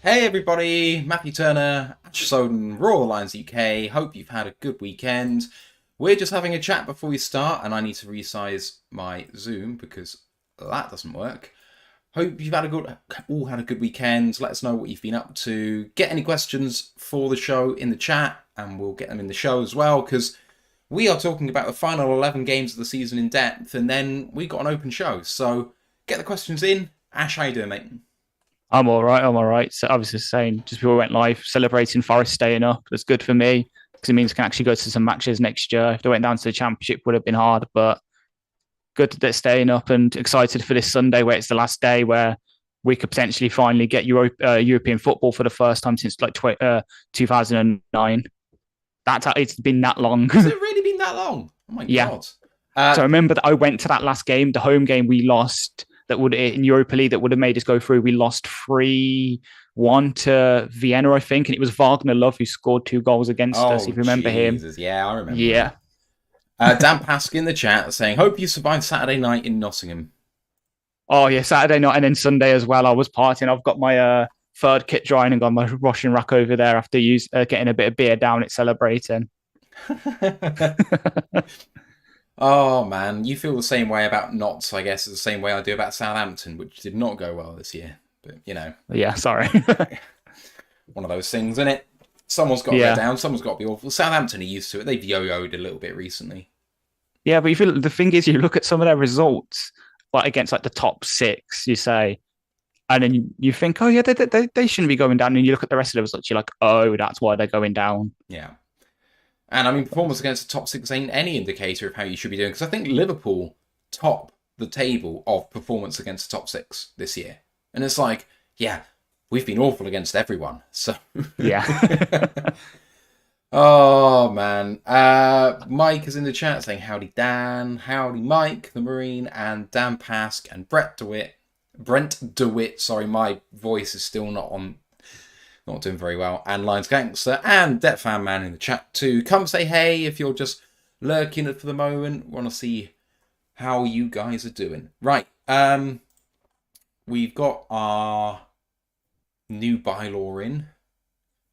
Hey everybody, Matthew Turner, Ash Soden, Royal Lions UK. Hope you've had a good weekend. We're just having a chat before we start, and I need to resize my Zoom because that doesn't work. Hope you've all had a good weekend. Let us know what you've been up to. Get any questions for the show in the chat, and we'll get them in the show as well because we are talking about the final 11 games of the season in depth, and then we got an open show. So get the questions in. Ash, how you doing, mate? I'm all right. I'm all right. So I was just saying, just before we went live, celebrating Forest staying up. That's good for me because it means I can actually go to some matches next year. If they went down to the Championship, would have been hard, but good that they're staying up and excited for this Sunday where it's the last day where we could potentially finally get European football for the first time since 2009. It's been that long. Has it really been that long? Oh my Yeah. god. So I remember that I went to that last game, the home game we lost that would in Europa League that would have made us go through. We lost 3-1 to Vienna, I think, and it was Wagner Love who scored 2 goals against us. Oh If you remember him, Jesus, yeah, I remember yeah, him. Dan Pask in the chat saying, "Hope you survived Saturday night in Nottingham." oh yeah, Saturday night and then Sunday as well. I was partying. I've got my third kit drying and got my washing rack over there after getting a bit of beer down. It's celebrating. Oh man, you feel the same way about Notts, I guess, the same way I do about Southampton, which did not go well this year. But Yeah, sorry. one of those things, isn't it? Someone's got to go Yeah. down. Someone's got to be awful. Southampton are used to it. They've yo-yoed a little bit recently. Yeah, but the thing is, you look at some of their results, like against like the top six, you say, and then you think, oh yeah, they shouldn't be going down. And you look at the rest of the results, you're like, oh, that's why they're going down. Yeah. And I mean, performance against the top six ain't any indicator of how you should be doing, because I think Liverpool top the table of performance against the top six this year. And it's like, yeah, we've been awful against everyone. So, Yeah. oh man. Mike is in the chat saying, howdy Dan, howdy Mike, the Marine, and Dan Pask, and Brent DeWitt. Sorry, my voice is still not doing very well. And Lions Gangster and Det Fan Man in the chat too. Come say hey if you're just lurking for the moment. Want to see how you guys are doing. Right. We've got our new bylaw in.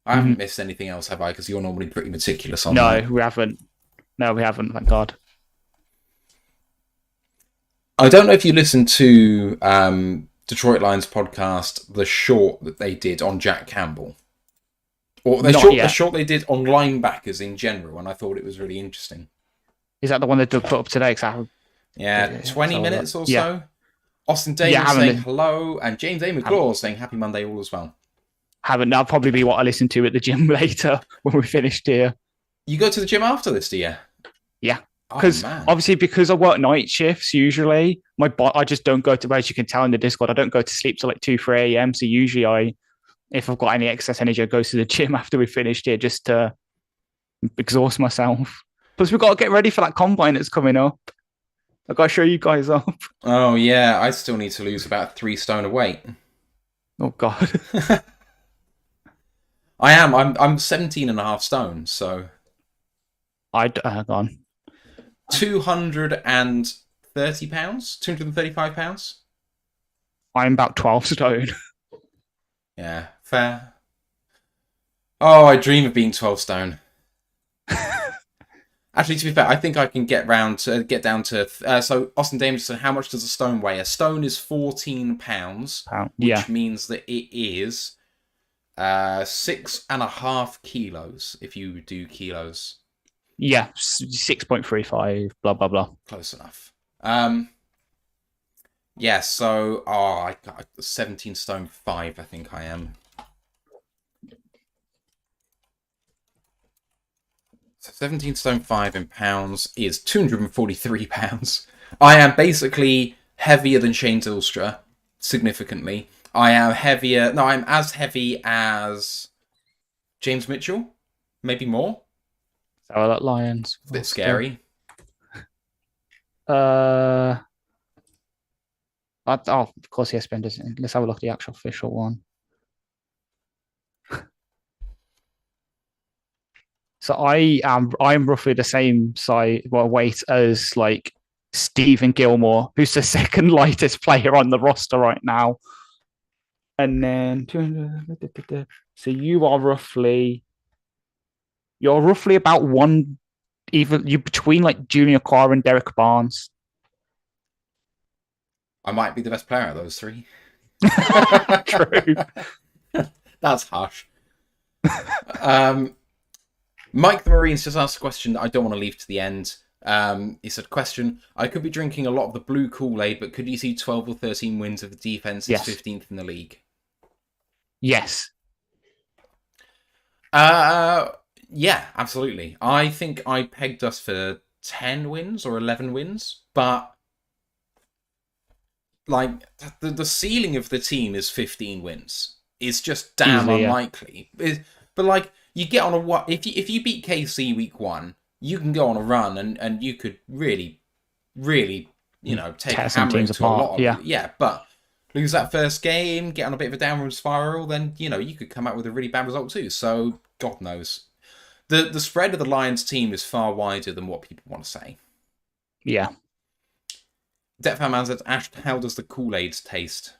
I haven't missed anything else, have I? Because you're normally pretty meticulous on No, that. we haven't. No, we haven't. Thank God. I don't know if you listened to Detroit Lions podcast, the short that they did on Jack Campbell. Or the short they did on linebackers in general, and I thought it was really interesting. Is that the one they put up today? Yeah, 20 minutes or so. Yeah. Austin Davis saying hello, and James A. McClaw saying happy Monday all as well. That'll probably be what I listen to at the gym later when we finished here. You go to the gym after this, do you? Yeah. Because because I work night shifts usually, I just don't go to, as you can tell in the Discord, I don't go to sleep till like 2, 3 a.m. So usually if I've got any excess energy, I go to the gym after we finished here just to exhaust myself. Plus, we've got to get ready for that combine that's coming up. I've got to show you guys up. Oh, yeah. I still need to lose about 3 stone of weight. Oh, God. I am. I'm 17 and a half stone, so... Hang on. 230 pounds? 235 pounds? I'm about 12 stone. Yeah, fair. Oh, I dream of being 12 stone. Actually, to be fair, I think I can get down to. So, Austin Davidson, how much does a stone weigh? A stone is 14 pounds, which means that it is 6.5 kilos if you do kilos. Yeah, 6.35, blah, blah, blah. Close enough. Yeah, so, I got 17 stone 5, I think I am. So 17 stone 5 in pounds is 243 pounds. I am basically heavier than Shane Zylstra, significantly. I'm as heavy as James Mitchell, maybe more. So that Lions. A bit scary. Of course, ESPN doesn't. Let's have a look at the actual official one. So I'm roughly the same weight as like Stephen Gilmore, who's the second lightest player on the roster right now. And then so you're roughly about one, even you between like Junior Carr and Derek Barnes. I might be the best player out of those three. True. That's harsh. Mike the Marine's just asked a question that I don't want to leave to the end. He said, question, I could be drinking a lot of the blue Kool-Aid, but could you see 12 or 13 wins if the defense is Yes. 15th in the league? Yes. Yeah, absolutely. I think I pegged us for 10 wins or 11 wins, but like the ceiling of the team is 15 wins. It's just damn Easily, unlikely. But like you get on a if you beat KC week 1, you can go on a run and you could really take tear a some hammering teams to a lot apart. of but lose that first game, get on a bit of a downward spiral, then you could come out with a really bad result too. So God knows. The spread of the Lions team is far wider than what people want to say. Yeah. Detfan Man says, Ash, how does the Kool-Aid taste?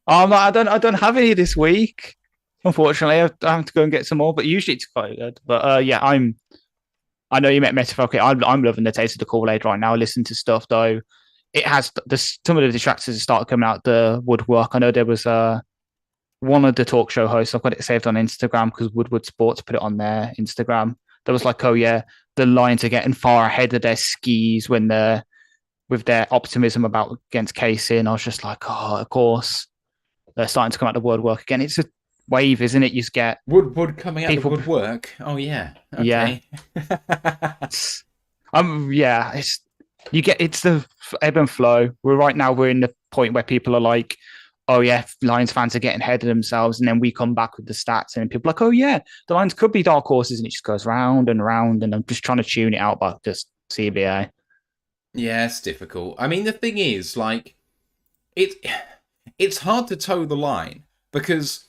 I don't have any this week. Unfortunately, I have to go and get some more. But usually it's quite good. But yeah, I know you met Metaphor. I'm loving the taste of the Kool-Aid right now. I listen to stuff though. It has some of the detractors have started coming out the woodwork. I know there was one of the talk show hosts. I've got it saved on Instagram because Woodward Sports put it on their Instagram. There was like, oh yeah, the Lions are getting far ahead of their skis when they're with their optimism about against KC. And I was just like, oh, of course they're starting to come out the woodwork again. It's a wave, isn't it? You just get Wood coming out people. the woodwork. Oh yeah. Yeah. Okay. Yeah. It's the ebb and flow. We're in the point where people are like, oh yeah, Lions fans are getting ahead of themselves, and then we come back with the stats, and people are like, oh yeah, the Lions could be dark horses, and it just goes round and round, and I'm just trying to tune it out by just CBA. Yeah, it's difficult. I mean, the thing is, like, it's hard to toe the line because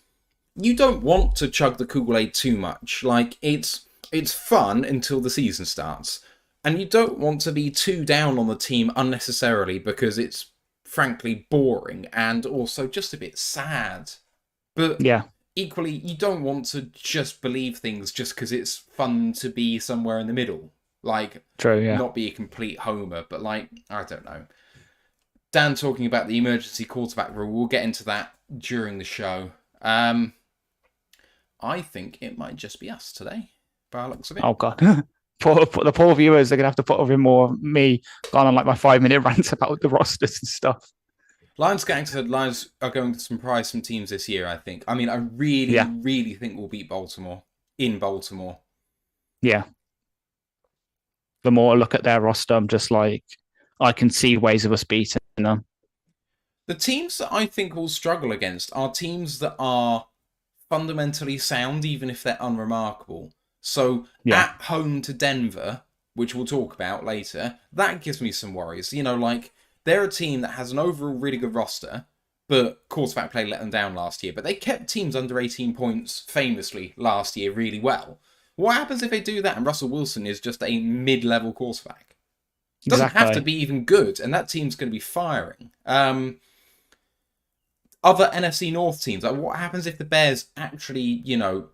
you don't want to chug the Kool-Aid too much. Like, it's fun until the season starts, and you don't want to be too down on the team unnecessarily because it's frankly boring and also just a bit sad. But Yeah, equally, you don't want to just believe things just because it's fun to be somewhere in the middle. Like, true. Yeah, not be a complete homer, but like, I don't know. Dan talking about the emergency quarterback rule, we'll get into that during the show. I think it might just be us today, by the looks of it. oh god. The poor viewers are gonna have to put up with more of me going on like my 5-minute rant about the rosters and stuff. Lions Gang said Lions are going to surprise some teams this year, I think. I mean, I really think we'll beat Baltimore in Baltimore. Yeah. The more I look at their roster, I'm just like, I can see ways of us beating them. The teams that I think we'll struggle against are teams that are fundamentally sound, even if they're unremarkable. So at home to Denver, which we'll talk about later, that gives me some worries. Like, they're a team that has an overall really good roster, but quarterback play let them down last year. But they kept teams under 18 points famously last year really well. What happens if they do that and Russell Wilson is just a mid-level quarterback? It doesn't have to be even good, and that team's going to be firing. Other NFC North teams, like what happens if the Bears actually,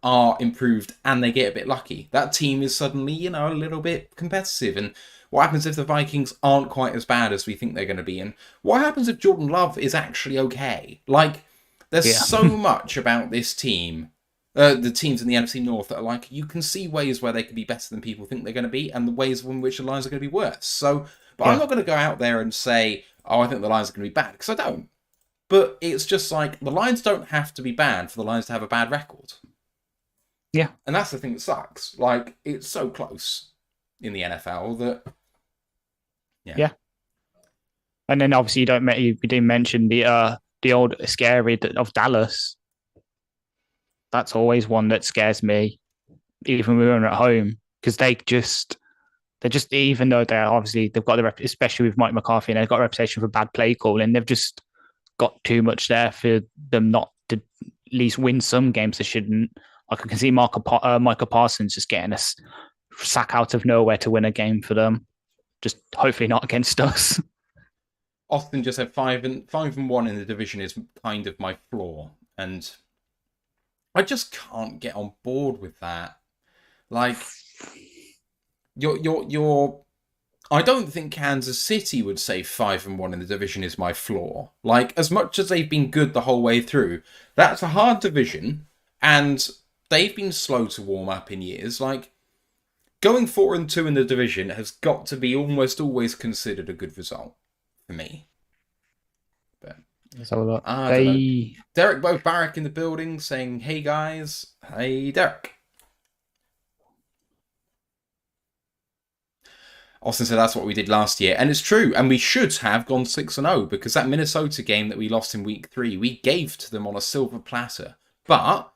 are improved and they get a bit lucky? That team is suddenly, a little bit competitive. And what happens if the Vikings aren't quite as bad as we think they're going to be? And what happens if Jordan Love is actually okay? Like, there's so much about this team, the teams in the NFC North, that are like, you can see ways where they could be better than people think they're going to be, and the ways in which the Lions are going to be worse. So, but I'm not going to go out there and say, oh, I think the Lions are going to be bad, because I don't. But it's just like, the Lions don't have to be bad for the Lions to have a bad record. Yeah. And that's the thing that sucks. Like, it's so close in the NFL that... Yeah. And then obviously you didn't mention the old scary of Dallas. That's always one that scares me, even when we're at home, because they're just even though they've got especially with Mike McCarthy, and they've got a reputation for bad play calling, they've just got too much there for them not to at least win some games they shouldn't. Like, I can see Micah Parsons just getting a sack out of nowhere to win a game for them. Just hopefully not against us. Austin just said 5-1 in the division is kind of my floor, and I just can't get on board with that. Like, you're. I don't think Kansas City would say 5-1 in the division is my floor. Like, as much as they've been good the whole way through, that's a hard division, and they've been slow to warm up in years. Like, going 4-2 in the division has got to be almost always considered a good result for me. But So I don't know. Derek Bo Barrack in the building saying, "Hey guys, hey Derek." Austin said that's what we did last year, and it's true. And we should have gone 6-0 because that Minnesota game that we lost in week 3, we gave to them on a silver platter. But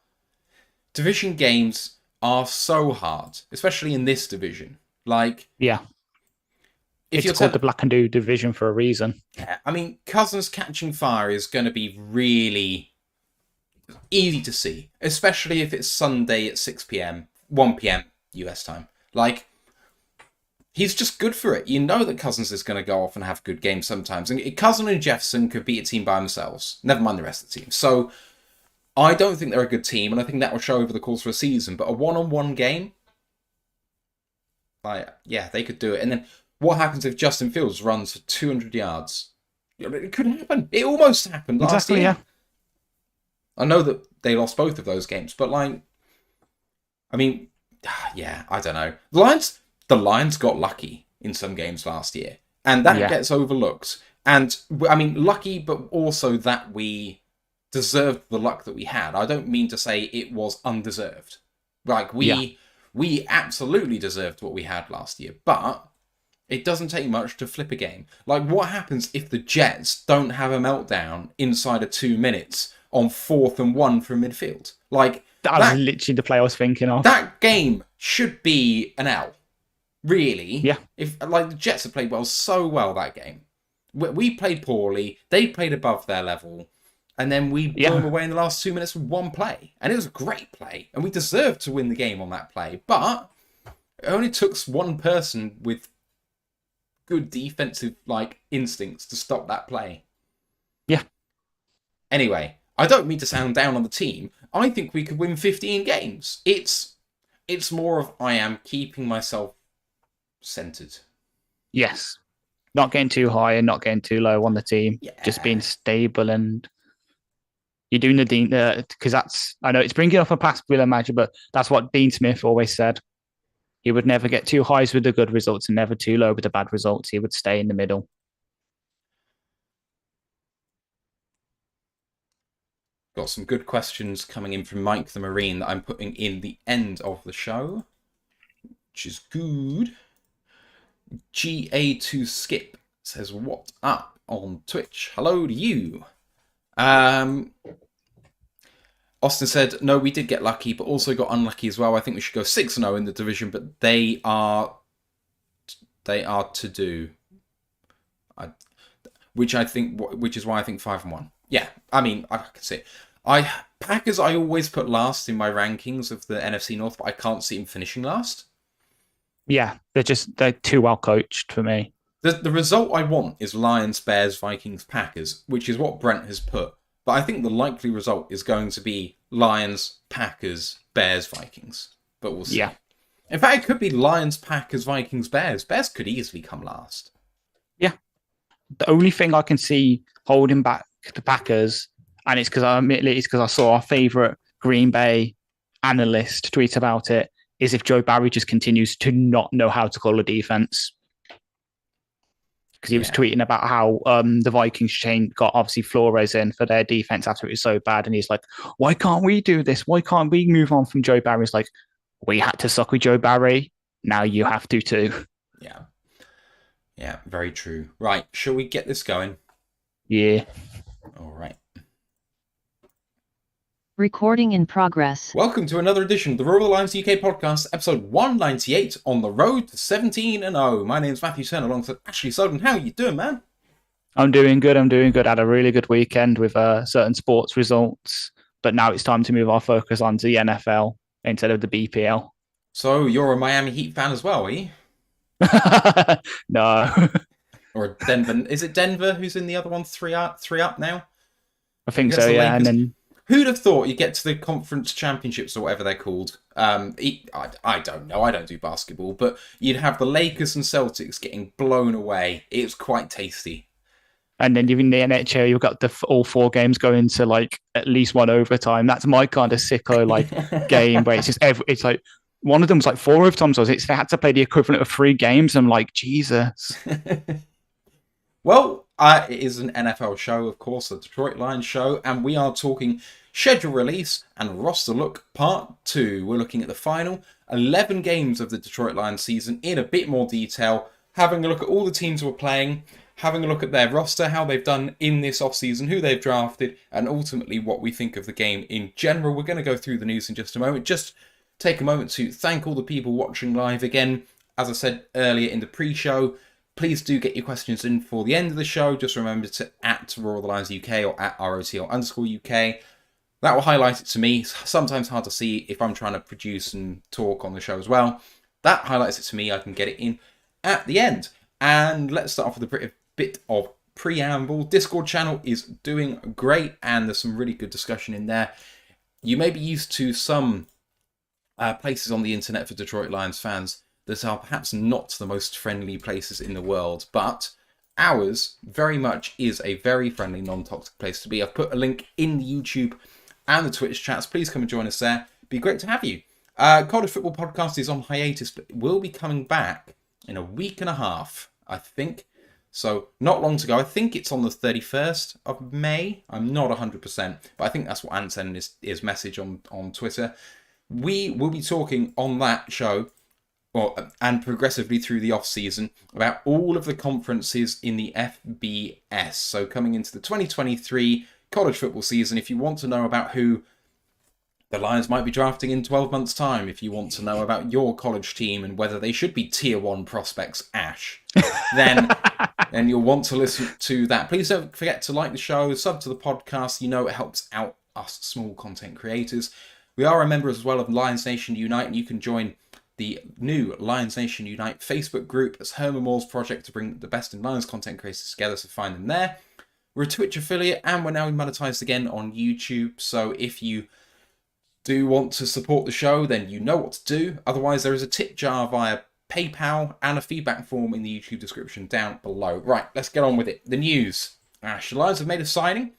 division games are so hard, especially in this division. Like, yeah, if it's called the Black and Blue division for a reason. Yeah, I mean, Cousins catching fire is going to be really easy to see, especially if it's Sunday at 6 p.m., 1 p.m. US time. Like, he's just good for it. You know that Cousins is going to go off and have good games sometimes. And Cousins and Jefferson could beat a team by themselves. Never mind the rest of the team. So, I don't think they're a good team, and I think that will show over the course of a season. But a one-on-one game, like, yeah, they could do it. And then what happens if Justin Fields runs for 200 yards? It could happen. It almost happened last year. Yeah. I know that they lost both of those games, but like, I mean, yeah, I don't know. The Lions got lucky in some games last year, and that gets overlooked. And I mean, lucky, but also that we deserved the luck that we had. I don't mean to say it was undeserved. Like, we absolutely deserved what we had last year, but it doesn't take much to flip a game. Like, what happens if the Jets don't have a meltdown inside of 2 minutes on 4th and 1 from midfield? Like, that was literally the play I was thinking of. That game should be an L, really. Yeah. If like the Jets have played so well that game. We played poorly. They played above their level. And then we blew them away in the last 2 minutes with one play. And it was a great play. And we deserved to win the game on that play. But it only took one person with good defensive instincts to stop that play. Yeah. Anyway, I don't mean to sound down on the team. I think we could win 15 games. It's more of I am keeping myself centered. Yes. Not getting too high and not getting too low on the team. Yeah. Just being stable, and you're doing the Dean, because I know it's bringing up a past Villa manager, but that's what Dean Smith always said. He would never get too high with the good results and never too low with the bad results. He would stay in the middle. Got some good questions coming in from Mike the Marine that I'm putting in the end of the show, which is good. GA2 Skip says, "What up?" on Twitch. Hello to you. Austin said, "No, we did get lucky, but also got unlucky as well. I think we should go 6-0 in the division, but they are to do." Which is why I think 5-1. Yeah, I mean, I can see it. Packers I always put last in my rankings of the NFC North, but I can't see them finishing last. Yeah, they're too well coached for me. The result I want is Lions, Bears, Vikings, Packers, which is what Brent has put. But I think the likely result is going to be Lions, Packers, Bears, Vikings. But we'll see. Yeah. In fact, it could be Lions, Packers, Vikings, Bears. Bears could easily come last. Yeah. The only thing I can see holding back the Packers, and it's because I saw our favourite Green Bay analyst tweet about it, is if Joe Barry just continues to not know how to call a defense. Because he was tweeting about how the Vikings got obviously Flores in for their defense after it was so bad. And he's like, why can't we do this? Why can't we move on from Joe Barry? He's like, we had to suck with Joe Barry. Now you have to too. Yeah. Yeah, very true. Right. Shall we get this going? Yeah. All right. Recording in progress. Welcome to another edition of the Rural Alliance UK podcast, episode 198, on the road to 17-0. My name's Matthew Turner, alongside Ashley Soden. How are you doing, man? I'm doing good. I had a really good weekend with certain sports results, but now it's time to move our focus onto the NFL instead of the BPL. So you're a Miami Heat fan as well, are you? No. Or Denver. Is it Denver who's in the other one? Three up now? I think Against so, the yeah. Lakers. And then Who'd have thought you get to the conference championships or whatever they're called? I don't know. I don't do basketball, but you'd have the Lakers and Celtics getting blown away. It was quite tasty. even the NHL, you've got all 4 games going to like at least one overtime. That's my kind of sicko game where it's just it's like one of them's like 4 overtimes. So they had to play the equivalent of 3 games. I'm like, Jesus. Well, it is an NFL show, of course, a Detroit Lions show, and we are talking schedule release and roster look part 2. We're looking at the final 11 games of the Detroit Lions season in a bit more detail, having a look at all the teams we're playing, having a look at their roster, how they've done in this offseason, who they've drafted, and ultimately what we think of the game in general. We're going to go through the news in just a moment. Just take a moment to thank all the people watching live again. As I said earlier in the pre-show, please do get your questions in for the end of the show. Just remember to at Royal the Lions UK or at ROTL_UK. That will highlight it to me. It's sometimes hard to see if I'm trying to produce and talk on the show as well. That highlights it to me. I can get it in at the end. And let's start off with a bit of preamble. Discord channel is doing great and there's some really good discussion in there. You may be used to some places on the internet for Detroit Lions fans that are perhaps not the most friendly places in the world, but ours very much is a very friendly, non-toxic place to be. I've put a link in the YouTube and the Twitch chats. Please come and join us there. Be great to have you. College Football Podcast is on hiatus, but it will be coming back in a week and a half, I think. So not long to go. I think it's on the 31st of May. I'm not 100%, but I think that's what Ant sent in his message on Twitter. We will be talking on that show and progressively through the off-season about all of the conferences in the FBS. So coming into the 2023 college football season, if you want to know about who the Lions might be drafting in 12 months' time, if you want to know about your college team and whether they should be Tier 1 prospects, Ash, then you'll want to listen to that. Please don't forget to like the show, sub to the podcast. You know it helps out us small content creators. We are a member as well of Lions Nation Unite, and you can join the new Lions Nation Unite Facebook group. It's Herman Moore's project to bring the best in Lions content creators together, so find them there. We're a Twitch affiliate and we're now monetized again on YouTube, so if you do want to support the show, then you know what to do. Otherwise, there is a tip jar via PayPal and a feedback form in the YouTube description down below. Right, let's get on with it. The news. The Lions have made a signing,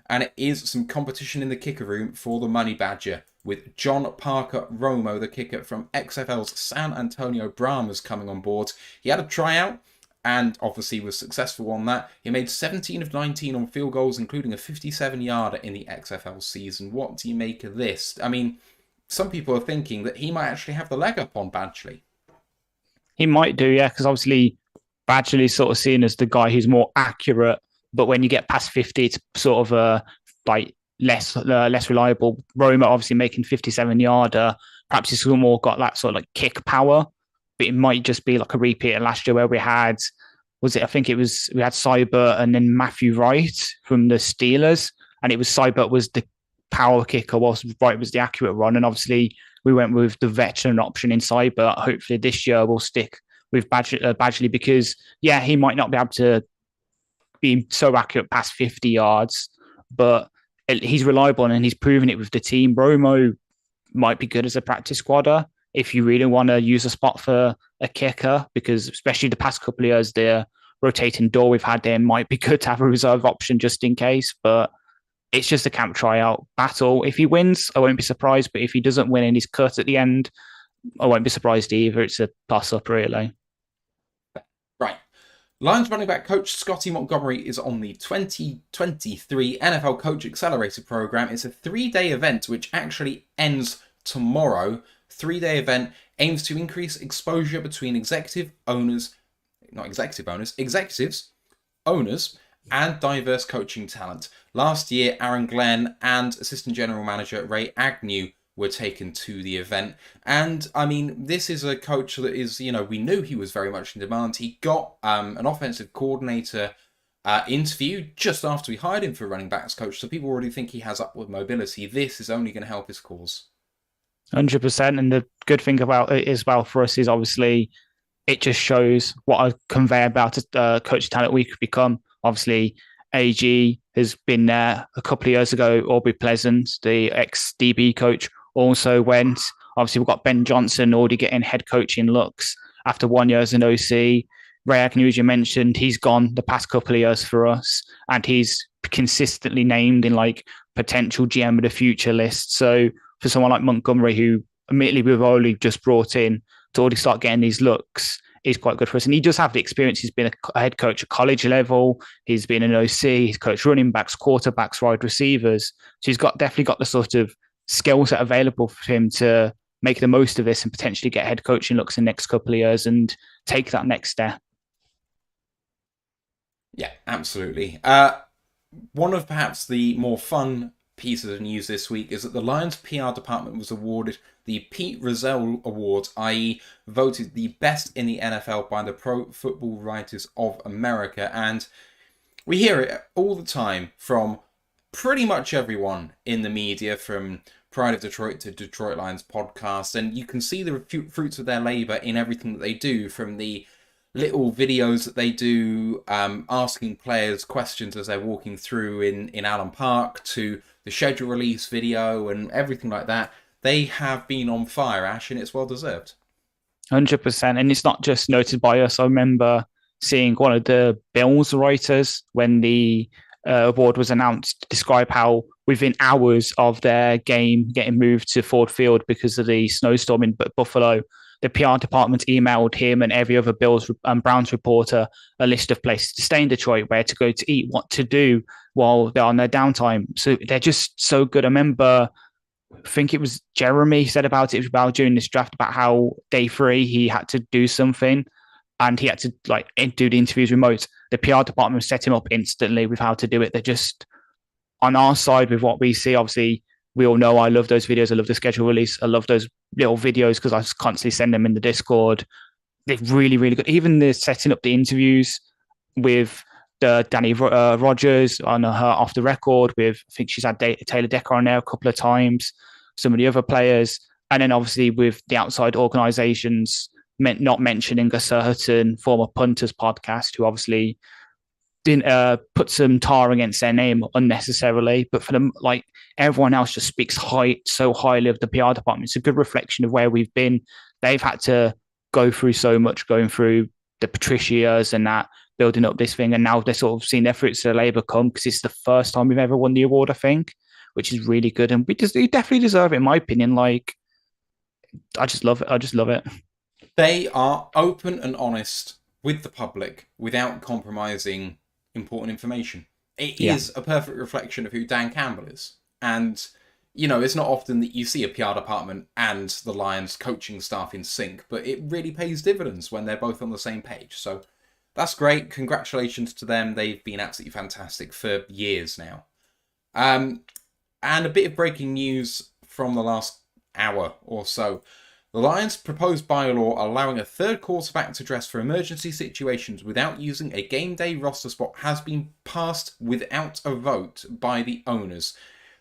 and it is some competition in the kicker room for the Money Badger, with John Parker Romo, the kicker from XFL's San Antonio Brahmas, coming on board. He had a tryout and obviously was successful on that. He made 17 of 19 on field goals, including a 57-yarder in the XFL season. What do you make of this? I mean, some people are thinking that he might actually have the leg up on Badgley. He might do, yeah, because obviously Badgley is sort of seen as the guy who's more accurate, but when you get past 50, it's sort of less reliable. Roma obviously making 57-yarder. Perhaps he's more got that sort of like kick power, but it might just be like a repeat of last year where we had, we had Seibert and then Matthew Wright from the Steelers, and it was Seibert was the power kicker, whilst Wright was the accurate one, and obviously we went with the veteran option in Seibert. Hopefully this year we'll stick with Badgley because, yeah, he might not be able to be so accurate past 50 yards, but he's reliable and he's proven it with the team. Romo might be good as a practice squadder if you really want to use a spot for a kicker, because especially the past couple of years, the rotating door we've had there might be good to have a reserve option just in case, but it's just a camp tryout battle. If he wins, I won't be surprised, but if he doesn't win and he's cut at the end, I won't be surprised either. It's a toss-up, really. Right. Lions running back coach Scotty Montgomery is on the 2023 NFL Coach Accelerator program. It's a 3-day event which actually ends tomorrow. 3-day event aims to increase exposure between executives, owners, and diverse coaching talent. Last year, Aaron Glenn and Assistant General Manager Ray Agnew were taken to the event. And, I mean, this is a coach that is, we knew he was very much in demand. He got an offensive coordinator interview just after we hired him for running backs coach, so people already think he has upward mobility. This is only going to help his cause. 100%. And the good thing about it as well for us is obviously it just shows what a conveyor belt coach talent we could become. Obviously, AG has been there a couple of years ago. Aubrey Pleasant, the ex-DB coach, also went. Obviously, we've got Ben Johnson already getting head coaching looks after 1 year as an OC. Ray Agnew, as you mentioned, he's gone the past couple of years for us, and he's consistently named in like potential GM of the future list. So for someone like Montgomery, who admittedly we've only just brought in to already start getting these looks, is quite good for us. And he does have the experience. He's been a head coach at college level. He's been an OC. He's coached running backs, quarterbacks, wide receivers. So he's definitely got the sort of skill set available for him to make the most of this and potentially get head coaching looks in the next couple of years and take that next step. Yeah, absolutely. One of perhaps the more fun pieces of news this week is that the Lions PR department was awarded the Pete Rozelle Award, i.e. voted the best in the NFL by the Pro Football Writers of America. And we hear it all the time from pretty much everyone in the media, from Pride of Detroit to Detroit Lions podcast, and you can see the fruits of their labor in everything that they do, from the little videos that they do asking players questions as they're walking through in Allen Park, to the schedule release video and everything like that. They have been on fire, Ash, and it's well deserved. 100%. And it's not just noted by us. I remember seeing one of the Bills writers when the award was announced describe how within hours of their game getting moved to Ford Field because of the snowstorm in Buffalo, the PR department emailed him and every other Bills and Browns reporter a list of places to stay in Detroit, where to go to eat, what to do while they're on their downtime. So they're just so good. I remember, I think it was Jeremy said about it during this draft about how day 3 he had to do something and he had to like do the interviews remote. The PR department set him up instantly with how to do it. They're just on our side with what we see. Obviously, we all know I love those videos. I love the schedule release. I love those little videos because I constantly send them in the Discord. They're really, really good. Even the setting up the interviews with Danny Rogers on her off the record with, I think she's had Taylor Decker on there a couple of times, some of the other players. And then obviously with the outside organizations, not mentioning a certain former punters podcast who obviously didn't put some tar against their name unnecessarily, but for them, like everyone else just speaks so highly of the PR department. It's a good reflection of where we've been. They've had to go through so much, going through the Patricia years and that, building up this thing, and now they're sort of seeing their fruits of their labour come, because it's the first time we've ever won the award, I think, we really good, and we definitely deserve it, in my opinion. Like, I just love it. They are open and honest with the public without compromising important information. It is a perfect reflection of who Dan Campbell is. And, you know, it's not often that you see a PR department and the Lions coaching staff in sync, but it really pays dividends when they're both on the same page. So that's great. Congratulations to them. They've been absolutely fantastic for years now. And a bit of breaking news from the last hour or so. The Lions' proposed bylaw allowing a third quarterback to dress for emergency situations without using a game day roster spot has been passed without a vote by the owners.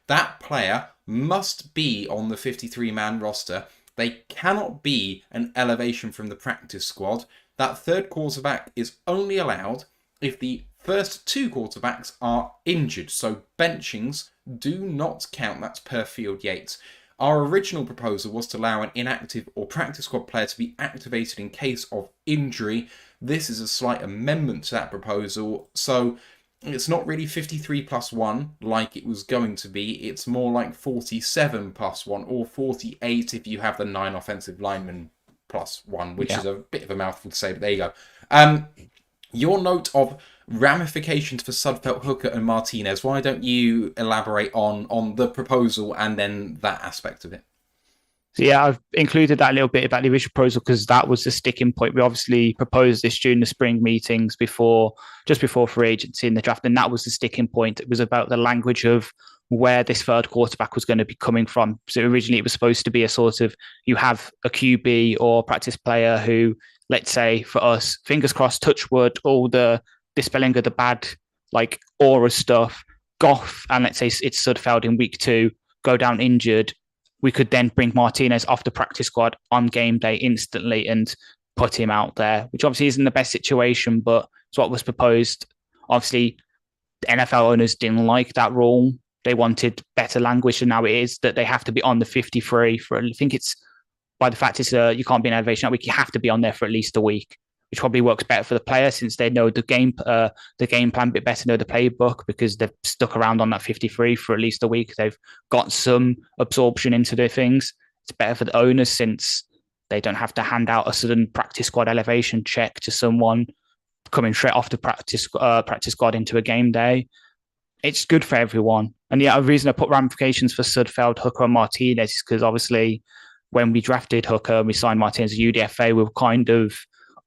That player must be on the 53-man roster. They cannot be an elevation from the practice squad. That third quarterback is only allowed if the first 2 quarterbacks are injured. So benchings do not count. That's per Field Yates. Our original proposal was to allow an inactive or practice squad player to be activated in case of injury. This is a slight amendment to that proposal. So it's not really 53 plus 1 like it was going to be. It's more like 47 plus 1 or 48 if you have the 9 offensive linemen plus 1, which is a bit of a mouthful to say, but there you go. Your note of ramifications for Sudfeld, Hooker and Martinez. Why don't you elaborate on the proposal and then that aspect of it? So yeah, I've included that little bit about the original proposal because that was the sticking point. We obviously proposed this during the spring meetings just before free agency in the draft, and that was the sticking point. It was about the language of where this third quarterback was going to be coming from. So originally it was supposed to be a sort of, you have a QB or practice player who, let's say for us, fingers crossed, touch wood, all the dispelling of the bad like aura stuff, Goff, and let's say it's Sudfeld in week 2, go down injured, we could then bring Martinez off the practice squad on game day instantly and put him out there, which obviously isn't the best situation, but it's what was proposed. Obviously, the NFL owners didn't like that rule. They wanted better language, and now it is that they have to be on the 53 for, I think it's by the fact it's you can't be in elevation that week, you have to be on there for at least a week, which probably works better for the player since they know the game plan a bit better, know the playbook because they've stuck around on that 53 for at least a week. They've got some absorption into their things. It's better for the owners since they don't have to hand out a sudden practice squad elevation check to someone coming straight off the practice squad into a game day. It's good for everyone. And yeah, a reason I put ramifications for Sudfeld, Hooker, and Martinez is because obviously when we drafted Hooker and we signed Martinez as UDFA, we were kind of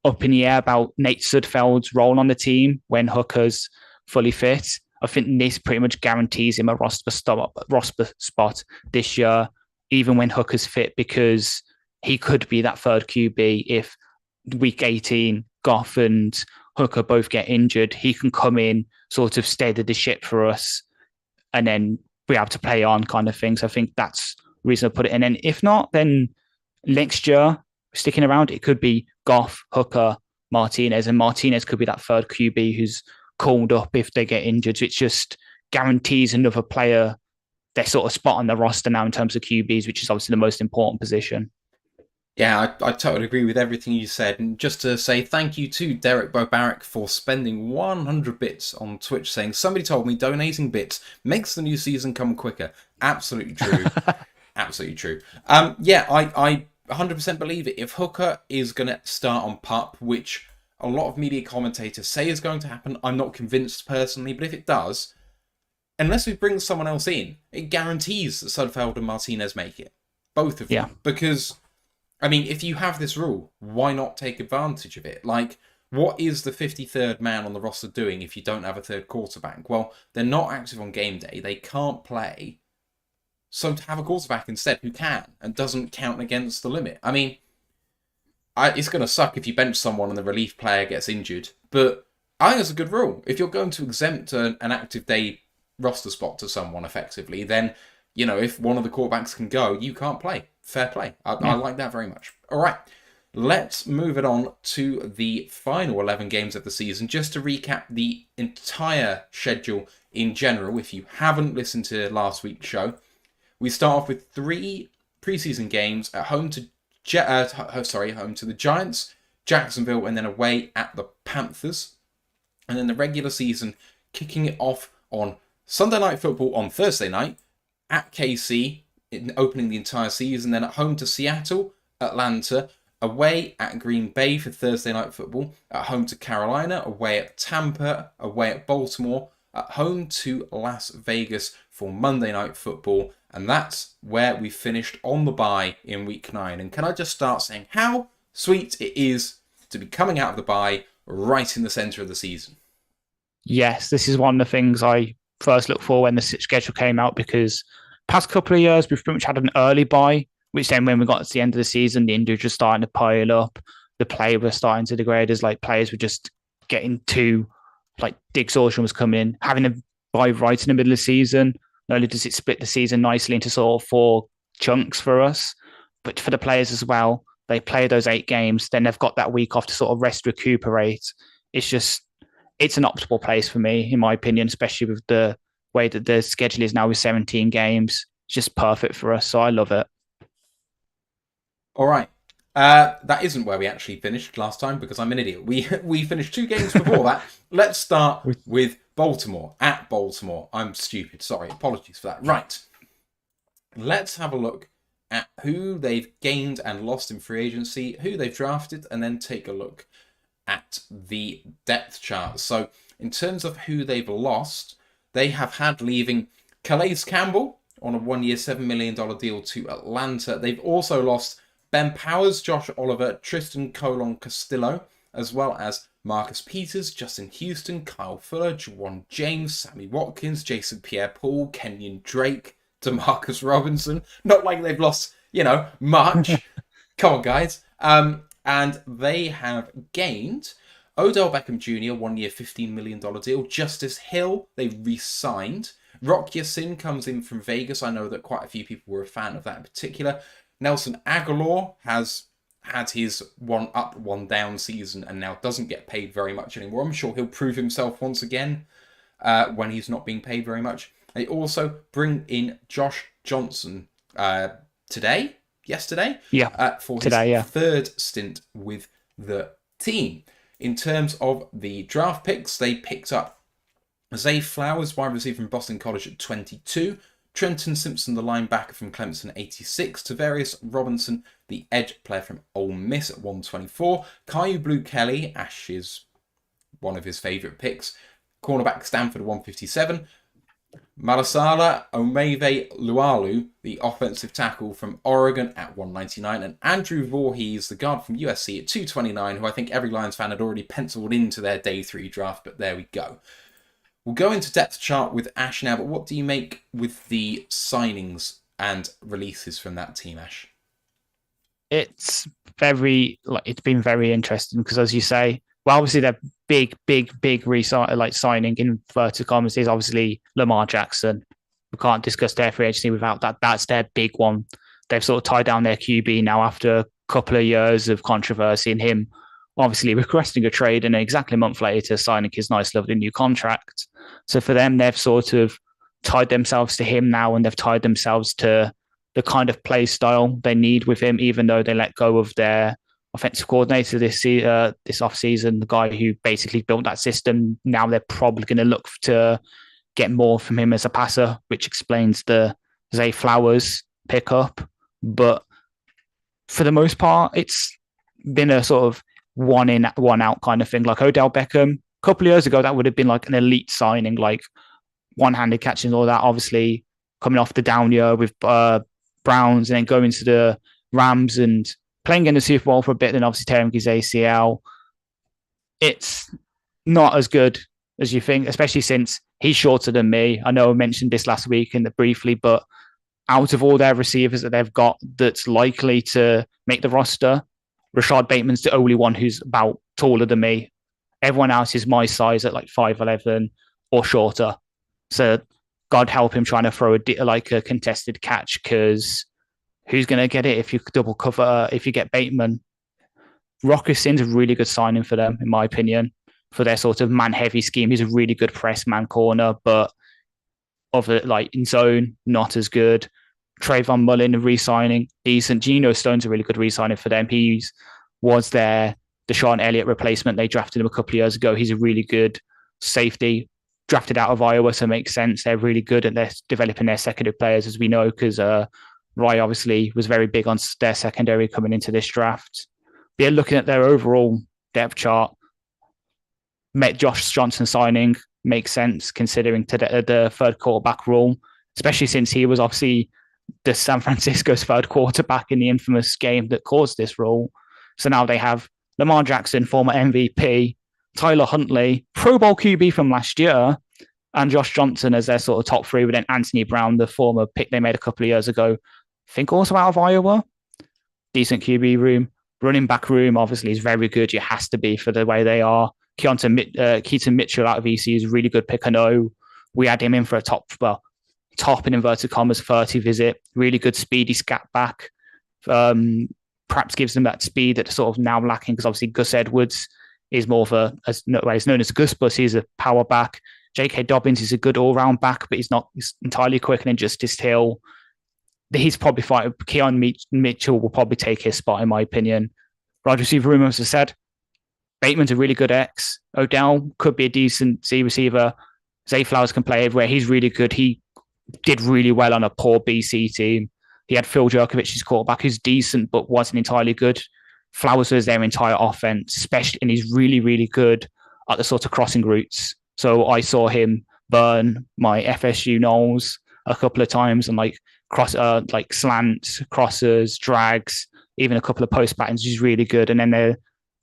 up in the air about Nate Sudfeld's role on the team when Hooker's fully fit. I think this pretty much guarantees him a roster spot this year, even when Hooker's fit, because he could be that third QB if week 18, Goff and Hooker both get injured. He can come in, sort of steady the ship for us, and then be able to play on kind of thing. So I think that's the reason I put it in. And if not, then next year, sticking around, it could be Goff, Hooker, Martinez, and Martinez could be that third QB who's called up if they get injured. So it just guarantees another player their sort of spot on the roster now in terms of QBs, which is obviously the most important position. Yeah, I totally agree with everything you said. And just to say thank you to Derek Bobaric for spending 100 bits on Twitch saying, somebody told me donating bits makes the new season come quicker. Absolutely true. Absolutely true. Yeah, I 100% believe it. If Hooker is going to start on PUP, which a lot of media commentators say is going to happen, I'm not convinced personally, but if it does, unless we bring someone else in, it guarantees that Sudfeld and Martinez make it. Both of them. Because, I mean, if you have this rule, why not take advantage of it? Like, what is the 53rd man on the roster doing if you don't have a third quarterback? Well, they're not active on game day. They can't play. So to have a quarterback instead who can and doesn't count against the limit. I mean, it's going to suck if you bench someone and the relief player gets injured. But I think it's a good rule. If you're going to exempt an active day roster spot to someone effectively, then, you know, if one of the quarterbacks can go, you can't play. Fair play. I like that very much. All right, let's move it on to the final 11 games of the season. Just to recap the entire schedule in general, if you haven't listened to last week's show, we start off with 3 preseason games at home to the Giants, Jacksonville, and then away at the Panthers. And then the regular season kicking it off on Sunday Night Football on Thursday night at KC, opening the entire season, then at home to Seattle, Atlanta, away at Green Bay for Thursday Night Football, at home to Carolina, away at Tampa, away at Baltimore, at home to Las Vegas for Monday Night Football, and that's where we finished on the bye in week 9. And can I just start saying how sweet it is to be coming out of the bye right in the centre of the season? Yes, this is one of the things I first looked for when the schedule came out, because past couple of years we've pretty much had an early bye, which then when we got to the end of the season, the injuries were starting to pile up, the play was starting to degrade as like players were just getting too, like the exhaustion was coming in. Having a bye right in the middle of the season, not only does it split the season nicely into sort of 4 chunks for us, but for the players as well, they play those 8 games, then they've got that week off to sort of rest, recuperate. It's an optimal place for me, in my opinion, especially with the way that the schedule is now with 17 games. It's just perfect for us, so I love it. All right. That isn't where we actually finished last time because I'm an idiot. We finished 2 games before that. Let's start with Baltimore, at Baltimore. I'm stupid. Sorry. Apologies for that. Right. Let's have a look at who they've gained and lost in free agency, who they've drafted, and then take a look at the depth chart. So in terms of who they've lost, they have had leaving Calais Campbell on a 1-year, $7 million deal to Atlanta. They've also lost Ben Powers, Josh Oliver, Tristan Colon Castillo, as well as Marcus Peters, Justin Houston, Kyle Fuller, Juwan James, Sammy Watkins, Jason Pierre-Paul, Kenyon Drake, DeMarcus Robinson. Not like they've lost, much. Come on, guys. And they have gained Odell Beckham Jr., 1-year, $15 million deal. Justice Hill, they re-signed. Rock Ya-Sin comes in from Vegas. I know that quite a few people were a fan of that in particular. Nelson Aguilar has had his one up, one down season and now doesn't get paid very much anymore. I'm sure he'll prove himself once again when he's not being paid very much. They also bring in Josh Johnson yesterday, for his third stint with the team. In terms of the draft picks, they picked up Zay Flowers, wide receiver from Boston College at 22, Trenton Simpson, the linebacker from Clemson, 86, Tavarius Robinson, the edge player from Ole Miss at 124, Caillou Blue Kelly, Ash's one of his favourite picks, cornerback Stanford 157, Malasala Omeve Lualu, the offensive tackle from Oregon at 199, and Andrew Voorhees, the guard from USC at 229, who I think every Lions fan had already penciled into their day 3 draft, but there we go. We'll go into depth chart with Ash now, but what do you make with the signings and releases from that team, Ash? It's been very interesting because, as you say, well, obviously their big signing in inverted commas is obviously Lamar Jackson. We can't discuss their free agency without that. That's their big one. They've sort of tied down their QB now after a couple of years of controversy, and him obviously requesting a trade and exactly a month later signing his nice lovely new contract. So for them, they've sort of tied themselves to him now, and they've tied themselves to the kind of play style they need with him, even though they let go of their offensive coordinator this offseason, the guy who basically built that system. Now they're probably going to look to get more from him as a passer, which explains the Zay Flowers pickup. But for the most part, it's been a sort of one in, one out kind of thing. Like Odell Beckham, a couple of years ago, that would have been like an elite signing, like one-handed catching and all that. Obviously, coming off the down year with Browns and then going to the Rams and playing in the Super Bowl for a bit, then obviously tearing his ACL. It's not as good as you think, especially since he's shorter than me. I know I mentioned this last week briefly, but out of all their receivers that they've got that's likely to make the roster, Rashad Bateman's the only one who's about taller than me. Everyone else is my size at like 5'11" or shorter. So God help him trying to throw a contested catch, because who's going to get it if you double cover, if you get Bateman? Rock Ya-Sin's a really good signing for them, in my opinion, for their sort of man-heavy scheme. He's a really good press man corner, but in zone, not as good. Trayvon Mullen re-signing, decent. Geno Stone's a really good re-signing for them. He was their Deshaun Elliott replacement. They drafted him a couple of years ago. He's a really good safety, drafted out of Iowa, so it makes sense. They're really good at developing their secondary players, as we know, because Rye obviously was very big on their secondary coming into this draft. But yeah, looking at their overall depth chart, Josh Johnson signing makes sense considering the third quarterback rule, especially since he was obviously the San Francisco's third quarterback in the infamous game that caused this rule. So now they have Lamar Jackson, former MVP, Tyler Huntley, Pro Bowl QB from last year, and Josh Johnson as their sort of top 3, with then Anthony Brown, the former pick they made a couple of years ago, I think also out of Iowa. Decent QB room. Running back room obviously is very good. It has to be for the way they are. Keaton Mitchell out of ECU is a really good pick. I know we had him in for a top in inverted commas 30 visit. Really good speedy scat back. Perhaps gives them that speed that sort of now lacking, because obviously Gus Edwards is more of he's known as Gus, but he's a power back. J.K. Dobbins is a good all-round back, but he's entirely quick. And then Justice Hill, he's probably fine. Keon Mitchell will probably take his spot, in my opinion. Wide receiver room, as I said, Bateman's a really good X. Odell could be a decent C receiver. Zay Flowers can play everywhere. He's really good. He did really well on a poor BC team. He had Phil Jerkovich, his quarterback, who's decent, but wasn't entirely good. Flowers was their entire offense, especially, and he's really, really good at the sort of crossing routes. So I saw him burn my FSU Knowles a couple of times, and like slants, crosses, drags, even a couple of post patterns. He's really good. And then their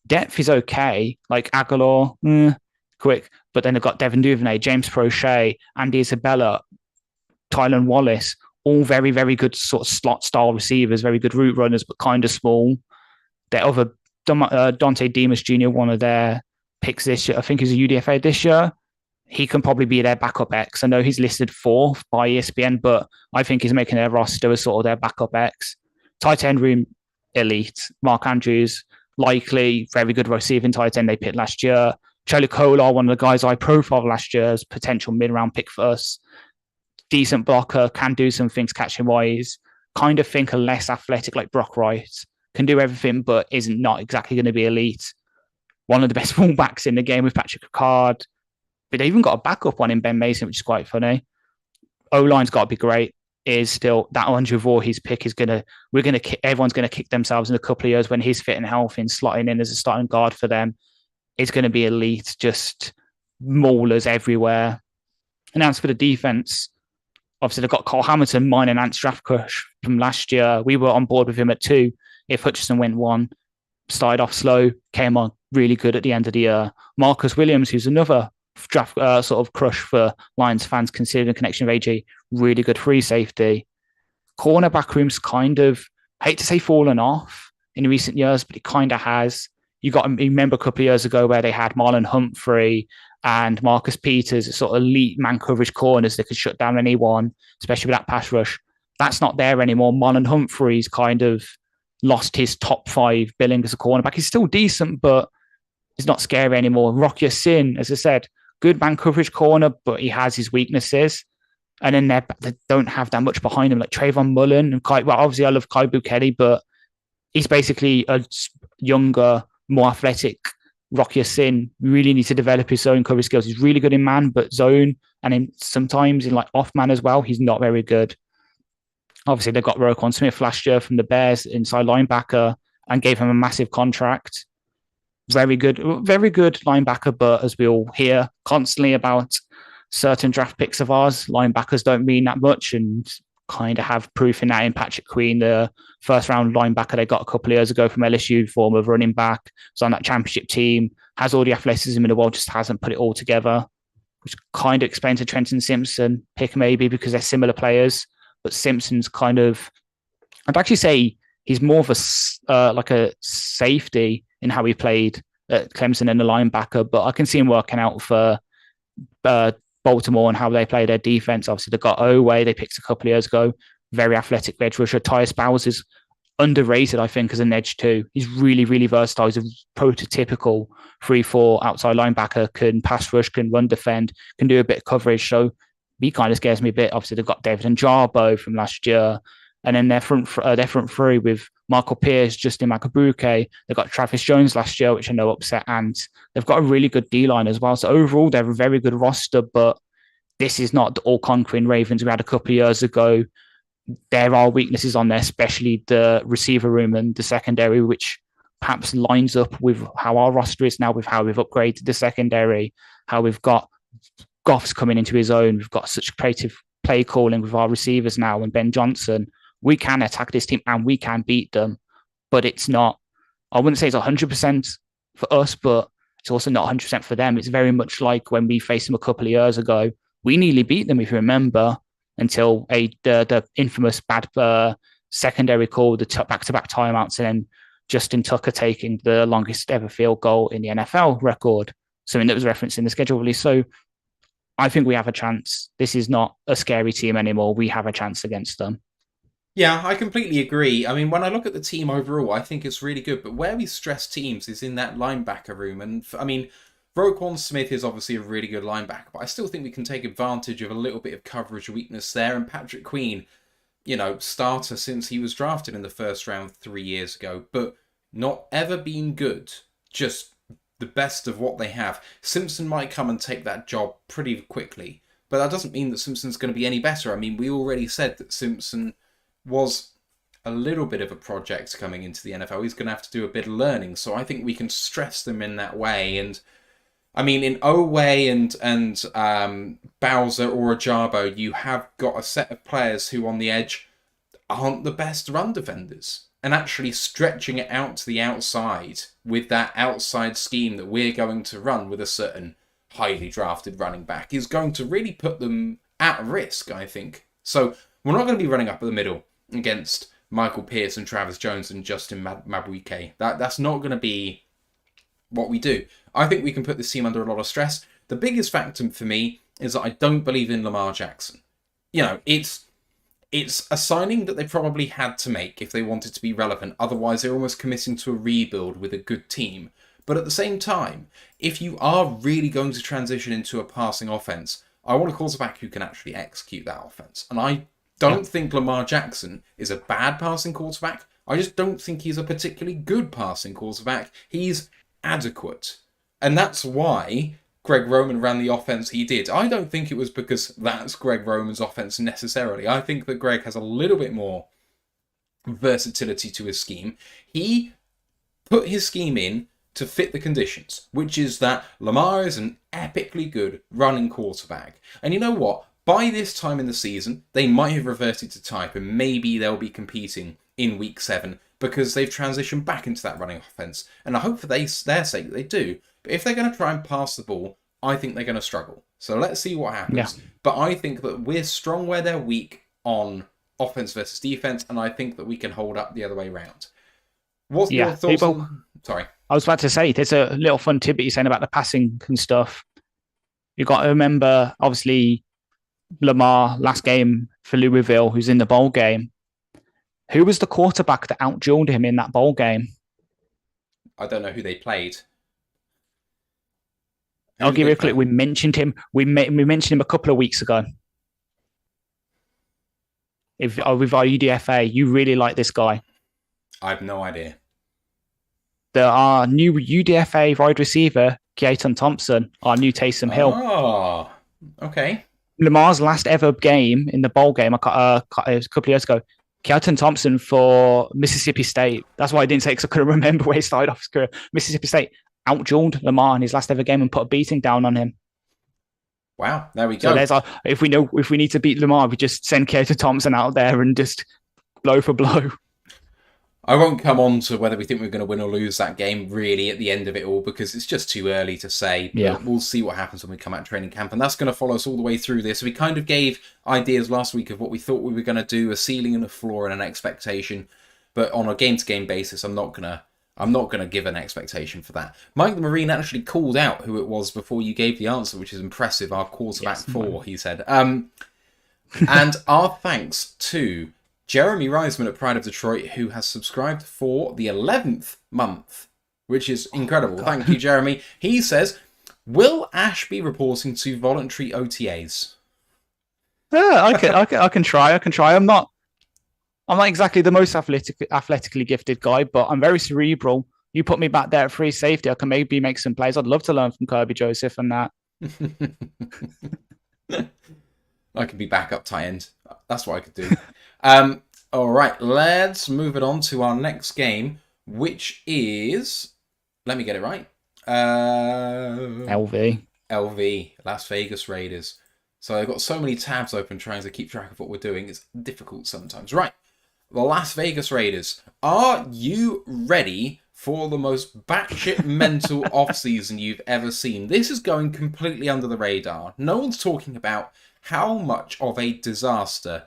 depth is okay. Like Aguilar, quick. But then they've got Devin Duvernay, James Prochet, Andy Isabella, Tylen Wallace, all very, very good sort of slot style receivers, very good route runners, but kind of small. Their other Dante Demas Jr., one of their picks this year, I think he's a UDFA this year. He can probably be their backup X. I know he's listed 4th by ESPN, but I think he's making their roster as sort of their backup X. Tight end room, elite. Mark Andrews, likely very good receiving tight end they picked last year. Charlie Kolar, one of the guys I profiled last year as potential mid-round pick for us. Decent blocker, can do some things catching wise. Kind of think a less athletic like Brock Wright. Can do everything, but is not exactly going to be elite. One of the best fullbacks in the game with Patrick Ricard. But they even got a backup one in Ben Mason, which is quite funny. O-line's got to be great. Is still that Andre Voorhees pick is everyone's gonna kick themselves in a couple of years when he's fit and healthy and slotting in as a starting guard for them. It's going to be elite, just maulers everywhere. And as for the defense, obviously they've got Cole Hamilton, mine and Ant's draft crush from last year. We were on board with him at 2. If Hutchinson went 1, started off slow, came on really good at the end of the year. Marcus Williams, who's another draft sort of crush for Lions fans, considering the connection of AJ, really good free safety. Cornerback room's kind of, I hate to say fallen off in recent years, but it kind of has. You remember a couple of years ago where they had Marlon Humphrey and Marcus Peters, sort of elite man coverage corners that could shut down anyone, especially with that pass rush. That's not there anymore. Marlon Humphrey's kind of lost his top 5 billing as a cornerback. He's still decent, but he's not scary anymore. Rocky Sin, as I said, good man coverage corner, but he has his weaknesses. And then they don't have that much behind him, like Trayvon Mullen and obviously I love Kai Bukele, but he's basically a younger, more athletic Rocky Sin. Really needs to develop his zone coverage skills. He's really good in man, but zone and sometimes in like off man as well, he's not very good. Obviously, they got Roquan Smith last year from the Bears, inside linebacker, and gave him a massive contract. Very good linebacker, but as we all hear constantly about certain draft picks of ours, linebackers don't mean that much, and kind of have proof in that in Patrick Queen, the first round linebacker they got a couple of years ago from LSU, former running back, was on that championship team, has all the athleticism in the world, just hasn't put it all together, which kind of explains the Trenton Simpson pick maybe because they're similar players, but Simpson's kind of, I'd actually say he's more of a safety in how he played at Clemson and the linebacker, but I can see him working out for Baltimore and how they play their defense. Obviously, they got Oway, they picked a couple of years ago, very athletic edge rusher. Tyus Bowers is underrated, I think, as an edge too. He's really, really versatile. He's a prototypical 3-4 outside linebacker, can pass rush, can run defend, can do a bit of coverage. So he kind of scares me a bit. Obviously, they've got David Njarbo from last year. And then their front three with Michael Pierce, Justin Makabuke. They've got Travis Jones last year, which I know upset Ant. They've got a really good D-line as well. So overall, they're a very good roster, but this is not the all-conquering Ravens we had a couple of years ago. There are weaknesses on there, especially the receiver room and the secondary, which perhaps lines up with how our roster is now, with how we've upgraded the secondary, how we've got Goff's coming into his own. We've got such creative play calling with our receivers now and Ben Johnson. We can attack this team and we can beat them, but it's not, I wouldn't say it's 100% for us, but it's also not 100% for them. It's very much like when we faced them a couple of years ago. We nearly beat them, if you remember, until the infamous bad secondary call, the back-to-back timeouts, and then Justin Tucker taking the longest ever field goal in the NFL record, something that was referenced in the schedule release. So I think we have a chance. This is not a scary team anymore. We have a chance against them. Yeah, I completely agree. I mean, when I look at the team overall, I think it's really good. But where we stress teams is in that linebacker room. And I mean, Roquan Smith is obviously a really good linebacker, but I still think we can take advantage of a little bit of coverage weakness there. And Patrick Queen, starter since he was drafted in the first round 3 years ago, but not ever been good. Just the best of what they have. Simpson might come and take that job pretty quickly, but that doesn't mean that Simpson's going to be any better. I mean, we already said that Simpson was a little bit of a project coming into the NFL. He's going to have to do a bit of learning, so I think we can stress them in that way. And I mean, in Oway and Bowser or Ajabo, you have got a set of players who on the edge aren't the best run defenders. And actually stretching it out to the outside with that outside scheme that we're going to run with a certain highly drafted running back is going to really put them at risk, I think. So we're not going to be running up the middle against Michael Pierce and Travis Jones and Justin Mabuike. That's not going to be what we do. I think we can put this team under a lot of stress. The biggest factor for me is that I don't believe in Lamar Jackson. It's it's a signing that they probably had to make if they wanted to be relevant. Otherwise, they're almost committing to a rebuild with a good team. But at the same time, if you are really going to transition into a passing offense, I want a quarterback who can actually execute that offense. And I don't think Lamar Jackson is a bad passing quarterback. I just don't think he's a particularly good passing quarterback. He's adequate. And that's why Greg Roman ran the offense he did. I don't think it was because that's Greg Roman's offense necessarily. I think that Greg has a little bit more versatility to his scheme. He put his scheme in to fit the conditions, which is that Lamar is an epically good running quarterback. And you know what? By this time in the season, they might have reverted to type and maybe they'll be competing in week 7 because they've transitioned back into that running offense. And I hope for their sake that they do. But if they're going to try and pass the ball, I think they're going to struggle. So let's see what happens. Yeah. But I think that we're strong where they're weak on offense versus defense, and I think that we can hold up the other way around. What's your thoughts on... Sorry. I was about to say, there's a little fun tidbit you're saying about the passing and stuff. You've got to remember, obviously, Lamar, last game for Louisville, who's in the bowl game. Who was the quarterback that outdueled him in that bowl game? I don't know who they played. I'll give you a clue. We mentioned him. We mentioned him a couple of weeks ago. With our UDFA, you really like this guy. I have no idea. Our new UDFA wide receiver, Keaton Thompson, our new Taysom Hill. Oh, okay. Lamar's last ever game in the bowl game, it was a couple of years ago, Keaton Thompson for Mississippi State. That's why I didn't say, because I couldn't remember where he started off his career. Mississippi State outdueled Lamar in his last ever game and put a beating down on him. Wow, there we go. So if we need to beat Lamar, we just send Keaton Thompson out there and just blow for blow. I won't come on to whether we think we're going to win or lose that game really at the end of it all because it's just too early to say. But we'll see what happens when we come out training camp. And that's going to follow us all the way through this. We kind of gave ideas last week of what we thought we were going to do, a ceiling and a floor and an expectation. But on a game-to-game basis, I'm not going to give an expectation for that. Mike the Marine actually called out who it was before you gave the answer, which is impressive. Our quarterback 4, he said. And our thanks to Jeremy Reisman at Pride of Detroit, who has subscribed for the 11th month, which is incredible. Thank you, Jeremy. He says, will Ash be reporting to voluntary OTAs? Yeah, I can try. I'm not exactly the most athletically gifted guy, but I'm very cerebral. You put me back there at free safety, I can maybe make some plays. I'd love to learn from Kirby Joseph and that. I could be backup tight end. That's what I could do. All right, let's move it on to our next game, which is... Let me get it right. LV, Las Vegas Raiders. So I've got so many tabs open trying to keep track of what we're doing. It's difficult sometimes. Right, the Las Vegas Raiders. Are you ready for the most batshit mental offseason you've ever seen? This is going completely under the radar. No one's talking about how much of a disaster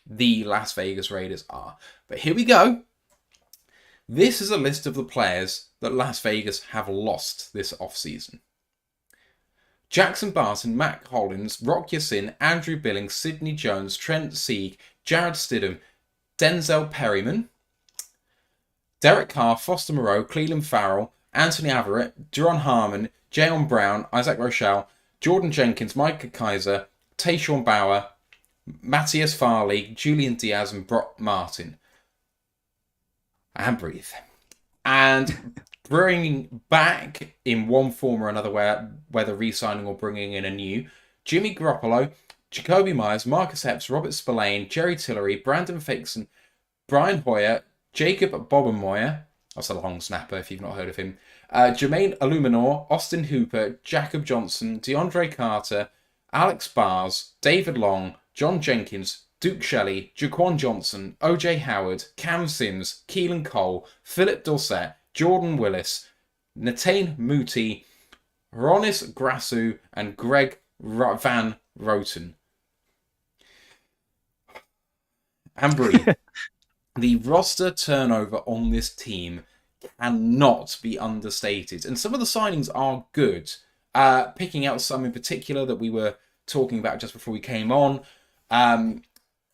the Las Vegas Raiders are. But here we go. This is a list of the players that Las Vegas have lost this offseason. Jackson Barton, Matt Hollins, Rock Yassin, Andrew Billings, Sidney Jones, Trent Sieg, Jared Stidham, Denzel Perryman, Derek Carr, Foster Moreau, Cleveland Farrell, Anthony Averett, Duron Harmon, Jayon Brown, Isaac Rochelle, Jordan Jenkins, Micah Kaiser, Tayshaun Bauer, Matthias Farley, Julian Diaz, and Brock Martin. And breathe. And bringing back in one form or another, whether re-signing or bringing in a new, Jimmy Garoppolo, Jacoby Myers, Marcus Epps, Robert Spillane, Jerry Tillery, Brandon Faison, Brian Hoyer, Jacob Bobenmoyer, that's a long snapper if you've not heard of him, Jermaine Illuminor, Austin Hooper, Jacob Johnson, DeAndre Carter, Alex Bars, David Long, John Jenkins, Duke Shelley, Jaquan Johnson, OJ Howard, Cam Sims, Keelan Cole, Philip Dorsett, Jordan Willis, Natane Muti, Ronis Grasu, and Greg Van Roten. And breathe. The roster turnover on this team cannot be understated. And some of the signings are good. Picking out some in particular that we were talking about just before we came on.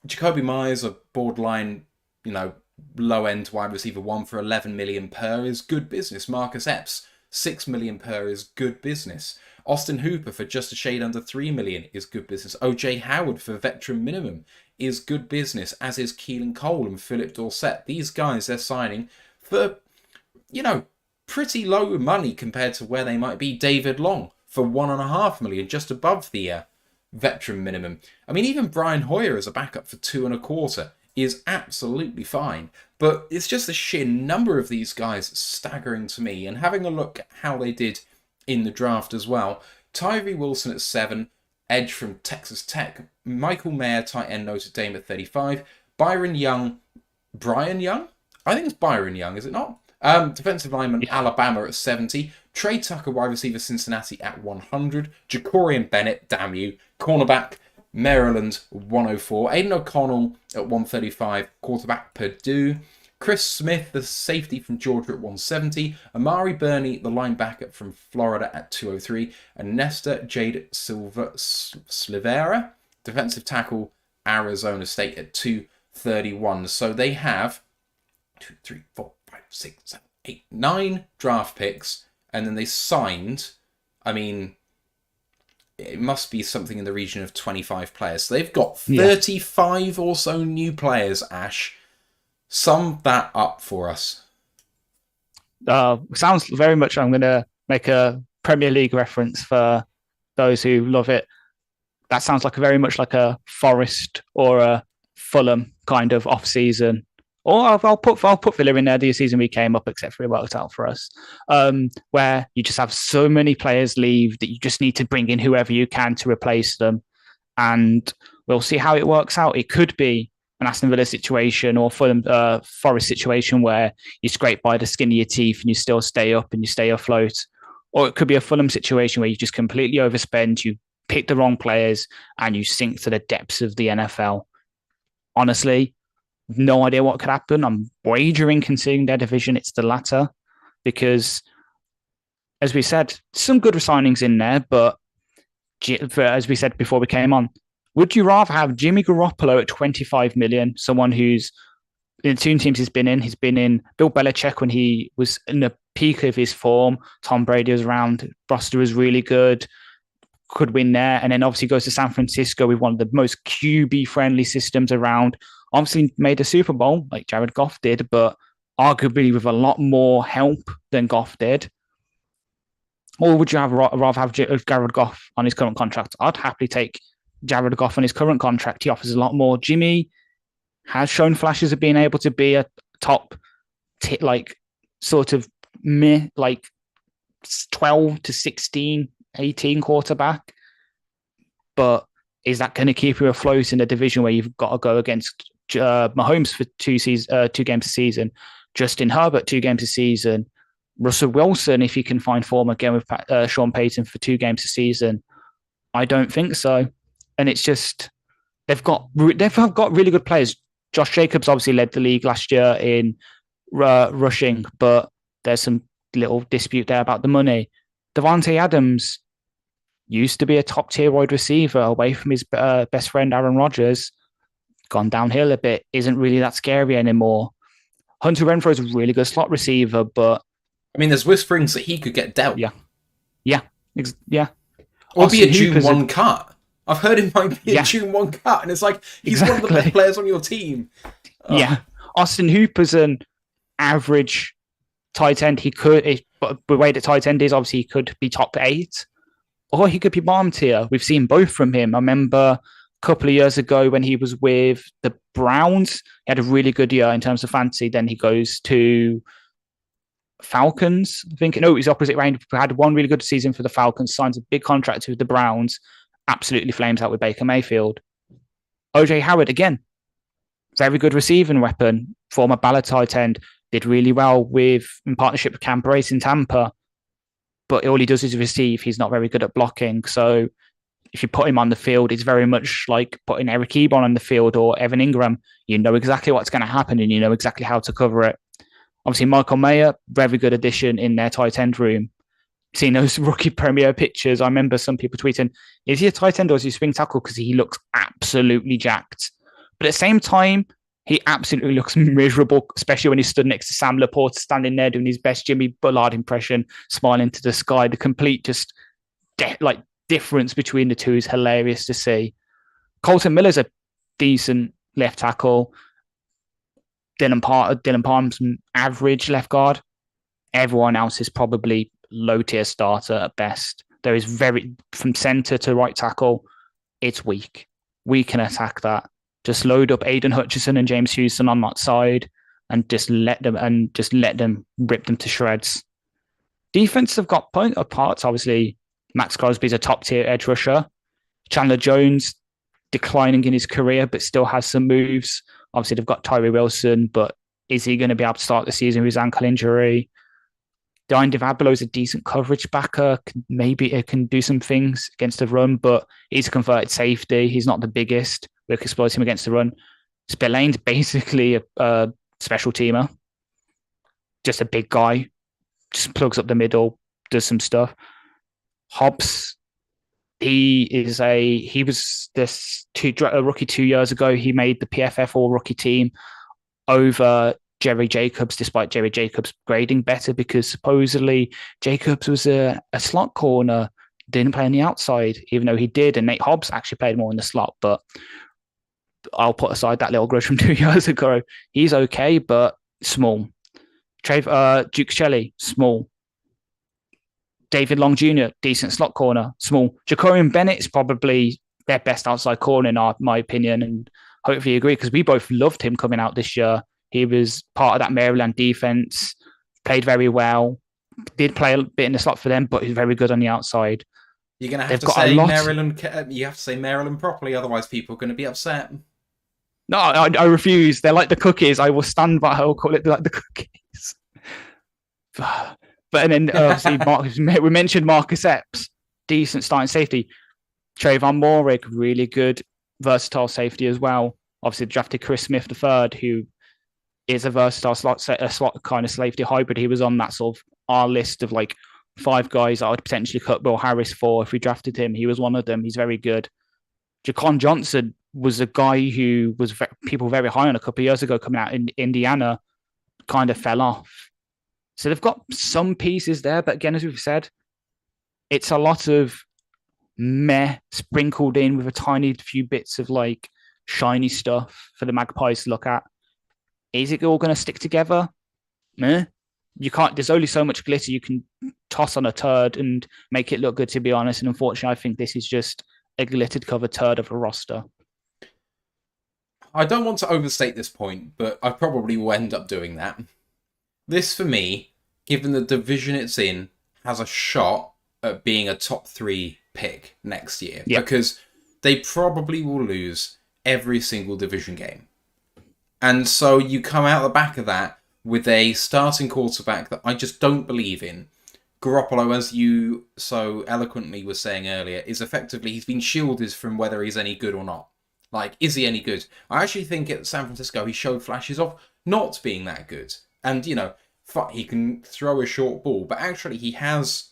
Jacoby Myers, a borderline, low end wide receiver, 1 for 11 million per is good business. Marcus Epps, 6 million per is good business. Austin Hooper for just a shade under 3 million is good business. OJ Howard for veteran minimum is good business, as is Keelan Cole and Philip Dorsett. These guys they're signing for, pretty low money compared to where they might be. David Long for 1.5 million, just above the veteran minimum. I mean, even Brian Hoyer as a backup for 2.25 is absolutely fine. But it's just the sheer number of these guys staggering to me. And having a look at how they did in the draft as well. Tyree Wilson at 7, edge from Texas Tech. Michael Mayer, tight end, Notre Dame at 35. Brian Young? I think it's Byron Young, is it not? Defensive lineman, Alabama at 70. Trey Tucker, wide receiver, Cincinnati at 100. Jacorian Bennett, damn you. Cornerback, Maryland, 104. Aiden O'Connell at 135. Quarterback, Purdue. Chris Smith, the safety from Georgia at 170. Amari Burney, the linebacker from Florida at 203. And Nesta Jade Slivera, defensive tackle, Arizona State at 231. So they have 2, 3, 4, 5, 6, 7, 8, 9 draft picks. And then they signed, it must be something in the region of 25 players. So they've got 35 or so new players, Ash. Sum that up for us. Sounds very much, I'm going to make a Premier League reference for those who love it. That sounds like very much like a Forest or a Fulham kind of off-season. Or I'll put Villa in there the season we came up, except for it worked out for us, where you just have so many players leave that you just need to bring in whoever you can to replace them. And we'll see how it works out. It could be an Aston Villa situation or Fulham Forest situation where you scrape by the skin of your teeth and you still stay up and you stay afloat. Or it could be a Fulham situation where you just completely overspend, you pick the wrong players and you sink to the depths of the NFL. Honestly, no idea what could happen. I'm wagering, considering their division, it's the latter, because, as we said, some good signings in there, but as we said before we came on, would you rather have Jimmy Garoppolo at 25 million, someone who's in the two teams he's been in Bill Belichick when he was in the peak of his form, Tom Brady was around, Buster was really good, could win there, and then obviously goes to San Francisco with one of the most QB-friendly systems around, obviously made a Super Bowl like Jared Goff did, but arguably with a lot more help than Goff did. Or would you rather have Jared Goff on his current contract? I'd happily take Jared Goff on his current contract. He offers a lot more. Jimmy has shown flashes of being able to be a top, sort of 12 to 16, 18 quarterback. But is that going to keep you afloat in a division where you've got to go against Mahomes for 2 games a season, Justin Herbert 2 games a season, Russell Wilson if he can find form again with Sean Payton for 2 games a season? I don't think so. And it's just they've got really good players. Josh Jacobs obviously led the league last year in rushing, but there's some little dispute there about the money. Davante Adams used to be a top-tier wide receiver away from his best friend Aaron Rodgers, gone downhill a bit, isn't really that scary anymore. Hunter Renfrow is a really good slot receiver, but there's whisperings that he could get dealt. Yeah. Or be a June 1 cut. I've heard it might be a June 1 cut, and it's like, he's one of the best players on your team. Yeah. Austin Hooper's an average tight end. But the way that tight end is, obviously he could be top 8, or he could be bottom tier. We've seen both from him. I remember a couple of years ago when he was with the Browns, he had a really good year in terms of fantasy. Then he goes to Falcons. I think, no, it was opposite range. Had one really good season for the Falcons, signs a big contract with the Browns, absolutely flames out with Baker Mayfield. OJ Howard, again, very good receiving weapon, former ballot tight end, did really well in partnership with Cam Brace in Tampa, but all he does is receive. He's not very good at blocking. So if you put him on the field, it's very much like putting Eric Ebron on the field or Evan Ingram. You know exactly what's going to happen and you know exactly how to cover it. Obviously, Michael Mayer, very good addition in their tight end room. Seeing those rookie premier pictures, I remember some people tweeting, is he a tight end or is he a swing tackle? Because he looks absolutely jacked. But at the same time, he absolutely looks miserable, especially when he stood next to Sam Laporte, standing there doing his best Jimmy Bullard impression, smiling to the sky. The complete just difference between the two is hilarious to see. Colton Miller's a decent left tackle. Dylan Palm's an average left guard. Everyone else is probably low tier starter at best. There is from centre to right tackle, it's weak. We can attack that. Just load up Aidan Hutchinson and James Houston on that side and just let them rip them to shreds. Defense have got parts. Obviously, Max Crosby's a top tier edge rusher. Chandler Jones declining in his career, but still has some moves. Obviously, they've got Tyree Wilson, but is he going to be able to start the season with his ankle injury? Diane Devablo is a decent coverage backer. Maybe it can do some things against the run, but he's a converted safety. He's not the biggest. We can exploit him against the run. Spillane's basically a special teamer. Just a big guy. Just plugs up the middle, does some stuff. Hobbs, he was a rookie 2 years ago. He made the PFF All-Rookie team over Jerry Jacobs, despite Jerry Jacobs grading better, because supposedly Jacobs was a slot corner, didn't play on the outside, even though he did, and Nate Hobbs actually played more in the slot. But I'll put aside that little grudge from 2 years ago. He's okay, but small. Duke Shelley, small. David Long Jr., decent slot corner, small. Jacorian Bennett is probably their best outside corner in my opinion, and hopefully you agree, because we both loved him coming out this year. He was part of that Maryland defense, played very well, did play a bit in the slot for them, but he's very good on the outside. You're going to have to say Maryland. You have to say Maryland properly, otherwise people are going to be upset. No, I refuse. They're like the cookies. I will stand by. I will call it like the cookies. But and then obviously we mentioned Marcus Epps, decent starting safety. Trayvon Moorick, really good, versatile safety as well. Obviously drafted Chris Smith III, who is a versatile slot kind of safety hybrid. He was on that sort of our list of like 5 guys I would potentially cut Will Harris for if we drafted him. He was one of them. He's very good. Jacon Johnson was a guy who was people very high on a couple of years ago coming out in Indiana, kind of fell off. So they've got some pieces there, but again, as we've said, it's a lot of meh sprinkled in with a tiny few bits of like shiny stuff for the Magpies to look at. Is it all going to stick together? Meh. You can't. There's only so much glitter you can toss on a turd and make it look good, to be honest. And unfortunately, I think this is just a glittered cover turd of a roster. I don't want to overstate this point, but I probably will end up doing that. This, for me, given the division it's in, has a shot at being a top 3 pick next year. Yep. Because they probably will lose every single division game. And so you come out the back of that with a starting quarterback that I just don't believe in. Garoppolo, as you so eloquently were saying earlier, is effectively, he's been shielded from whether he's any good or not. Like, is he any good? I actually think at San Francisco he showed flashes of not being that good. And, you know, he can throw a short ball, but actually he has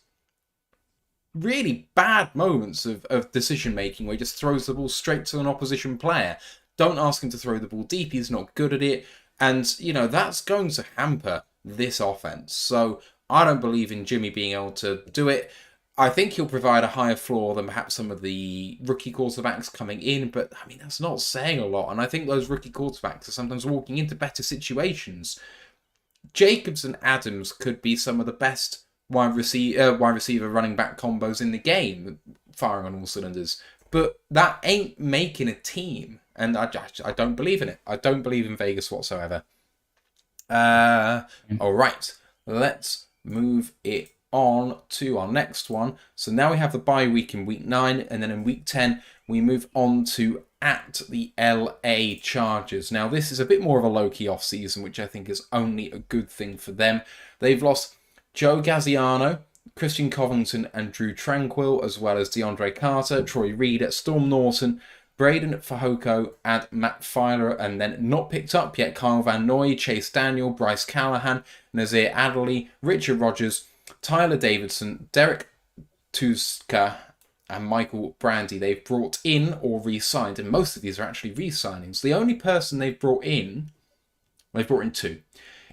really bad moments of decision-making where he just throws the ball straight to an opposition player. Don't ask him to throw the ball deep, he's not good at it. And, you know, that's going to hamper this offense. So I don't believe in Jimmy being able to do it. I think he'll provide a higher floor than perhaps some of the rookie quarterbacks coming in, but I mean, that's not saying a lot. And I think those rookie quarterbacks are sometimes walking into better situations. Jacobs and Adams could be some of the best wide receiver running back combos in the game, firing on all cylinders. But that ain't making a team, and I don't believe in it. I don't believe in Vegas whatsoever. All right, let's move it on to our next one. So now we have the bye week in week 9, and then in week 10 we move on to at the LA Chargers. Now this is a bit more of a low-key off-season, which I think is only a good thing for them. They've lost Joe Gaziano, Christian Covington and Drew Tranquill, as well as DeAndre Carter, Troy Reed, Storm Norton, Braden Fajoko, and Matt Filer, and then not picked up yet, Kyle Van Noy, Chase Daniel, Bryce Callahan, Nazir Adderley, Richard Rogers, Tyler Davidson, Derek Tuska, and Michael Brandy. They've brought in or re-signed, and most of these are actually re-signings. The only person they've brought in two,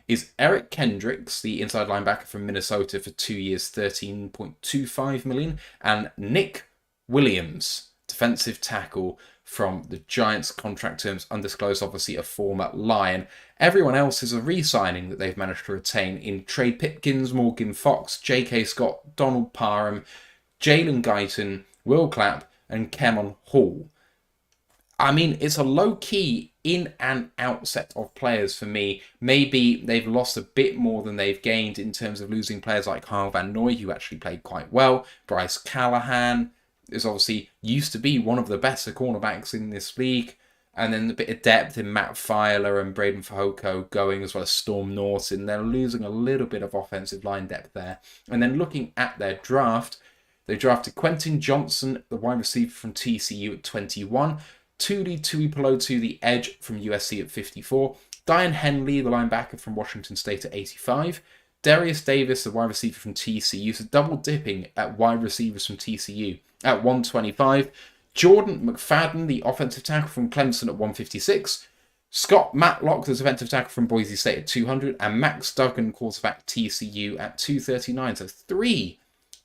is Eric Kendricks, the inside linebacker from Minnesota for 2 years, $13.25 million, and Nick Williams, defensive tackle from the Giants, contract terms undisclosed, obviously a former Lion. Everyone else is a re-signing that they've managed to retain in Trey Pipkins, Morgan Fox, J.K. Scott, Donald Parham, Jalen Guyton, Will Clapp, and Kemon Hall. I mean, it's a low-key in and out set of players for me. Maybe they've lost a bit more than they've gained in terms of losing players like Kyle Van Noy, who actually played quite well. Bryce Callahan is obviously used to be one of the better cornerbacks in this league. And then a bit of depth in Matt Filer and Braden Fajoko going, as well as Storm Norton. They're losing a little bit of offensive line depth there. And then looking at their draft, they drafted Quentin Johnson, the wide receiver from TCU at 21. Tuli Tuipulotu, the edge from USC at 54. Diane Henley, the linebacker from Washington State at 85. Darius Davis, the wide receiver from TCU, so double dipping at wide receivers from TCU at 125. Jordan McFadden, the offensive tackle from Clemson at 156. Scott Matlock, the defensive tackle from Boise State at 200. And Max Duggan, quarterback TCU at 239. So 3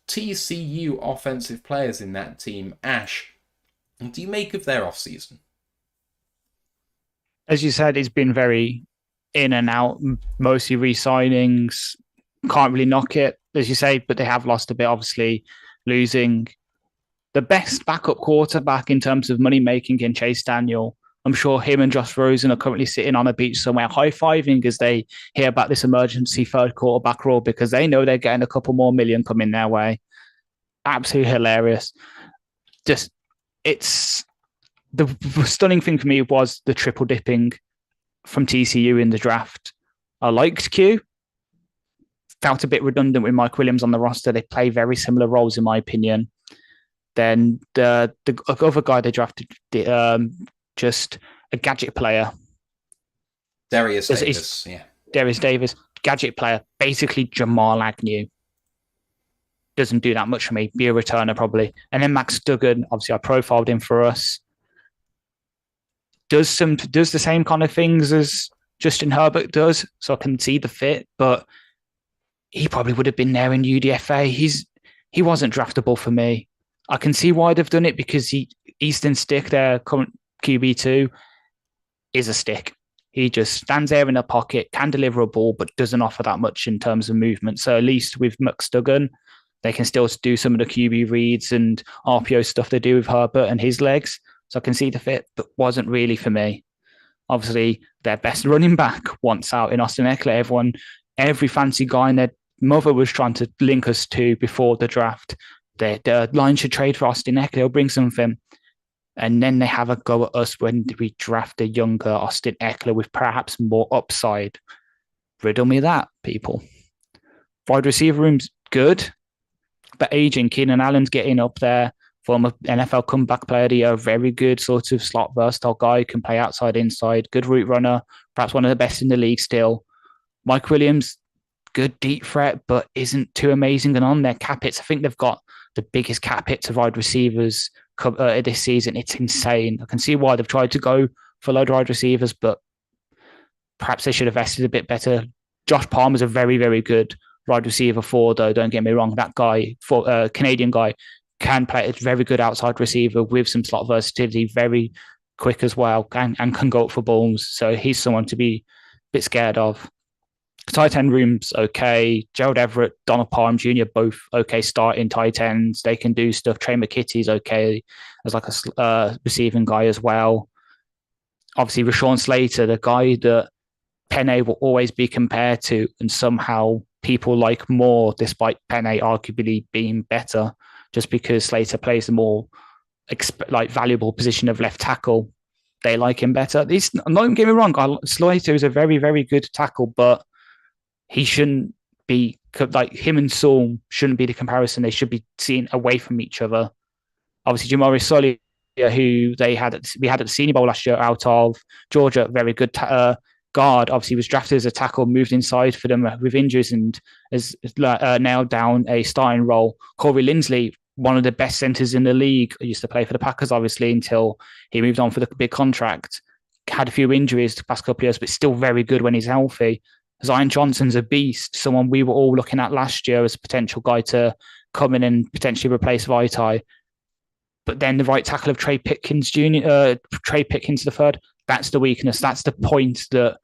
TCU offensive players in that team. Ash, what do you make of their offseason? As you said, it's been very in and out, mostly re-signings. Can't really knock it, as you say, but they have lost a bit, obviously, losing the best backup quarterback in terms of money making in Chase Daniel. I'm sure him and Josh Rosen are currently sitting on a beach somewhere high-fiving as they hear about this emergency third quarterback rule, because they know they're getting a couple more million coming their way. Absolutely hilarious. Just, it's the stunning thing for me was the triple dipping from TCU in the draft. I liked Q. Felt a bit redundant with Mike Williams on the roster. They play very similar roles, in my opinion. Then the other guy they drafted, just a gadget player. Darius Davis, Darius Davis, gadget player, basically Jamal Agnew. Doesn't do that much for me. Be a returner probably. And then Max Duggan, obviously I profiled him for us. Does the same kind of things as Justin Herbert does, so I can see the fit, but he probably would have been there in UDFA. He wasn't draftable for me. I can see why they've done it, because Easton Stick, their current QB2, is a stick. He just stands there in a pocket, can deliver a ball, but doesn't offer that much in terms of movement. So at least with Max Duggan, they can still do some of the QB reads and RPO stuff they do with Herbert and his legs. So I can see the fit, but wasn't really for me. Obviously, their best running back wants out in Austin Eckler. Every fancy guy and their mother was trying to link us to before the draft. The line should trade for Austin Eckler. He'll bring something. And then they have a go at us when we draft a younger Austin Eckler with perhaps more upside. Riddle me that, people. Wide receiver room's good, but aging. Keenan Allen's getting up there. Former NFL comeback player of the year, very good sort of slot versatile guy, can play outside, inside, good route runner, perhaps one of the best in the league still. Mike Williams, good deep threat, but isn't too amazing. And on their cap hits, I think they've got the biggest cap hits of wide receivers this season. It's insane. I can see why they've tried to go for load wide receivers, but perhaps they should have vested a bit better. Josh Palmer's a very, very good wide receiver though. Don't get me wrong. That guy, Canadian guy, can play a very good outside receiver with some slot versatility, very quick as well, and can go up for balls. So he's someone to be a bit scared of. Tight end room's okay. Gerald Everett, Donald Parham Jr., both okay starting tight ends. They can do stuff. Trey McKitty's okay as like a receiving guy as well. Obviously, Rashawn Slater, the guy that Penei will always be compared to, and somehow people like more, despite Penei arguably being better, just because Slater plays the more valuable position of left tackle. They like him better. Don't get me wrong, Slater is a very, very good tackle, but he shouldn't be, like him and Saul shouldn't be the comparison. They should be seen away from each other. Obviously, Jamari Sully, who we had at the Senior Bowl last year out of Georgia, very good guard. Obviously, was drafted as a tackle, moved inside for them with injuries, and has nailed down a starting role. Corey Linsley, one of the best centers in the league. He used to play for the Packers, obviously, until he moved on for the big contract. Had a few injuries the past couple of years, but still very good when he's healthy. Zion Johnson's a beast, someone we were all looking at last year as a potential guy to come in and potentially replace Vaitai. But then the right tackle of Trey Pitkins the third, that's the weakness. That's the point that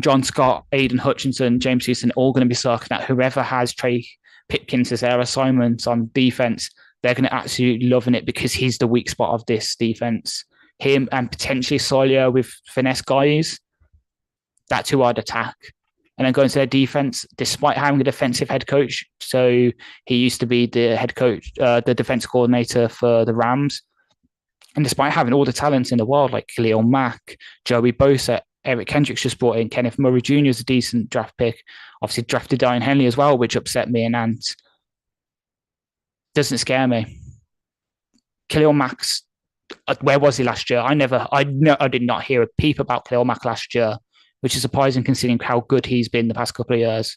John Scott, Aiden Hutchinson, James Houston, all going to be circling at. Whoever has Trey Pitkins as their assignments on defense, they're going to absolutely loving it because he's the weak spot of this defense. Him and potentially Solia with finesse guys, that's who I'd attack. And then going to their defense, despite having a defensive head coach, so he used to be the head coach, the defense coordinator for the Rams. And despite having all the talents in the world, like Khalil Mack, Joey Bosa, Eric Kendricks just brought in, Kenneth Murray Jr. is a decent draft pick. Obviously drafted Diane Henley as well, which upset me and Ant. Doesn't scare me. Khalil Mack's, where was he last year? I did not hear a peep about Khalil Mack last year, which is surprising considering how good he's been the past couple of years.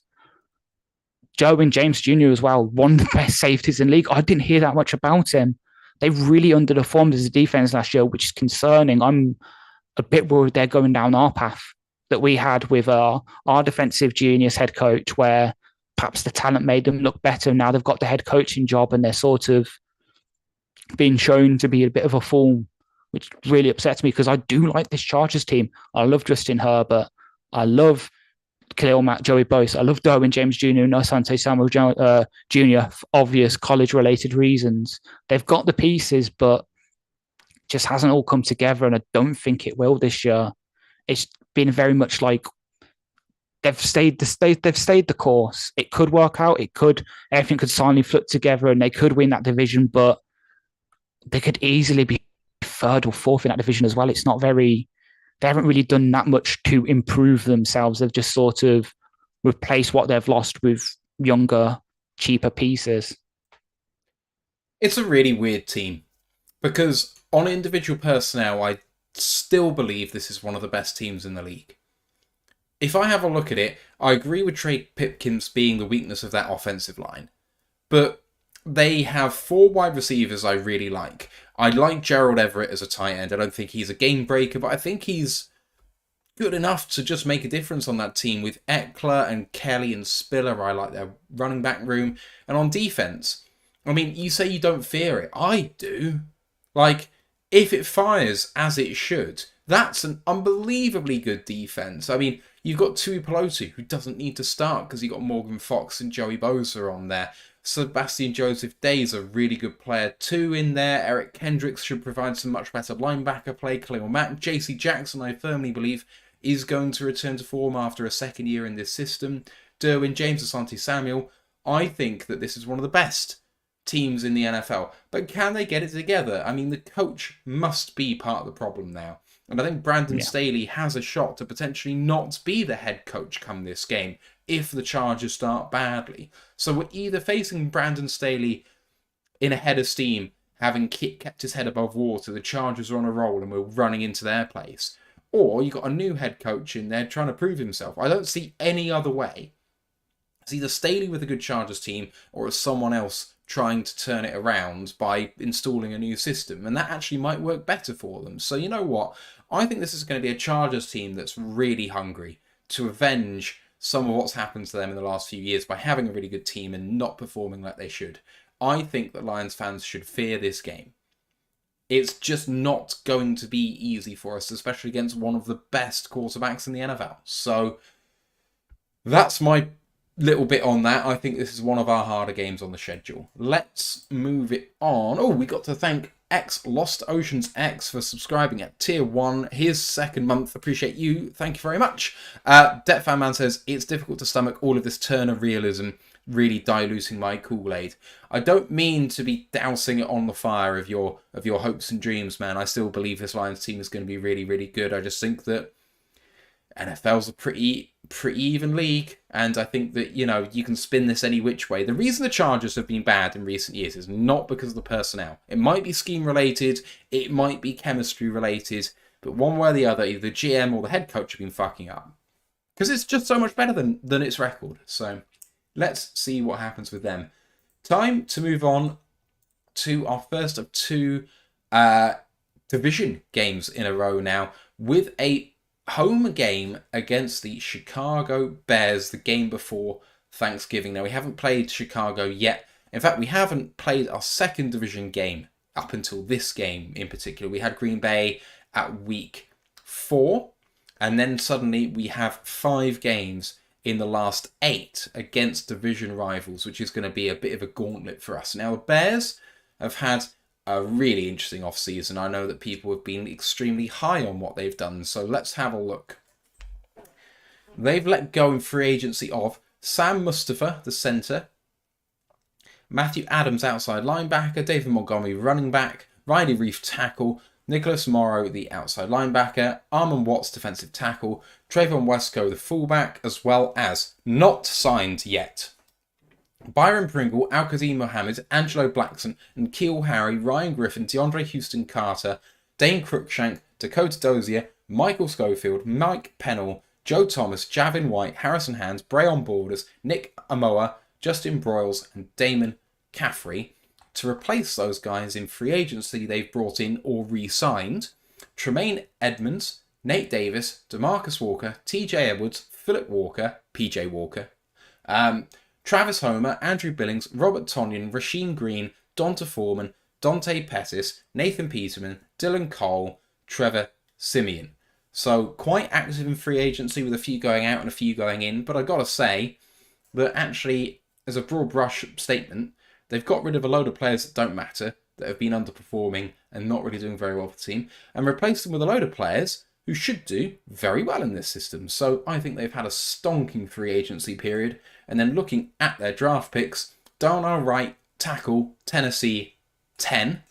Derwin James Jr. as well, one of the best safeties in the league. I didn't hear that much about him. They really underperformed as a defense last year, which is concerning. I'm a bit worried they're going down our path that we had with our defensive genius head coach, where perhaps the talent made them look better. Now they've got the head coaching job and they're sort of being shown to be a bit of a fool, which really upsets me because I do like this Chargers team. I love Justin Herbert. I love Khalil Mack, Joey Bosa. I love Derwin James Jr. and Asante Samuel Jr. for obvious college-related reasons. They've got the pieces, but just hasn't all come together, and I don't think it will this year. It's been very much like they've stayed the course. It could work out. Everything could suddenly flip together, and they could win that division, but they could easily be third or fourth in that division as well. It's not very. They haven't really done that much to improve themselves. They've just sort of replaced what they've lost with younger, cheaper pieces. It's a really weird team because on individual personnel, I still believe this is one of the best teams in the league. If I have a look at it, I agree with Trey Pipkins being the weakness of that offensive line. But they have 4 wide receivers I really like. I like Gerald Everett as a tight end. I don't think he's a game breaker, but I think he's good enough to just make a difference on that team. With Eckler and Kelly and Spiller, I like their running back room. And on defense, I mean, you say you don't fear it. I do. Like, if it fires as it should, that's an unbelievably good defense. I mean, you've got Tui Pelosi, who doesn't need to start because you've got Morgan Fox and Joey Bosa on there. Sebastian Joseph Day is a really good player too in there. Eric Kendricks should provide some much better linebacker play. Khalil Mack, JC Jackson, I firmly believe, is going to return to form after a second year in this system. Derwin James, Asante Samuel. I think that this is one of the best teams in the NFL. But can they get it together? I mean, the coach must be part of the problem now. And I think Brandon Staley has a shot to potentially not be the head coach come this game if the Chargers start badly. So we're either facing Brandon Staley in a head of steam, having kept his head above water, the Chargers are on a roll and we're running into their place, or you've got a new head coach in there trying to prove himself. I don't see any other way. It's either Staley with a good Chargers team or it's someone else trying to turn it around by installing a new system, and that actually might work better for them. So you know what? I think this is going to be a Chargers team that's really hungry to avenge some of what's happened to them in the last few years by having a really good team and not performing like they should. I think that Lions fans should fear this game. It's just not going to be easy for us, especially against one of the best quarterbacks in the NFL. So that's my little bit on that. I think this is one of our harder games on the schedule. Let's move it on. Oh, we got to thank X Lost Oceans X for subscribing at tier 1, his second month. Appreciate you. Thank you very much. Debt Fan Man says, it's difficult to stomach all of this Turner realism, really diluting my Kool-Aid. I don't mean to be dousing it on the fire of your hopes and dreams, man. I still believe this Lions team is going to be really, really good. I just think that NFL's a pretty even league, and I think that, you know, you can spin this any which way. The reason the Chargers have been bad in recent years is not because of the personnel. It might be scheme related, it might be chemistry related, but one way or the other, either the GM or the head coach have been fucking up. Because it's just so much better than its record. So let's see what happens with them. Time to move on to our first of two division games in a row now, with a home game against the Chicago Bears, the game before Thanksgiving. Now, we haven't played Chicago yet. In fact, we haven't played our second division game up until this game in particular. We had Green Bay at week 4, and then suddenly we have 5 games in the last 8 against division rivals, which is going to be a bit of a gauntlet for us. Now, the Bears have had a really interesting off-season. I know that people have been extremely high on what they've done, so let's have a look. They've let go in free agency of Sam Mustafa, the centre, Matthew Adams, outside linebacker, David Montgomery, running back, Riley Reef, tackle, Nicholas Morrow, the outside linebacker, Armon Watts, defensive tackle, Trayvon Wesco, the fullback, as well as, not signed yet, Byron Pringle, Al-Qadim Mohammed, Angelo Blackson, and Keel Harry, Ryan Griffin, DeAndre Houston Carter, Dane Cruikshank, Dakota Dozier, Michael Schofield, Mike Pennell, Joe Thomas, Javin White, Harrison Hands, Brayon Borders, Nick Amoa, Justin Broyles, and Damon Caffrey. To replace those guys in free agency, they've brought in or re-signed Tremaine Edmonds, Nate Davis, DeMarcus Walker, TJ Edwards, Philip Walker, PJ Walker, Travis Homer, Andrew Billings, Robert Tonyan, Rasheem Green, Donta Foreman, Dante Pettis, Nathan Peterman, Dylan Cole, Trevor Simeon. So quite active in free agency with a few going out and a few going in. But I got to say that actually, as a broad brush statement, they've got rid of a load of players that don't matter, that have been underperforming and not really doing very well for the team, and replaced them with a load of players who should do very well in this system. So I think they've had a stonking free agency period. And then looking at their draft picks, Darnell Wright, tackle, Tennessee, 10.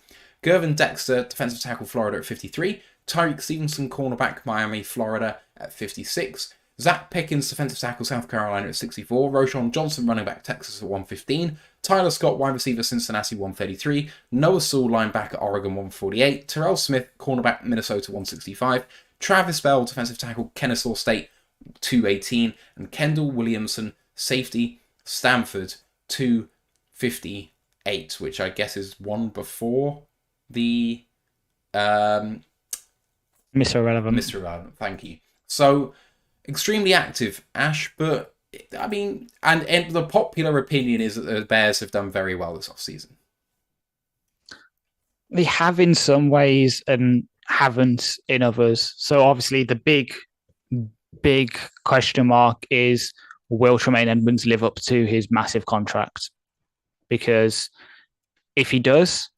Gervin Dexter, defensive tackle, Florida at 53. Tyreek Stevenson, cornerback, Miami, Florida at 56. Zach Pickens, defensive tackle, South Carolina at 64. Roschon Johnson, running back, Texas at 115. Tyler Scott, wide receiver, Cincinnati, 133. Noah Sewell, linebacker, Oregon, 148. Terrell Smith, cornerback, Minnesota, 165. Travis Bell, defensive tackle, Kennesaw State, 218. And Kendall Williamson, safety, Stanford, 258, which I guess is one before the Mr. Irrelevant. Mr. Irrelevant, thank you. So, extremely active, Ash, but I mean, and the popular opinion is that the Bears have done very well this offseason. They have in some ways and haven't in others. So obviously the big question mark is, will Tremaine Edmonds live up to his massive contract? Because if he does,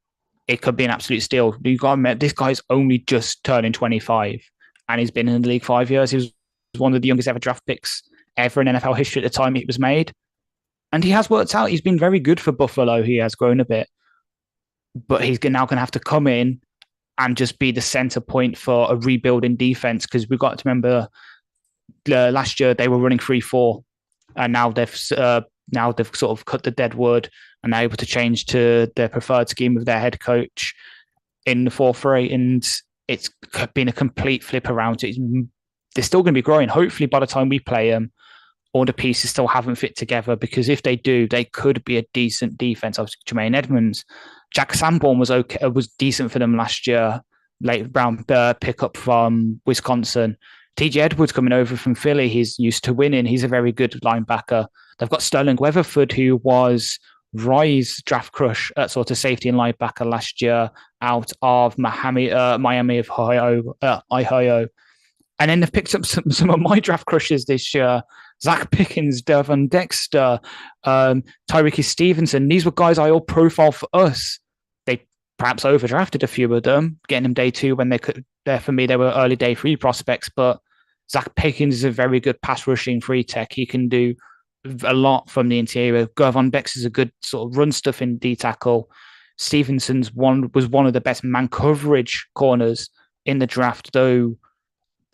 it could be an absolute steal. You got to admit, this guy's only just turning 25 and he's been in the league 5 years. He was one of the youngest ever draft picks ever in NFL history at the time it was made. And he has worked out. He's been very good for Buffalo. He has grown a bit. But he's now going to have to come in and just be the center point for a rebuilding defense, because we've got to remember last year they were running 3-4. And now they've sort of cut the dead wood and are able to change to their preferred scheme with their head coach in the 4-3, and it's been a complete flip around. They're still going to be growing. Hopefully, by the time we play them, all the pieces still haven't fit together, because if they do, they could be a decent defense. Obviously, Tremaine Edmonds, Jack Sanborn was decent for them last year. Late round pickup from Wisconsin. TJ Edwards coming over from Philly. He's used to winning. He's a very good linebacker. They've got Sterling Weatherford, who was Roy's draft crush at sort of safety and linebacker last year out of Miami of Ohio. And then they've picked up some of my draft crushes this year. Zach Pickens, Devon Dexter, Tyreek Stevenson. These were guys I all profiled for us. They perhaps overdrafted a few of them, getting them day 2 when they could. For me, they were early day 3 prospects, but Zach Pickens is a very good pass rushing free tech. He can do a lot from the interior. Gervon Bex is a good sort of run stuff in D tackle. Stevenson's was one of the best man coverage corners in the draft, though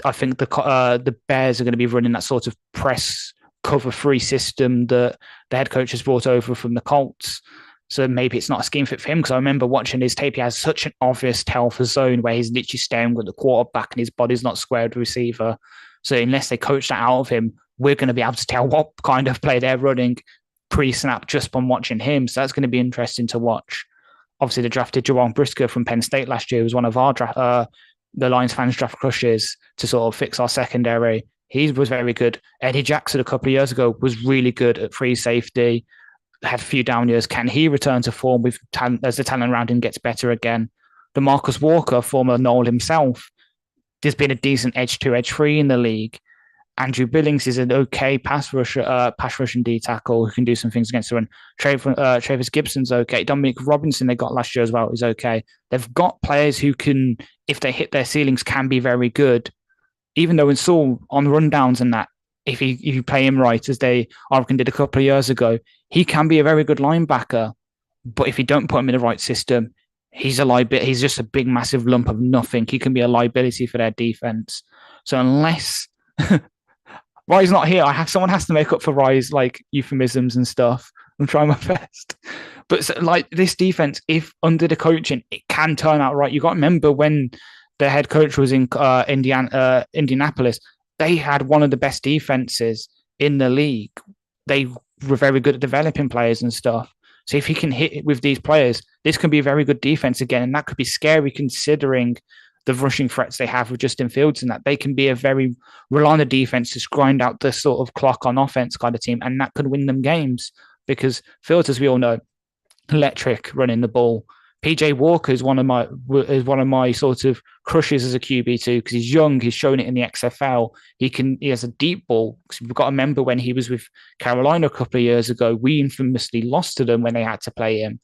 I think the Bears are going to be running that sort of press cover free system that the head coach has brought over from the Colts. So maybe it's not a scheme fit for him, because I remember watching his tape. He has such an obvious tell for zone where he's literally staring with the quarterback and his body's not squared with receiver. So unless they coach that out of him, we're going to be able to tell what kind of play they're running pre-snap just from watching him. So that's going to be interesting to watch. obviously they drafted Jawan Brisker from Penn State last year. He was one of our the Lions fans draft crushes to sort of fix our secondary. He was very good. Eddie Jackson a couple of years ago was really good at free safety, had a few down years. Can he return to form with as the talent around him gets better again? DeMarcus Walker, former Noel himself, there's been a decent edge 2, edge 3 in the league. Andrew Billings is an okay pass rushing D tackle who can do some things against the run. Travis Gibson's okay. Dominic Robinson they got last year as well is okay. They've got players who can, if they hit their ceilings, can be very good. Even though in Saul on rundowns and that, if you play him right, as they Oregon did a couple of years ago, he can be a very good linebacker. But if you don't put him in the right system, he's a liability. He's just a big, massive lump of nothing. He can be a liability for their defense. So unless Rye's not here, someone has to make up for Rye's like euphemisms and stuff. I'm trying my best. But so, like this defense, if under the coaching, it can turn out right. You got to remember when the head coach was in Indianapolis, they had one of the best defenses in the league. They were very good at developing players and stuff. So if he can hit it with these players, this can be a very good defense again. And that could be scary considering the rushing threats they have with Justin Fields and that. They can be a very rely on the defense to grind out the sort of clock on offense kind of team. And that could win them games because Fields, as we all know, electric running the ball. PJ Walker is one of my sort of crushes as a QB too, because he's young. He's shown it in the XFL. He has a deep ball. We've got to remember when he was with Carolina a couple of years ago, we infamously lost to them when they had to play him,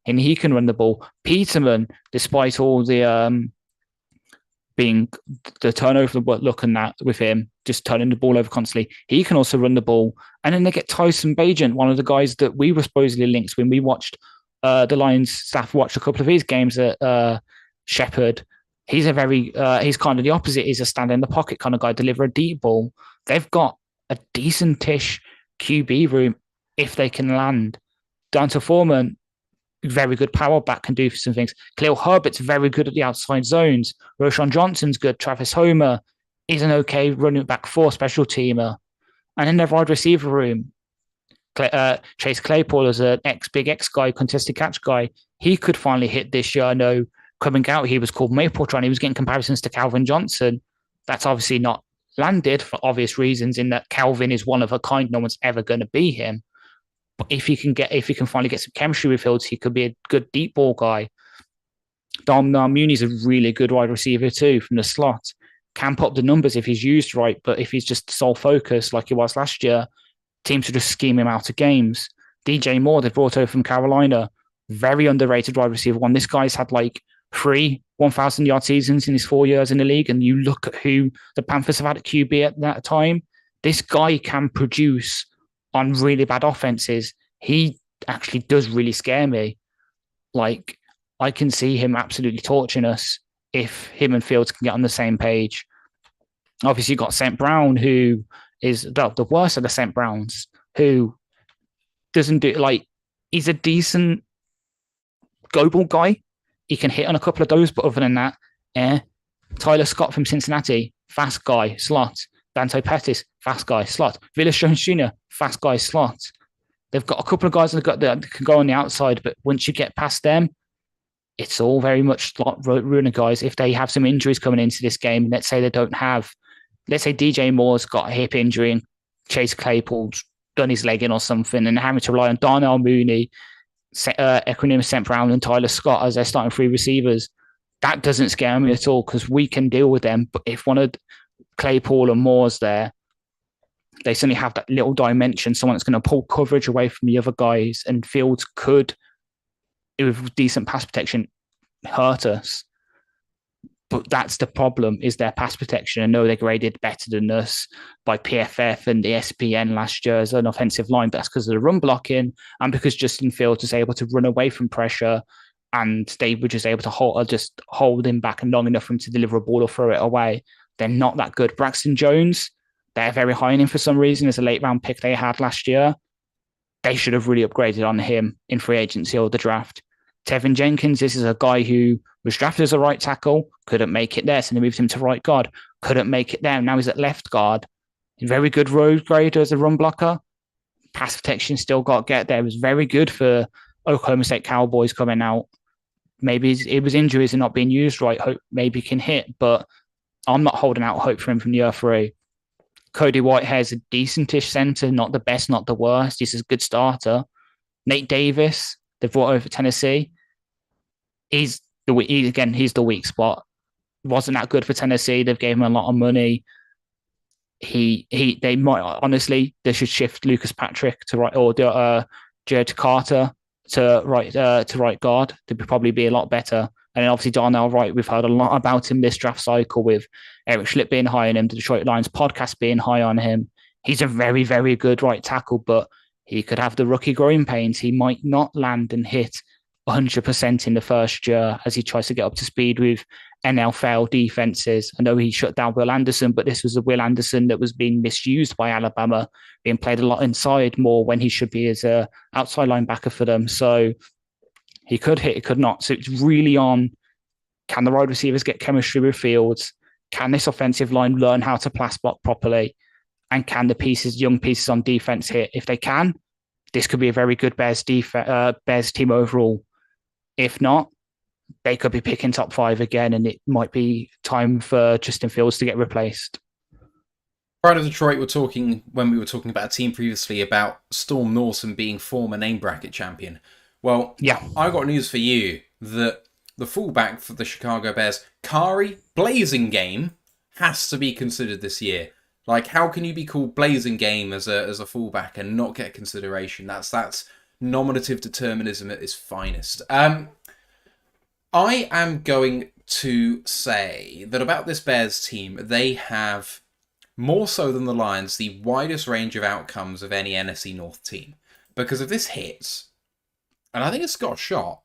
and he can run the ball. Peterman, despite all the being the turnover look and that with him, just turning the ball over constantly, he can also run the ball. And then they get Tyson Bagent, one of the guys that we were supposedly linked when we watched. The Lions staff watched a couple of his games at Shepherd. He's he's kind of the opposite. He's a stand in the pocket kind of guy, deliver a deep ball. They've got a decentish QB room if they can land. Donta Foreman, very good power back, can do some things. Khalil Herbert's very good at the outside zones. Roshan Johnson's good. Travis Homer is an okay running back 4 special teamer. And in their wide receiver room, Chase Claypool is an ex-Big X guy, contested catch guy. He could finally hit this year. I know coming out, he was called Mapletron. He was getting comparisons to Calvin Johnson. That's obviously not landed for obvious reasons in that Calvin is one of a kind. No one's ever going to be him. But if he can finally get some chemistry with Fields, he could be a good deep ball guy. Darnell Mooney's a really good wide receiver too from the slot. Can put up the numbers if he's used right, but if he's just sole focus like he was last year, teams would just scheme him out of games. DJ Moore, they brought over from Carolina, very underrated wide receiver one. This guy's had like 3 1,000-yard seasons in his 4 years in the league, and you look at who the Panthers have had at QB at that time. This guy can produce on really bad offenses. He actually does really scare me. Like, I can see him absolutely torching us if him and Fields can get on the same page. Obviously, you've got St. Brown, who is the worst of the St. Browns, who doesn't do, like, he's a decent global guy. He can hit on a couple of those, but other than that, Tyler Scott from Cincinnati, fast guy, slot. Dante Pettis, fast guy, slot. Willis Jones Jr., fast guy, slot. They've got a couple of guys that can go on the outside, but once you get past them, it's all very much slot runner guys. If they have some injuries coming into this game, let's say DJ Moore's got a hip injury and Chase Claypool's done his leg in or something, and having to rely on Darnell Mooney, Equanimous St. Brown, and Tyler Scott as their starting 3 receivers, that doesn't scare me at all because we can deal with them. But if one of Claypool and Moore's there, they suddenly have that little dimension, someone that's going to pull coverage away from the other guys, and Fields could, with decent pass protection, hurt us. But that's the problem, is their pass protection. I know they graded better than us by PFF and the ESPN last year as an offensive line. That's because of the run blocking and because Justin Fields was able to run away from pressure, and they were just able to hold him back long enough for him to deliver a ball or throw it away. They're not that good. Braxton Jones, they're very high on him for some reason as a late round pick they had last year. They should have really upgraded on him in free agency or the draft. Tevin Jenkins, this is a guy who was drafted as a right tackle, couldn't make it there, so they moved him to right guard, couldn't make it there. Now he's at left guard. Very good road grader as a run blocker. Pass protection still got to get there. It was very good for Oklahoma State Cowboys coming out. maybe it was injuries and not being used right. Hope maybe he can hit, but I'm not holding out hope for him from year three. Cody Whitehair's a decentish centre, not the best, not the worst. He's a good starter. Nate Davis, they've brought over Tennessee. He's the weak spot. Wasn't that good for Tennessee. They've gave him a lot of money. They might honestly they should shift Lucas Patrick to right or Jared Carter to right guard. They'd probably be a lot better. And then obviously Darnell Wright, we've heard a lot about him this draft cycle with Eric Schlitt being high on him, the Detroit Lions podcast being high on him. He's a very, very good right tackle, but he could have the rookie growing pains. He might not land and hit 100% in the first year as he tries to get up to speed with NFL defenses. I know he shut down Will Anderson, but this was a Will Anderson that was being misused by Alabama, being played a lot inside more when he should be as a outside linebacker for them. So he could hit, he could not. So it's really on, can the wide receivers get chemistry with Fields? Can this offensive line learn how to pass block properly? And can the young pieces on defense hit? If they can, this could be a very good Bears team overall. If not, they could be picking top 5 again, and it might be time for Justin Fields to get replaced. Pride of Detroit when we were talking about a team previously about Storm Norton being former name bracket champion. Well, yeah, I got news for you that the fullback for the Chicago Bears, Kari Blasingame, has to be considered this year. Like, how can you be called Blasingame as a fullback and not get consideration? That's nominative determinism at its finest. I am going to say that about this Bears team, they have, more so than the Lions, the widest range of outcomes of any NFC North team. Because if this hits, and I think it's got a shot,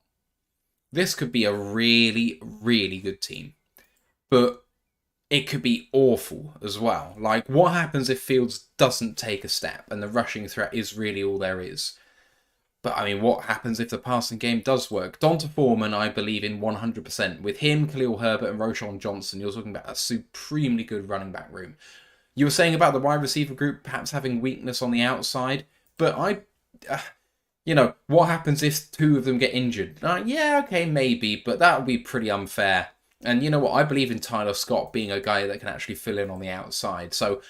this could be a really, really good team. But it could be awful as well. Like, what happens if Fields doesn't take a step and the rushing threat is really all there is? But, I mean, what happens if the passing game does work? Donta Foreman, I believe in 100%. With him, Khalil Herbert, and Roschon Johnson, you're talking about a supremely good running back room. You were saying about the wide receiver group perhaps having weakness on the outside, but what happens if 2 of them get injured? Yeah, okay, maybe, but that would be pretty unfair. And you know what? I believe in Tyler Scott being a guy that can actually fill in on the outside. So,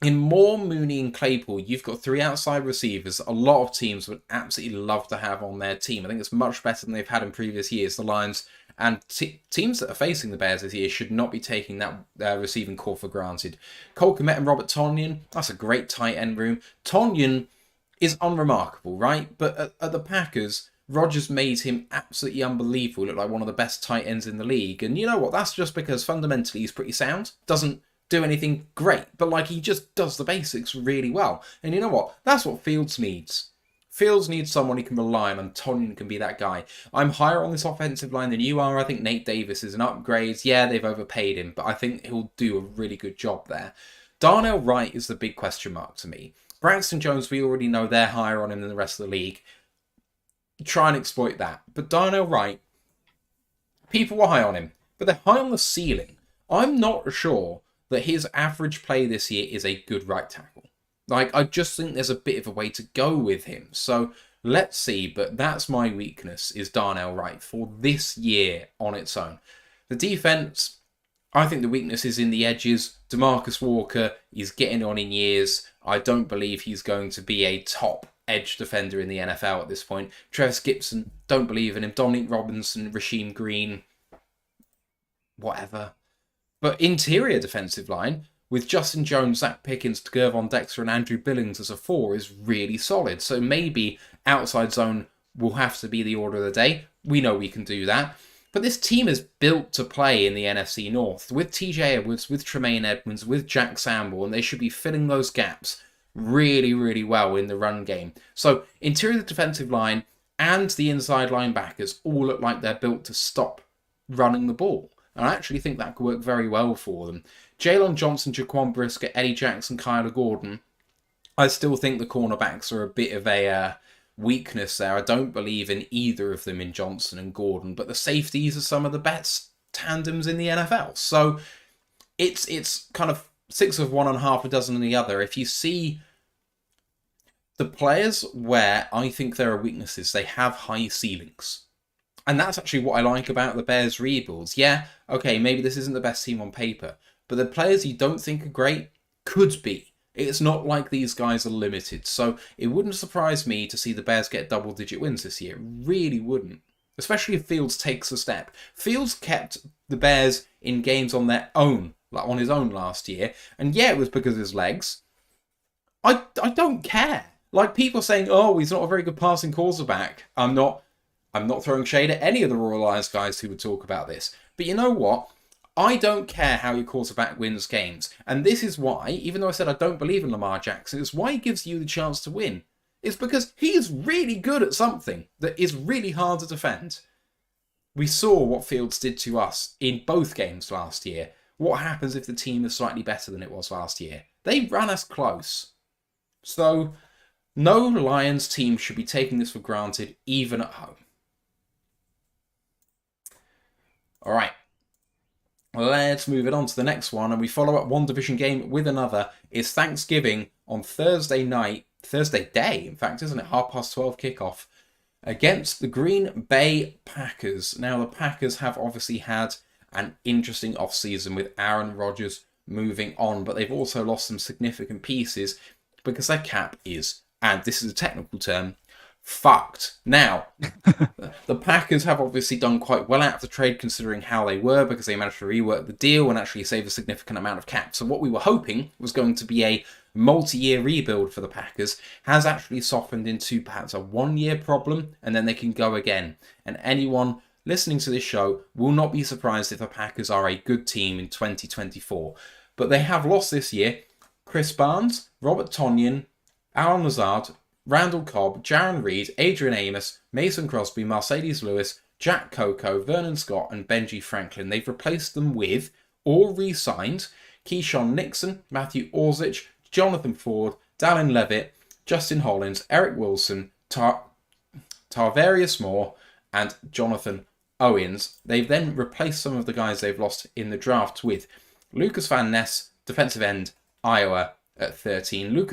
in Moore, Mooney, and Claypool, you've got 3 outside receivers a lot of teams would absolutely love to have on their team. I think it's much better than they've had in previous years. The Lions and teams that are facing the Bears this year should not be taking that receiving core for granted. Cole Kmet and Robert Tonyan, that's a great tight end room. Tonyan is unremarkable, right? But at the Packers, Rodgers made him absolutely unbelievable, look like one of the best tight ends in the league. And you know what? That's just because fundamentally he's pretty sound. Doesn't do anything great, but like he just does the basics really well. And you know what? That's what Fields needs. Fields needs someone he can rely on, and Tonyan can be that guy. I'm higher on this offensive line than you are. I think Nate Davis is an upgrade. Yeah, they've overpaid him, but I think he'll do a really good job there. Darnell Wright is the big question mark to me. Braxton Jones, we already know they're higher on him than the rest of the league. Try and exploit that. But Darnell Wright, people were high on him, but they're high on the ceiling. I'm not sure that his average play this year is a good right tackle. Like, I just think there's a bit of a way to go with him. So, let's see, but that's my weakness, is Darnell Wright for this year on its own. The defense, I think the weakness is in the edges. DeMarcus Walker is getting on in years. I don't believe he's going to be a top edge defender in the NFL at this point. Travis Gibson, don't believe in him. Dominic Robinson, Rasheem Green, whatever. But interior defensive line, with Justin Jones, Zach Pickens, Gervon Dexter, and Andrew Billings as a 4 is really solid. So maybe outside zone will have to be the order of the day. We know we can do that. But this team is built to play in the NFC North with TJ Edwards, with Tremaine Edmonds, with Jack Sample, and they should be filling those gaps really, really well in the run game. So interior defensive line and the inside linebackers all look like they're built to stop running the ball. And I actually think that could work very well for them. Jalen Johnson, Jaquan Brisker, Eddie Jackson, Kyler Gordon. I still think the cornerbacks are a bit of a weakness there. I don't believe in either of them in Johnson and Gordon, but the safeties are some of the best tandems in the NFL. So it's kind of 6 of one and half a dozen of the other. If you see the players where I think there are weaknesses, they have high ceilings. And that's actually what I like about the Bears rebuilds. Yeah, okay, maybe this isn't the best team on paper, but the players you don't think are great could be. It's not like these guys are limited. So it wouldn't surprise me to see the Bears get double-digit wins this year. It really wouldn't. Especially if Fields takes a step. Fields kept the Bears in games on their own, like on his own last year. And yeah, it was because of his legs. I don't care. Like, people saying, oh, he's not a very good passing quarterback. I'm not throwing shade at any of the Royal Lions guys who would talk about this. But you know what? I don't care how your quarterback wins games. And this is why, even though I said I don't believe in Lamar Jackson, it's why he gives you the chance to win. It's because he is really good at something that is really hard to defend. We saw what Fields did to us in both games last year. What happens if the team is slightly better than it was last year? They ran us close. So, no Lions team should be taking this for granted, even at home. Alright, let's move it on to the next one, and we follow up one division game with another. It's Thanksgiving on Thursday day, in fact, isn't it? 12:30 kickoff against the Green Bay Packers. Now, the Packers have obviously had an interesting offseason with Aaron Rodgers moving on, but they've also lost some significant pieces because their cap is, and this is a technical term, fucked. Now, the Packers have obviously done quite well out of the trade considering how they were, because they managed to rework the deal and actually save a significant amount of cap. So what we were hoping was going to be a multi-year rebuild for the Packers has actually softened into perhaps a one-year problem, and then they can go again. And anyone listening to this show will not be surprised if the Packers are a good team in 2024. But they have lost this year Chris Barnes, Robert Tonyan, Alan Lazard, Randall Cobb, Jaron Reed, Adrian Amos, Mason Crosby, Mercedes Lewis, Jack Coco, Vernon Scott, and Benji Franklin. They've replaced them with, or re-signed, Keyshawn Nixon, Matthew Orzich, Jonathan Ford, Dallin Levitt, Justin Hollins, Eric Wilson, Tarvarius Moore, and Jonathan Owens. They've then replaced some of the guys they've lost in the draft with Lucas Van Ness, defensive end, Iowa at 13. Luke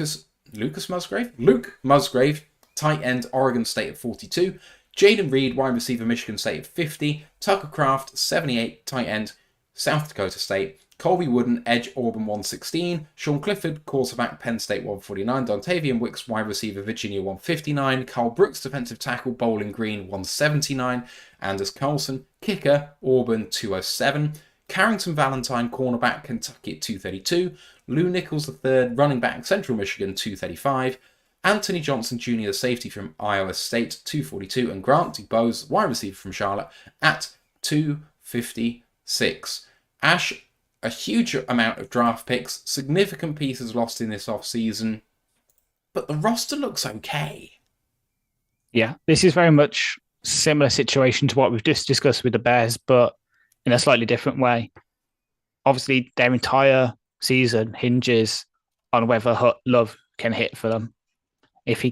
Musgrave, tight end, Oregon State at 42. Jaden Reed, wide receiver, Michigan State at 50. Tucker Kraft, 78, tight end, South Dakota State. Colby Wooden, edge, Auburn 116. Sean Clifford, quarterback, Penn State 149. Dontavian Wicks, wide receiver, Virginia 159. Carl Brooks, defensive tackle, Bowling Green 179. Anders Carlson, kicker, Auburn 207. Carrington Valentine, cornerback, Kentucky at 232. Lou Nichols III, running back, Central Michigan 235. Anthony Johnson Jr., the safety from Iowa State 242. And Grant DuBose, wide receiver from Charlotte at 256. Ash, a huge amount of draft picks, significant pieces lost in this offseason, but the roster looks okay. Yeah, this is very much similar situation to what we've just discussed with the Bears, but in a slightly different way. Obviously, their entire season hinges on whether Love can hit for them. If they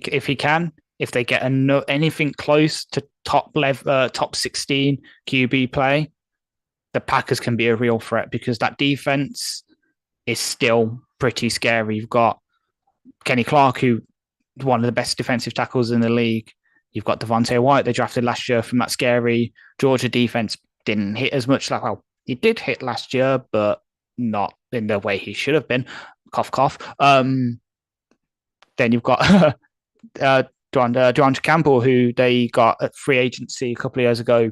get anything close to top 16 QB play, the Packers can be a real threat because that defense is still pretty scary. You've got Kenny Clark, who is one of the best defensive tackles in the league. You've got Devontae White, they drafted last year from that scary Georgia defense. Didn't hit as much. He did hit last year, but not in the way he should have been. Cough, cough. Then you've got Durant Campbell, who they got at free agency a couple of years ago,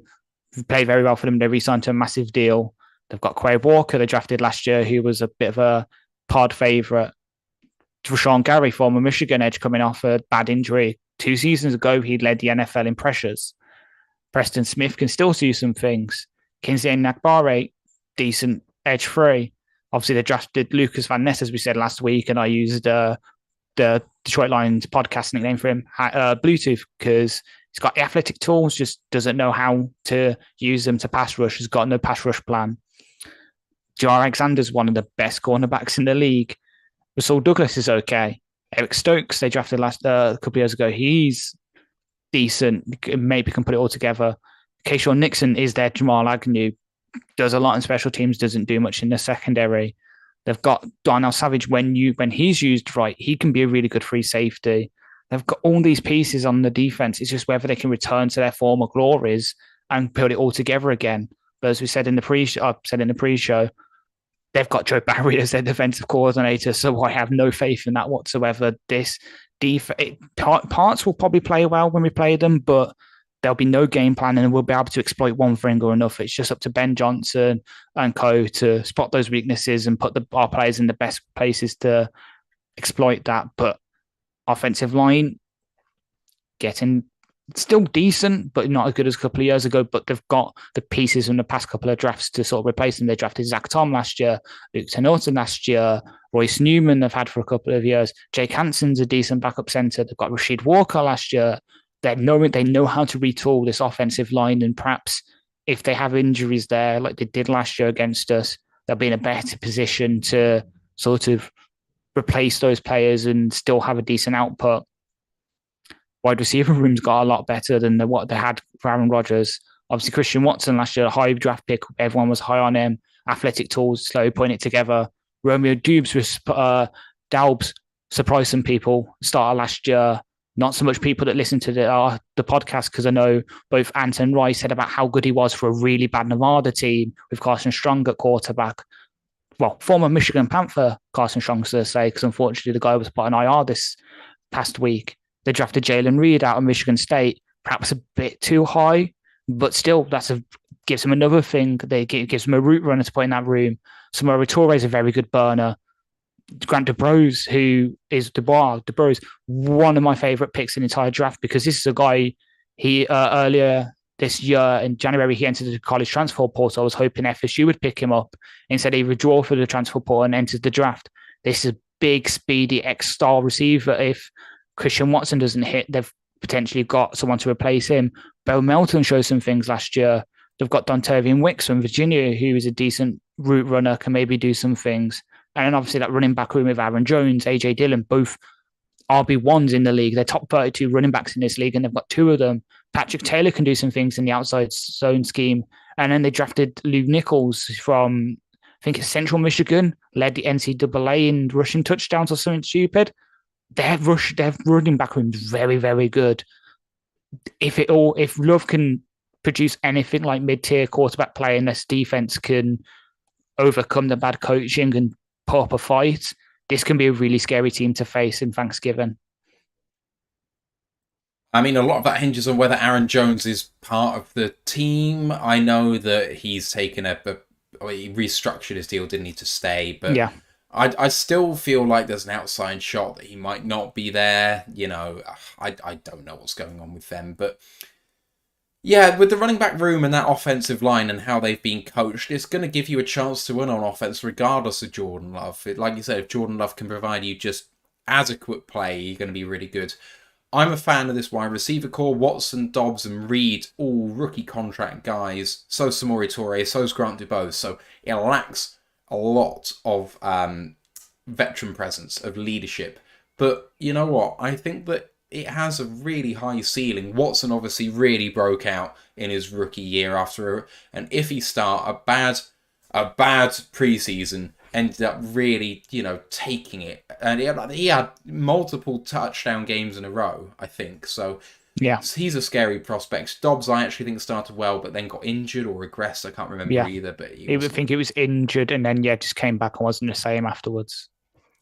who played very well for them. They re-signed to a massive deal. They've got Quay Walker, they drafted last year, who was a bit of a pod favourite. Rashawn Gary, former Michigan edge, coming off a bad injury. 2 seasons ago, he led the NFL in pressures. Preston Smith can still do some things. Kingsley Enagbare, decent edge free. Obviously, they drafted Lucas Van Ness, as we said last week, and I used the Detroit Lions podcast nickname for him, Bluetooth, because he's got the athletic tools, just doesn't know how to use them to pass rush. He's got no pass rush plan. Jar Alexander's one of the best cornerbacks in the league. Russell Douglas is okay. Eric Stokes, they drafted a couple of years ago. He's decent, maybe can put it all together. Keyshawn Nixon is their Jamal Agnew, does a lot in special teams, doesn't do much in the secondary. They've got Darnell Savage. When he's used right, he can be a really good free safety. They've got all these pieces on the defense. It's just whether they can return to their former glories and put it all together again. But as we said in the pre-show, they've got Joe Barry as their defensive coordinator, so I have no faith in that whatsoever. Parts will probably play well when we play them, but there'll be no game plan, and we'll be able to exploit one thing or another. It's just up to Ben Johnson and co to spot those weaknesses and put our players in the best places to exploit that. But offensive line getting still decent, but not as good as a couple of years ago. But they've got the pieces from the past couple of drafts to sort of replace them. They drafted Zach Tom last year, Luke Tenorton last year, Royce Newman they've had for a couple of years. Jake Hansen's a decent backup center. They've got Rashid Walker last year. They know how to retool this offensive line, and perhaps if they have injuries there, like they did last year against us, they'll be in a better position to sort of replace those players and still have a decent output. Wide receiver room's got a lot better than what they had for Aaron Rodgers. Obviously, Christian Watson last year, a high draft pick. Everyone was high on him. Athletic tools, slowly putting it together. Romeo Daubs surprised some people. Started last year. Not so much people that listen to the podcast, because I know both Ant and Roy said about how good he was for a really bad Nevada team with Carson Strong at quarterback. Well, former Michigan Panther Carson Strong, so to say, because unfortunately the guy was put on IR this past week. They drafted Jalen Reed out of Michigan State, perhaps a bit too high, but still gives him another thing. Gives him a route runner to put in that room. Samori Toure is a very good burner. Grant DeBrose, who is DeBrose, one of my favorite picks in the entire draft, because this is a guy, he earlier this year in January, he entered the college transfer portal. I was hoping FSU would pick him up. Instead, he withdrew for the transfer portal and entered the draft. This is a big, speedy X-style receiver. If Christian Watson doesn't hit, they've potentially got someone to replace him. Bo Melton showed some things last year. They've got Dontavian Wicks from Virginia, who is a decent route runner, can maybe do some things. And then obviously that running back room with Aaron Jones, AJ Dillon, both RB1s in the league. They're top 32 running backs in this league, and they've got two of them. Patrick Taylor can do some things in the outside zone scheme. And then they drafted Lou Nichols from, I think it's Central Michigan, led the NCAA in rushing touchdowns or something stupid. Their running back room is very, very good. If Love can produce anything like mid-tier quarterback play, and this defense can overcome the bad coaching and put up a fight, this can be a really scary team to face in Thanksgiving. I mean, a lot of that hinges on whether Aaron Jones is part of the team. I know that he's taken he restructured his deal, didn't he, to stay? But yeah. I still feel like there's an outside shot that he might not be there. You know, I don't know what's going on with them. But yeah, with the running back room and that offensive line and how they've been coached, it's going to give you a chance to win on offense regardless of Jordan Love. Like you said, if Jordan Love can provide you just adequate play, you're going to be really good. I'm a fan of this wide receiver core. Watson, Dobbs, and Reed, all rookie contract guys. So Samori Toure, so's Grant DuBose. So it lacks a lot of veteran presence, of leadership. But you know what? I think that it has a really high ceiling. Watson obviously really broke out in his rookie year after an iffy start, a bad preseason. Ended up really, taking it. And he had multiple touchdown games in a row, I think. So yeah, he's a scary prospect. Dobbs, I actually think started well, but then got injured or regressed. I can't remember either. But I think he was injured and then just came back and wasn't the same afterwards.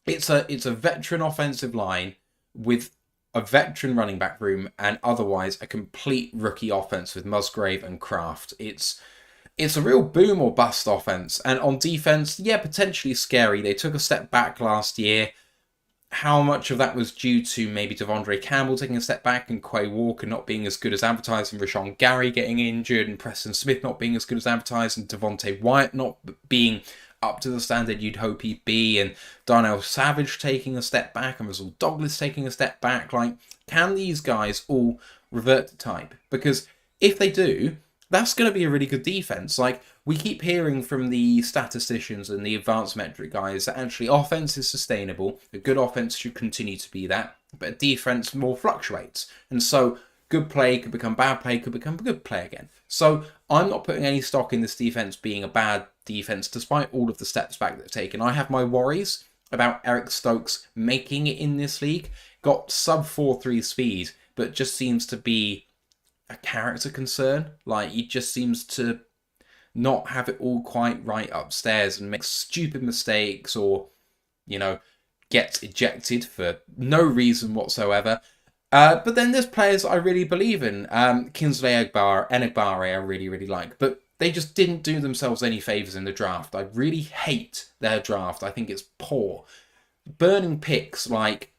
It's a veteran offensive line with a veteran running back room, and otherwise a complete rookie offense with Musgrave and Kraft. It's a real boom or bust offense. And on defense, yeah, potentially scary. They took a step back last year. How much of that was due to maybe Devondre Campbell taking a step back and Quay Walker not being as good as advertised, and Rashawn Gary getting injured, and Preston Smith not being as good as advertised, and Devontae Wyatt not being up to the standard you'd hope he'd be, and Darnell Savage taking a step back, and Russell Douglas taking a step back. Like, can these guys all revert to type? Because if they do, that's going to be a really good defense. Like, we keep hearing from the statisticians and the advanced metric guys that actually offense is sustainable. A good offense should continue to be that, but a defense more fluctuates. And so good play could become bad play, could become good play again. So I'm not putting any stock in this defense being a bad defense, despite all of the steps back that they've taken. I have my worries about Eric Stokes making it in this league. Got sub 4.3 speed, but just seems to be a character concern. Like, he just seems to not have it all quite right upstairs and make stupid mistakes, or, gets ejected for no reason whatsoever. But then there's players I really believe in. Kingsley Enagbare I really, really like. But they just didn't do themselves any favours in the draft. I really hate their draft. I think it's poor. Burning picks like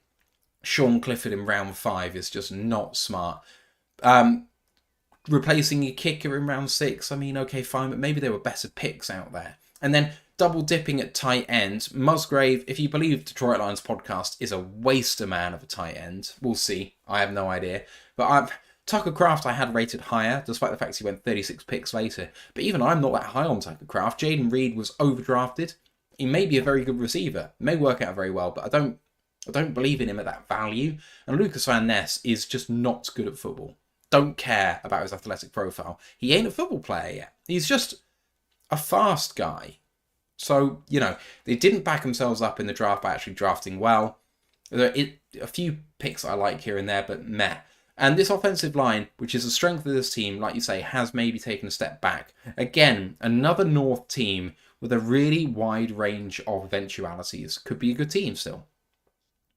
Sean Clifford in round 5 is just not smart. Replacing your kicker in round 6, I mean, okay, fine, but maybe there were better picks out there. And then double dipping at tight end. Musgrave, if you believe Detroit Lions podcast, is a waster man of a tight end. We'll see. I have no idea. But Tucker Craft I had rated higher, despite the fact he went 36 picks later. But even I'm not that high on Tucker Craft. Jaden Reed was overdrafted. He may be a very good receiver. May work out very well, but I don't believe in him at that value. And Lucas Van Ness is just not good at football. Don't care about his athletic profile. He ain't a football player yet. He's just a fast guy. So, they didn't back themselves up in the draft by actually drafting well. There are a few picks I like here and there, but meh. And this offensive line, which is the strength of this team, like you say, has maybe taken a step back. Again, another North team with a really wide range of eventualities. Could be a good team still.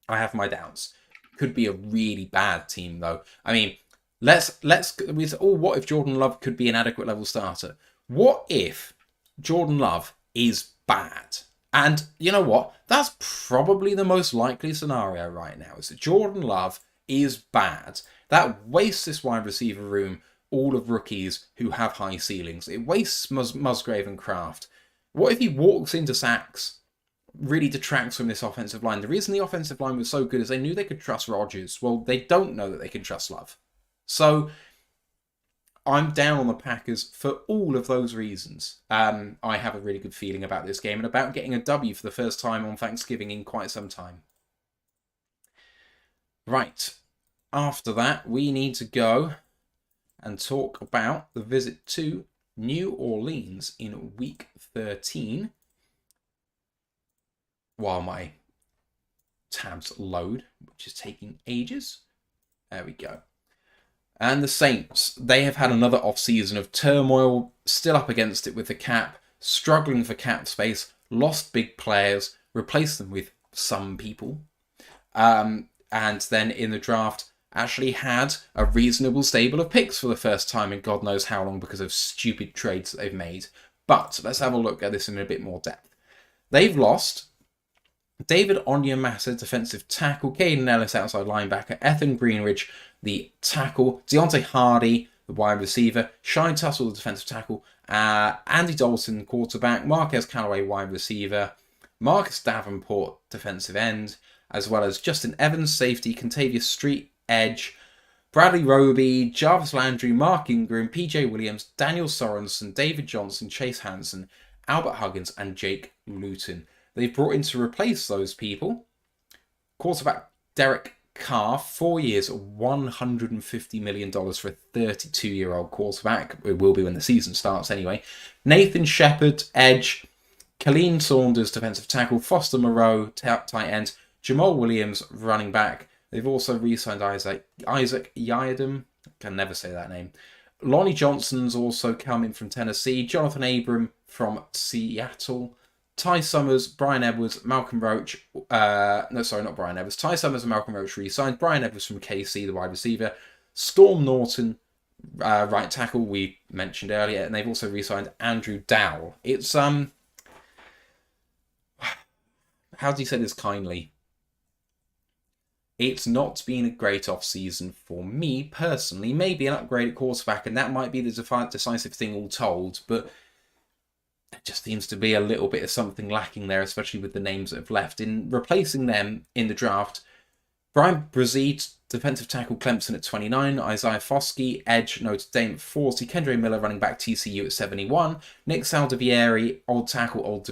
I have my doubts. Could be a really bad team, though. I mean, what if Jordan Love could be an adequate level starter? What if Jordan Love is bad? And you know what? That's probably the most likely scenario right now, is that Jordan Love is bad. That wastes this wide receiver room all of rookies who have high ceilings. It wastes Musgrave and Kraft. What if he walks into sacks? Really detracts from this offensive line. The reason the offensive line was so good is they knew they could trust Rodgers. Well, they don't know that they can trust Love. So I'm down on the Packers for all of those reasons. I have a really good feeling about this game and about getting a W for the first time on Thanksgiving in quite some time. Right. After that, we need to go and talk about the visit to New Orleans in Week 13. While my tabs load, which is taking ages. There we go. And the Saints, they have had another off-season of turmoil, still up against it with the cap, struggling for cap space, lost big players, replaced them with some people, and then in the draft actually had a reasonable stable of picks for the first time in God knows how long because of stupid trades that they've made. But let's have a look at this in a bit more depth. They've lost David Onyemata, defensive tackle, Caden Ellis, outside linebacker, Ethan Greenridge, the tackle, Deontay Hardy, the wide receiver, Shine Tussle, the defensive tackle, Andy Dalton, quarterback, Marquez Callaway, wide receiver, Marcus Davenport, defensive end, as well as Justin Evans, safety, Contavious Street, edge, Bradley Roby, Jarvis Landry, Mark Ingram, PJ Williams, Daniel Sorensen, David Johnson, Chase Hansen, Albert Huggins, and Jake Luton. They've brought in to replace those people quarterback Derek Carr, 4 years, $150 million for a 32-year-old quarterback. It will be when the season starts anyway. Nathan Shepard, edge. Colleen Saunders, defensive tackle. Foster Moreau, tight end. Jamal Williams, running back. They've also re-signed Isaac Yiadom. Can never say that name. Lonnie Johnson's also coming from Tennessee. Jonathan Abram from Seattle. Ty Summers, Brian Edwards, Malcolm Roach. Not Brian Edwards. Ty Summers and Malcolm Roach re-signed. Brian Edwards from KC, the wide receiver. Storm Norton, right tackle, we mentioned earlier. And they've also re-signed Andrew Dowell. It's, how do you say this kindly? It's not been a great off-season for me, personally. Maybe an upgrade at quarterback, and that might be the decisive thing all told, but there just seems to be a little bit of something lacking there, especially with the names that have left. In replacing them in the draft, Brian Brazee, defensive tackle, Clemson at 29, Isaiah Foskey, edge, Notre Dame at 40, Kendre Miller, running back, TCU at 71, Nick Saldivieri, old tackle,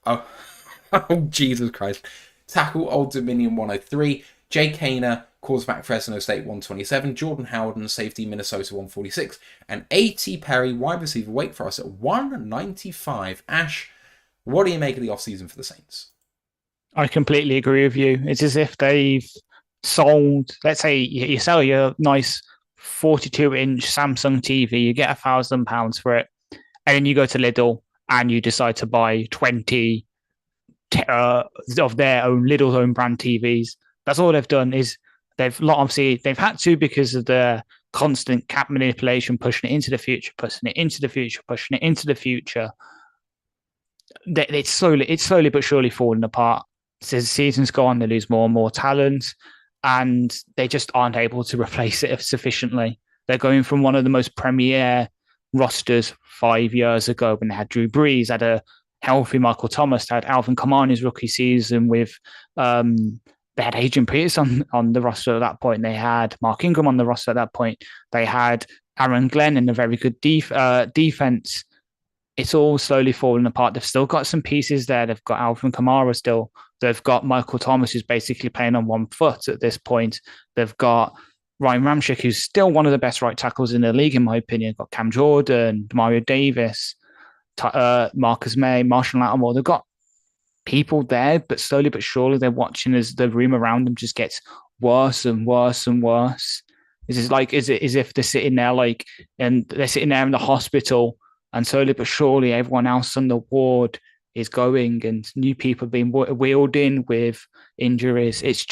oh, Jesus Christ. Tackle, Old Dominion 103, Jay Kaner, quarterback, Fresno State 127, Jordan Howden, safety, Minnesota 146, and A.T. Perry, wide receiver, Wake Forest at 195. Ash, what do you make of the offseason for the Saints? I completely agree with you. It's as if they've sold, let's say you sell your nice 42-inch Samsung TV, you get £1,000 for it, and then you go to Lidl and you decide to buy 20 of their own Lidl's own brand TVs. That's all they've done. Is they've had to, because of the constant cap manipulation, pushing it into the future, pushing it into the future, pushing it into the future. It's slowly but surely falling apart. So as seasons go on, they lose more and more talent, and they just aren't able to replace it sufficiently. They're going from one of the most premier rosters 5 years ago when they had Drew Brees, had a healthy Michael Thomas, had Alvin Kamara's rookie season with they had Adrian Peterce on the roster at that point. They had Mark Ingram on the roster at that point. They had Aaron Glenn in a very good defense. It's all slowly falling apart. They've still got some pieces there. They've got Alvin Kamara still. They've got Michael Thomas, who's basically playing on one foot at this point. They've got Ryan Ramczyk, who's still one of the best right tackles in the league, in my opinion. They've got Cam Jordan, Mario Davis, Marcus May, Marshall Lattimore. They've got people there, but slowly but surely they're watching as the room around them just gets worse and worse and worse. Is it as if they're sitting there and they're sitting there in the hospital, and slowly but surely everyone else on the ward is going, and new people being wheeled in with injuries. It's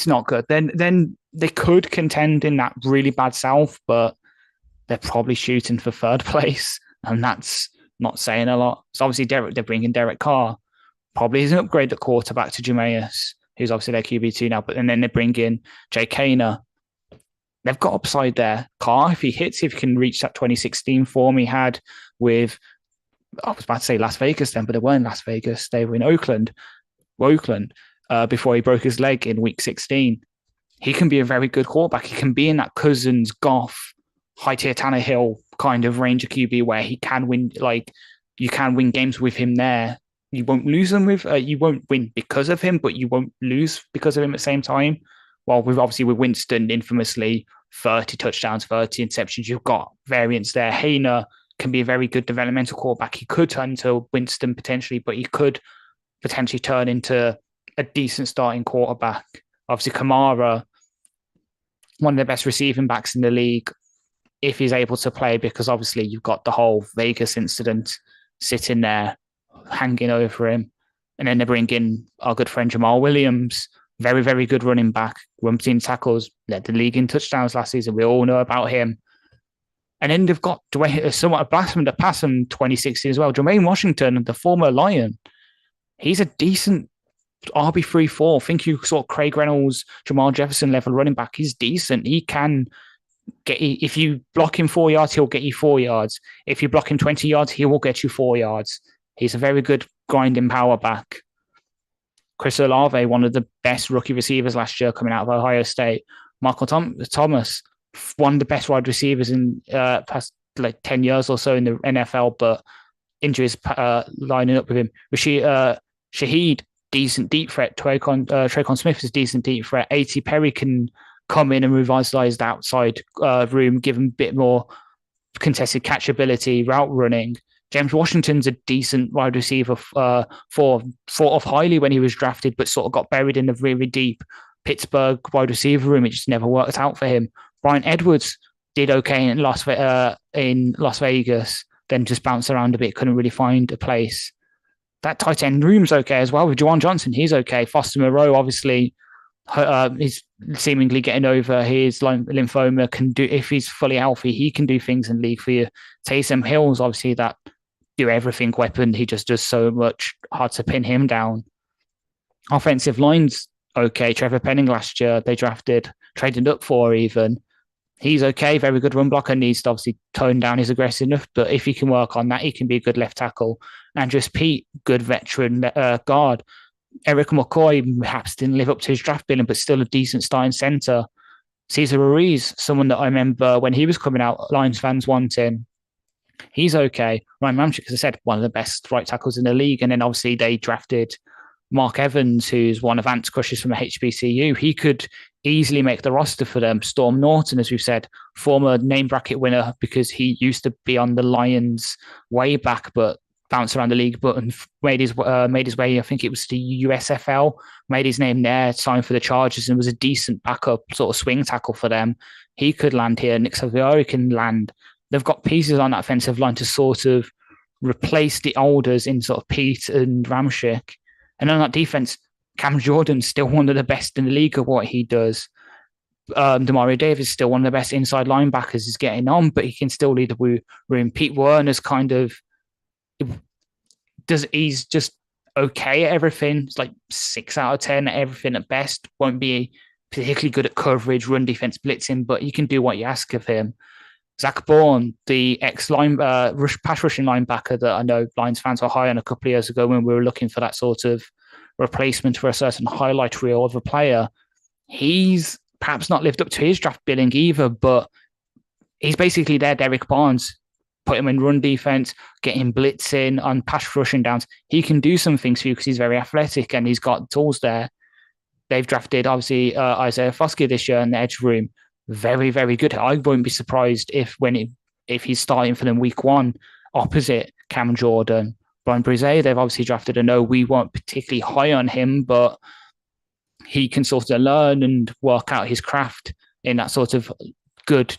not good. Then they could contend in that really bad South, but they're probably shooting for third place, and that's not saying a lot. So obviously they're bringing Derek Carr, probably is an upgrade at quarterback to Jameis, who's obviously their QB2 now, but and then they bring in Jay Kaner. They've got upside there. Carr, if he can reach that 2016 form he had with, I was about to say Las Vegas then, but they weren't in Las Vegas. They were in Oakland, before he broke his leg in week 16. He can be a very good quarterback. He can be in that Cousins, Goff, high-tier Tannehill kind of range of QB where he can win, you can win games with him there. You won't lose them you won't win because of him, but you won't lose because of him at the same time. Well, with Winston, infamously 30 touchdowns, 30 interceptions, you've got variance there. Hainer can be a very good developmental quarterback. He could turn into Winston potentially, but he could potentially turn into a decent starting quarterback. Obviously, Kamara, one of the best receiving backs in the league, if he's able to play, because obviously you've got the whole Vegas incident sitting there, hanging over him. And then they bring in our good friend Jamal Williams, very, very good running back, run between tackles, led the league in touchdowns last season. We all know about him. And then they've got somewhat a blasphemy to pass in 2016 as well. Jermaine Washington, the former Lion, he's a decent RB3-4. I think you saw Craig Reynolds, Jamal Jefferson level running back. He's decent. He can get you, if you block him 4 yards, he'll get you 4 yards. If you block him 20 yards, he will get you 4 yards. He's a very good grinding power back. Chris Olave, one of the best rookie receivers last year coming out of Ohio State. Michael Thomas, one of the best wide receivers in past 10 years or so in the NFL, but injuries lining up with him. Shaheed, decent deep threat. Traycon Smith is decent deep threat. A.T. Perry can come in and revitalize the outside room, give him a bit more contested catchability, route running. James Washington's a decent wide receiver, thought of highly when he was drafted, but sort of got buried in the really deep Pittsburgh wide receiver room. It just never worked out for him. Brian Edwards did okay in Las Vegas, then just bounced around a bit, couldn't really find a place. That tight end room's okay as well with Juwan Johnson. He's okay. Foster Moreau, obviously, he's seemingly getting over his lymphoma. Can do, if he's fully healthy, he can do things in league for you. Taysom Hill's obviously that do everything weapon. He just does so much, hard to pin him down. Offensive line's okay. Trevor Penning last year, they traded up for even. He's okay, very good run blocker, needs to obviously tone down his aggressiveness, but if he can work on that, he can be a good left tackle. Andrews Pete, good veteran guard. Eric McCoy perhaps didn't live up to his draft billing, but still a decent starting center. Cesar Ruiz, someone that I remember when he was coming out, Lions fans wanting. He's okay. Ryan Ramczyk, as I said, one of the best right tackles in the league. And then obviously they drafted Mark Evans, who's one of Ant's crushes from the HBCU. He could easily make the roster for them. Storm Norton, as we've said, former name bracket winner because he used to be on the Lions way back, but bounced around the league, but made his way. I think it was the USFL. Made his name there, signed for the Chargers, and was a decent backup sort of swing tackle for them. He could land here. Nick Saviola can land. They've got pieces on that offensive line to sort of replace the olders in sort of Pete and Ramchick. And on that defense, Cam Jordan's still one of the best in the league at what he does. Demario Davis is still one of the best inside linebackers. Is getting on, but he can still lead the room. Pete Werner's kind of he's just okay at everything. It's like 6 out of 10 at everything at best. Won't be particularly good at coverage, run defense, blitzing, but he can do what you ask of him. Zach Bourne, the pass rushing linebacker that I know Lions fans were high on a couple of years ago when we were looking for that sort of replacement for a certain highlight reel of a player. He's perhaps not lived up to his draft billing either, but he's basically their Derek Barnes. Put him in run defense, get him blitzing on pass rushing downs. He can do some things for you because he's very athletic and he's got tools there. They've drafted, obviously, Isaiah Foskey this year in the edge room. Very, very good. I won't be surprised if he's starting for them week one opposite Cam Jordan. Brian Brise, they've obviously drafted. I know we weren't particularly high on him, but he can sort of learn and work out his craft in that sort of good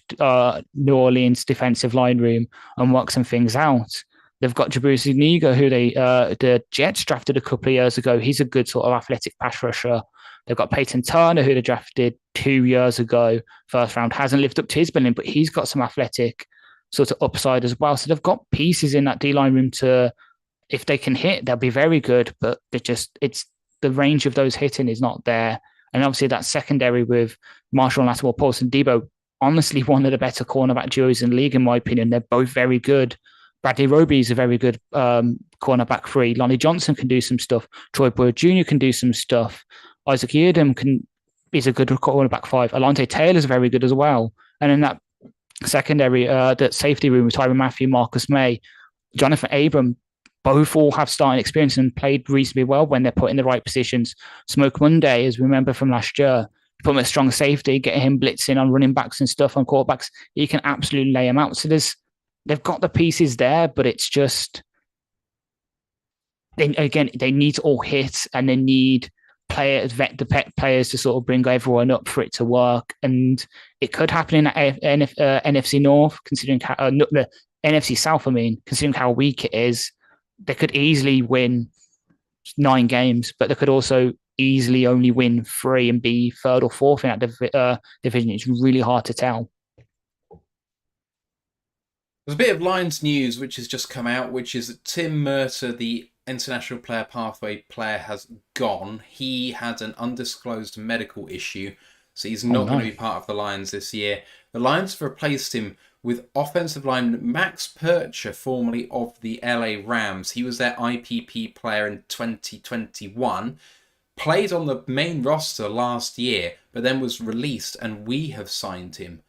New Orleans defensive line room and work some things out. They've got Jabusi Niga, who the Jets drafted a couple of years ago. He's a good sort of athletic pass rusher. They've got Peyton Turner, who they drafted 2 years ago, first round. Hasn't lived up to his billing, but he's got some athletic sort of upside as well. So they've got pieces in that D-line room to, if they can hit, they'll be very good, but it's the range of those hitting is not there. And obviously that secondary with Marshall Lattimore, Paulson Debo, honestly one of the better cornerback duos in the league, in my opinion. They're both very good. Bradley Roby is a very good cornerback three. Lonnie Johnson can do some stuff. Troy Boyd Jr. can do some stuff. Isaac Yiadom is a good cornerback 5. Alontae Taylor is very good as well. And in that secondary, that safety room with Tyrann Mathieu, Marcus May, Jonathan Abram, both all have starting experience and played reasonably well when they're put in the right positions. Smoke Monday, as we remember from last year, put him at strong safety, get him blitzing on running backs and stuff, on quarterbacks. He can absolutely lay them out. So they've got the pieces there, but it's just, they need to all hit and they need the players to sort of bring everyone up for it to work. And it could happen in the NFC North, considering the NFC South, considering how weak it is. They could easily win 9 games, but they could also easily only win 3 and be third or fourth in that division. It's really hard to tell. There's a bit of Lions news which has just come out, which is that Tim Murter, the International Player Pathway player, has gone. He had an undisclosed medical issue, so he's not going to be part of the Lions this year. The Lions have replaced him with offensive lineman Max Percher, formerly of the LA Rams. He was their IPP player in 2021, played on the main roster last year, but then was released, and we have signed him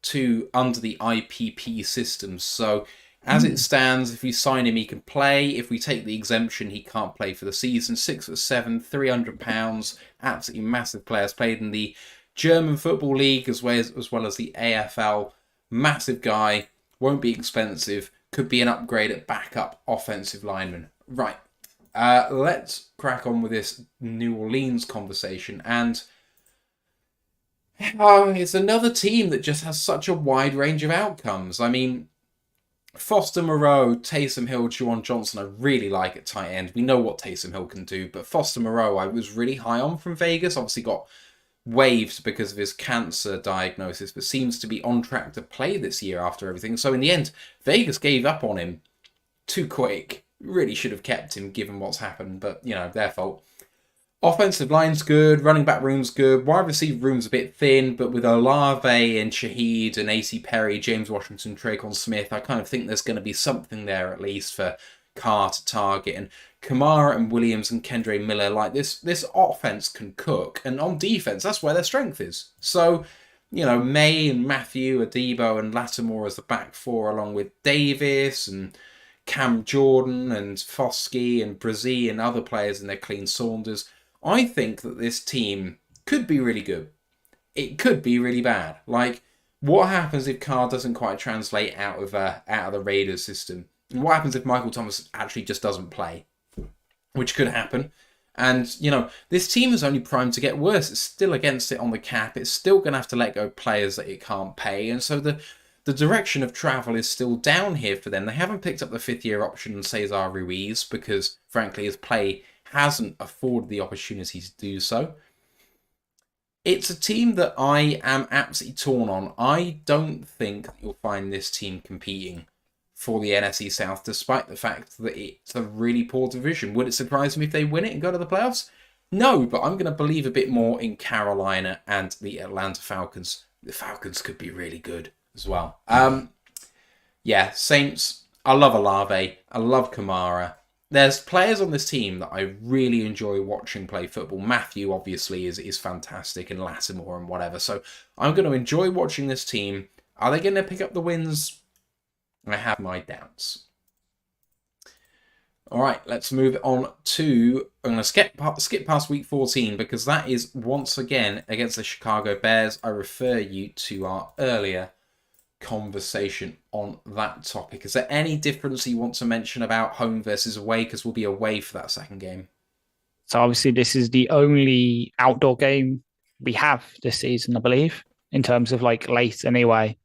to under the IPP system. So as it stands, if we sign him, he can play. If we take the exemption, he can't play for the season. 6'7", 300 pounds, absolutely massive players. Played in the German Football League as well as the AFL. Massive guy, won't be expensive, could be an upgrade at backup offensive lineman. Right, let's crack on with this New Orleans conversation. And it's another team that just has such a wide range of outcomes. I mean, Foster Moreau, Taysom Hill, Juwan Johnson, I really like at tight end. We know what Taysom Hill can do, but Foster Moreau, I was really high on from Vegas. Obviously got waived because of his cancer diagnosis, but seems to be on track to play this year after everything. So in the end, Vegas gave up on him too quick. Really should have kept him given what's happened, but, their fault. Offensive line's good, running back room's good, wide receiver room's a bit thin, but with Olave and Shaheed and A.C. Perry, James Washington, Traquan Smith, I kind of think there's going to be something there at least for Carr to target. And Kamara and Williams and Kendre Miller, like this offense can cook. And on defense, that's where their strength is. So, May and Matthew, Adebo and Lattimore as the back 4, along with Davis and Cam Jordan and Foskey and Brazee and other players in their clean Saunders. I think that this team could be really good. It could be really bad. Like, what happens if Carr doesn't quite translate out of the Raiders system? And what happens if Michael Thomas actually just doesn't play? Which could happen. And, this team is only primed to get worse. It's still against it on the cap. It's still going to have to let go players that it can't pay. And so the direction of travel is still down here for them. They haven't picked up the fifth-year option on Cesar Ruiz because, frankly, his play hasn't afforded the opportunity to do so. It's a team that I am absolutely torn on. I don't think you'll find this team competing for the NFC South, despite the fact that it's a really poor division. Would it surprise me if they win it and go to the playoffs? No, but I'm going to believe a bit more in Carolina and the Atlanta Falcons. The Falcons could be really good as well. Saints. I love Olave. I love Kamara. There's players on this team that I really enjoy watching play football. Matthew, obviously, is fantastic, and Lattimore and whatever. So I'm going to enjoy watching this team. Are they going to pick up the wins? I have my doubts. All right, let's move on to... I'm going to skip past week 14 because that is once again against the Chicago Bears. I refer you to our earlier conversation on that topic. Is there any difference you want to mention about home versus away? Because we'll be away for that second game. So obviously this is the only outdoor game we have this season, I believe, in terms of like late anyway.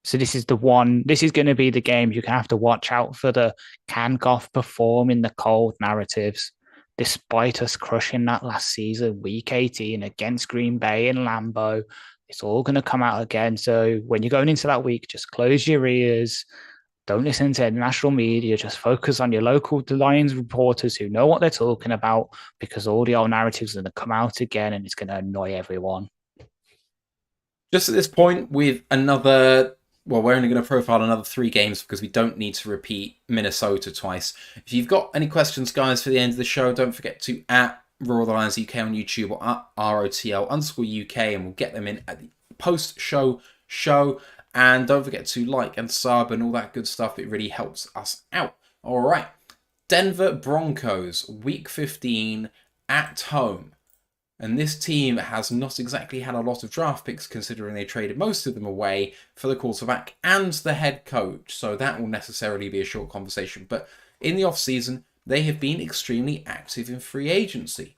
So this is going to be the game you're going to have to watch out for the can Goff perform in the cold narratives, despite us crushing that last season, week 18 against Green Bay and Lambeau. It's all going to come out again. So when you're going into that week, just close your ears. Don't listen to national media. Just focus on your local Lions reporters who know what they're talking about, because all the old narratives are going to come out again and it's going to annoy everyone. Just at this point, with another... Well, we're only going to profile another 3 games because we don't need to repeat Minnesota twice. If you've got any questions, guys, for the end of the show, don't forget to @RoyalTheLions UK on YouTube or @ROTL_UK, and we'll get them in at the post-show show. And don't forget to like and sub and all that good stuff. It really helps us out. All right. Denver Broncos, week 15 at home. And this team has not exactly had a lot of draft picks, considering they traded most of them away for the quarterback and the head coach. So that will necessarily be a short conversation. But in the offseason, they have been extremely active in free agency,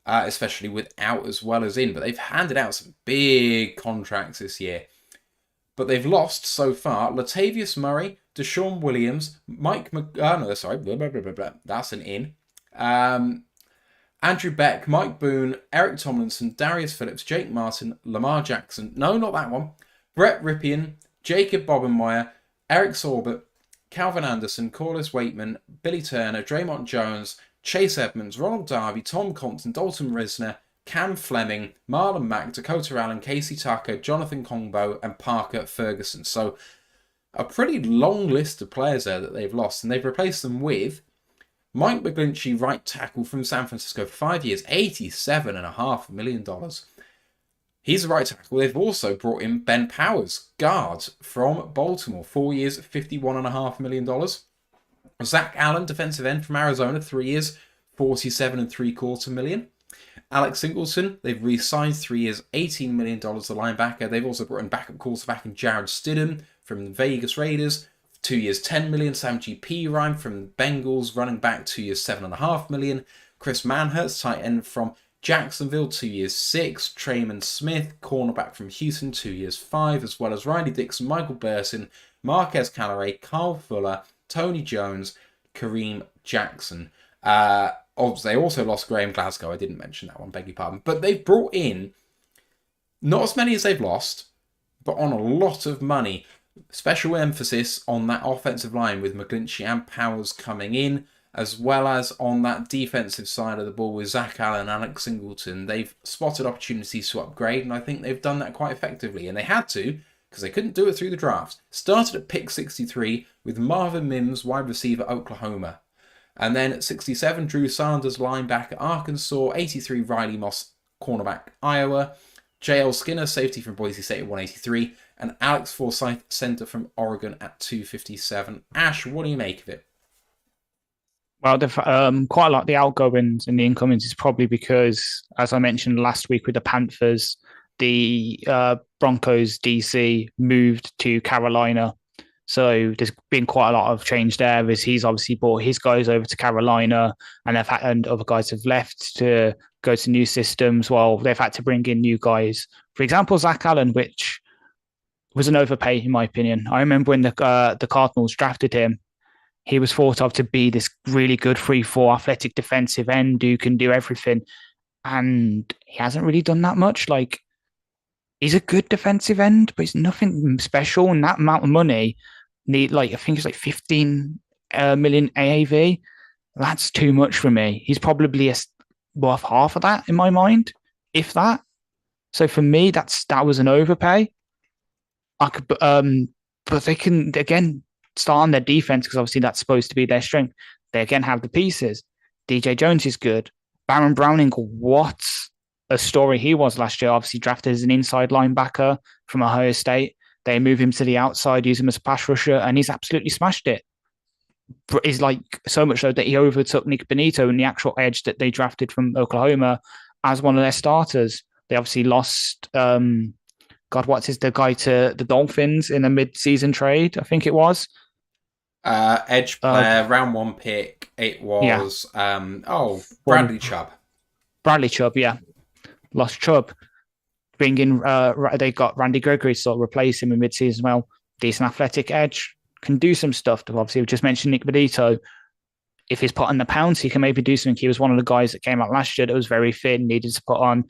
especially with out as well as in. But they've handed out some big contracts this year. But they've lost so far Latavius Murray, Deshaun Williams, that's an in. Andrew Beck, Mike Boone, Eric Tomlinson, Darius Phillips, Jake Martin, Lamar Jackson. No, not that one. Brett Ripien, Jacob Bobenmeyer, Eric Sorbert, Calvin Anderson, Corliss Waitman, Billy Turner, Draymond Jones, Chase Edmonds, Ronald Darby, Tom Compton, Dalton Risner, Cam Fleming, Marlon Mack, Dakota Allen, Casey Tucker, Jonathan Kongbo, and Parker Ferguson. So a pretty long list of players there that they've lost, and they've replaced them with Mike McGlinchey, right tackle from San Francisco for 5 years, $87.5 million. He's a right tackle. They've also brought in Ben Powers, guard from Baltimore, 4 years, $51.5 million. Zach Allen, defensive end from Arizona, 3 years, $47.75 million. Alex Singleton, they've re-signed 3 years, $18 million, the linebacker. They've also brought in backup quarterback in Jared Stidham from the Vegas Raiders, 2 years, $10 million. Sam G.P. Ryan from the Bengals, running back, 2 years, $7.5 million. Chris Manhertz, tight end from Jacksonville, 2 years, $6. Trayman Smith, cornerback from Houston, 2 years, $5, as well as Riley Dixon, Michael Burson, Marquez Callaway, Carl Fuller, Tony Jones, Kareem Jackson. Obviously, they also lost Graham Glasgow. I didn't mention that one, beg your pardon. But they've brought in not as many as they've lost, but on a lot of money. Special emphasis on that offensive line with McGlinchey and Powers coming in, as well as on that defensive side of the ball with Zach Allen and Alex Singleton. They've spotted opportunities to upgrade, and I think they've done that quite effectively. And they had to, because they couldn't do it through the draft. Started at pick 63 with Marvin Mims, wide receiver, Oklahoma. And then at 67, Drew Sanders, linebacker, Arkansas. 83, Riley Moss, cornerback, Iowa. J.L. Skinner, safety from Boise State at 183. And Alex Forsyth, center from Oregon at 257. Ash, what do you make of it? Well, quite a lot of the outgoings and the incomings is probably because, as I mentioned last week with the Panthers, the Broncos DC moved to Carolina. So there's been quite a lot of change there as he's obviously brought his guys over to Carolina and other guys have left to go to new systems while they've had to bring in new guys. For example, Zach Allen, which was an overpay in my opinion. I remember when the Cardinals drafted him, he was thought of to be this really good 3-4 athletic defensive end who can do everything. And he hasn't really done that much. Like, he's a good defensive end, but he's nothing special. And that amount of money, I think it's like 15 million AAV. That's too much for me. He's probably worth half of that in my mind, if that. So for me, that was an overpay. But they can again start on their defense because obviously that's supposed to be their strength. They again have the pieces. DJ Jones is good. Baron Browning, what a story he was last year. Obviously drafted as an inside linebacker from Ohio State. They move him to the outside, use him as a pass rusher, and he's absolutely smashed it. He's like so much so that he overtook Nick Benito in the actual edge that they drafted from Oklahoma as one of their starters. They obviously lost, the guy to the Dolphins in a mid-season trade, I think it was. Edge player, round 1 pick. It was, Bradley Chubb. Bradley Chubb, yeah. Lost Chubb. They got Randy Gregory to sort of replace him in mid-season. Well, decent athletic edge, can do some stuff. Obviously, we just mentioned Nick Benito. If he's put on the pounds, he can maybe do something. He was one of the guys that came out last year that was very thin, needed to put on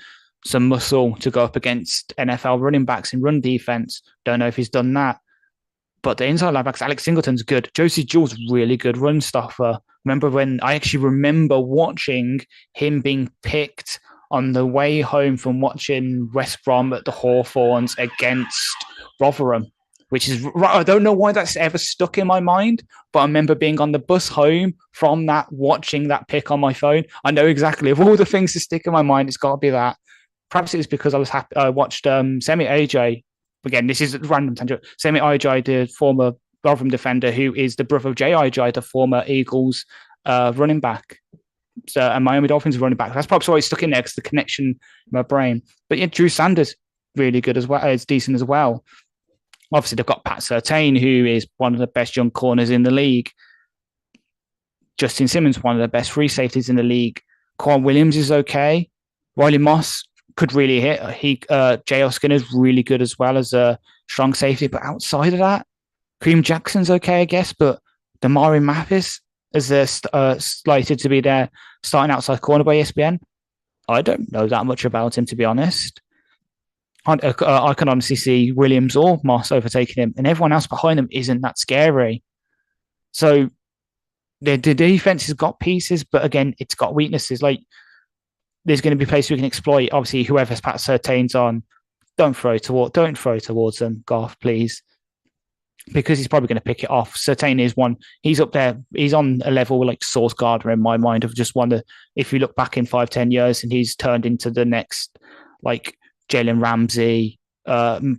some muscle to go up against NFL running backs in run defense. Don't know if he's done that. But the inside linebackers, Alex Singleton's good. Josie Jewell's really good run stuffer. I actually remember watching him being picked on the way home from watching West Brom at the Hawthorns against Rotherham, which is, I don't know why that's ever stuck in my mind, but I remember being on the bus home from that, watching that pick on my phone. I know exactly, of all the things to stick in my mind, it's got to be that. Perhaps it's because I was happy. I watched Semi AJ. Again, this is a random tangent. Semi AJ, the former Rotherham defender, who is the brother of Jay AJ, the former Eagles running back. So, and Miami Dolphins running back. That's probably why it's stuck in there because the connection in my brain. But yeah, Drew Sanders, really good as well. It's decent as well. Obviously, they've got Pat Surtain, who is one of the best young corners in the league. Justin Simmons, one of the best free safeties in the league. Quan Williams is okay. Riley Moss could really hit. J.L. Skinner's really good as well as a strong safety. But outside of that, Kareem Jackson's okay, I guess. But Damari Mathis is slated to be there starting outside corner by ESPN. I don't know that much about him, to be honest. I can honestly see Williams or Moss overtaking him, and everyone else behind him isn't that scary. So the defense has got pieces, but again, it's got weaknesses. Like, there's going to be places we can exploit. Obviously, whoever's Pat Surtain's on, don't throw towards them, Garth, please, because he's probably going to pick it off. Surtain is one. He's up there. He's on a level like Sauce Gardner in my mind of just one that, if you look back in 5-10 years, and he's turned into the next like Jalen Ramsey, Daryl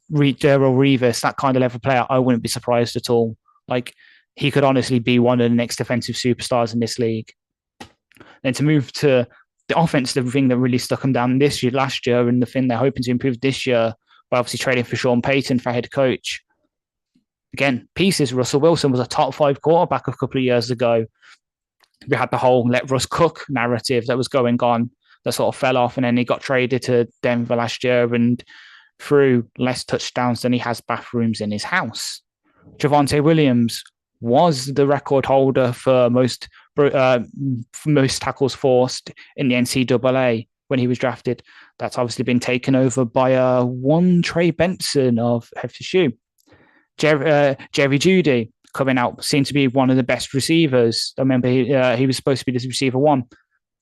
Revis, that kind of level player, I wouldn't be surprised at all. Like, he could honestly be one of the next defensive superstars in this league. Then to move to the offense, the thing that really stuck them down last year, and the thing they're hoping to improve this year by obviously trading for Sean Payton for head coach. Again, pieces. Russell Wilson was a top 5 quarterback a couple of years ago. We had the whole let Russ cook narrative that was going on that sort of fell off, and then he got traded to Denver last year and threw less touchdowns than he has bathrooms in his house. Javonte Williams was the record holder for most tackles forced in the NCAA when he was drafted. That's obviously been taken over by one Trey Benson of FSU. Jerry Jeudy coming out, seemed to be one of the best receivers. I remember he was supposed to be the receiver one.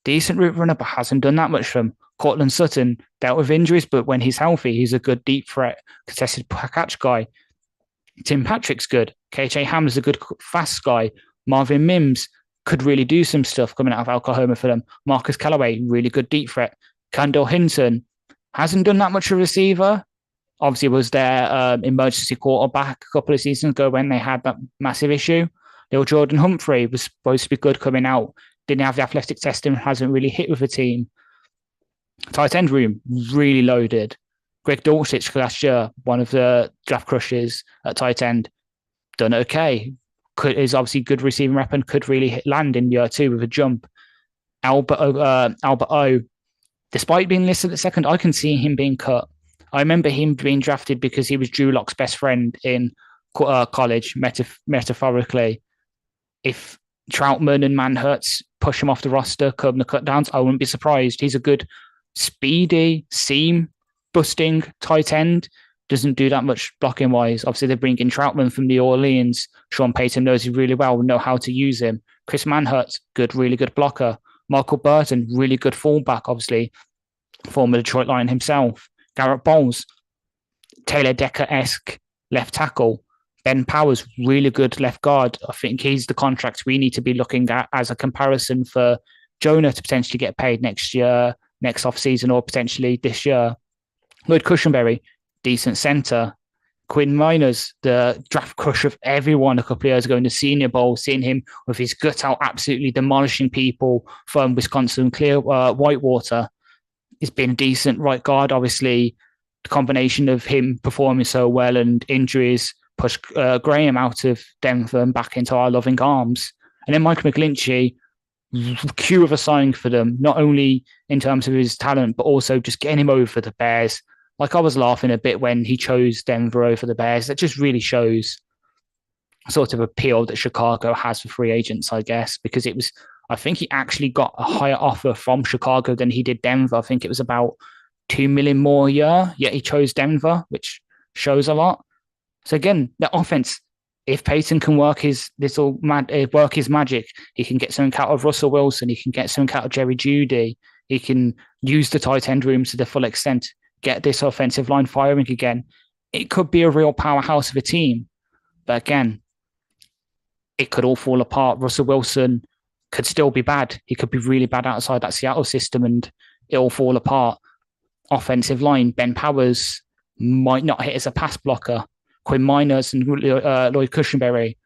Decent route runner, but hasn't done that much for him. Cortland Sutton dealt with injuries, but when he's healthy, he's a good deep threat, contested catch guy. Tim Patrick's good. KJ Hamler's a good fast guy. Marvin Mims could really do some stuff coming out of Oklahoma for them. Marcus Callaway, really good deep threat. Kendall Hinton hasn't done that much of a receiver. Obviously, was their emergency quarterback a couple of seasons ago when they had that massive issue. Little Jordan Humphrey was supposed to be good coming out. Didn't have the athletic testing, hasn't really hit with the team. Tight end room, really loaded. Greg Dulcich last year, one of the draft crushes at tight end, done okay. Is obviously good receiving rep and could really land in year 2 with a jump. Albert O, despite being listed at second, I can see him being cut. I remember him being drafted because he was Drew Lock's best friend in college, metaphorically. If Troutman and Manhurts push him off the roster, come the cutdowns, I wouldn't be surprised. He's a good, speedy, seam busting tight end. Doesn't do that much blocking wise. Obviously, they bring in Troutman from New Orleans. Sean Payton knows him really well, know how to use him. Chris Manhurts, really good blocker. Michael Burton, really good fullback, obviously, former Detroit Lion himself. Garrett Bowles, Taylor Decker-esque left tackle. Ben Powers, really good left guard. I think he's the contract we need to be looking at as a comparison for Jonah to potentially get paid next year, next offseason, or potentially this year. Lloyd Cushenberry, decent centre. Quinn Miners, the draft crush of everyone a couple of years ago in the Senior Bowl, seeing him with his gut out absolutely demolishing people from Wisconsin Whitewater. He's been a decent right guard. Obviously, the combination of him performing so well and injuries pushed Graham out of Denver and back into our loving arms. And then Mike McGlinchey, cue of a signing for them, not only in terms of his talent, but also just getting him over the Bears. Like, I was laughing a bit when he chose Denver over the Bears. That just really shows sort of appeal that Chicago has for free agents, I guess, because it was, I think he actually got a higher offer from Chicago than he did Denver. I think it was about $2 million more a year, yet he chose Denver, which shows a lot. So again, the offense, if Peyton can work his magic, he can get something out of Russell Wilson, he can get something out of Jerry Jeudy, he can use the tight end rooms to the full extent, get this offensive line firing again. It could be a real powerhouse of a team. But again, it could all fall apart. Russell Wilson could still be bad. He could be really bad outside that Seattle system and it'll fall apart. Offensive line, Ben Powers might not hit as a pass blocker. Quinn Miners and Lloyd Cushenberry,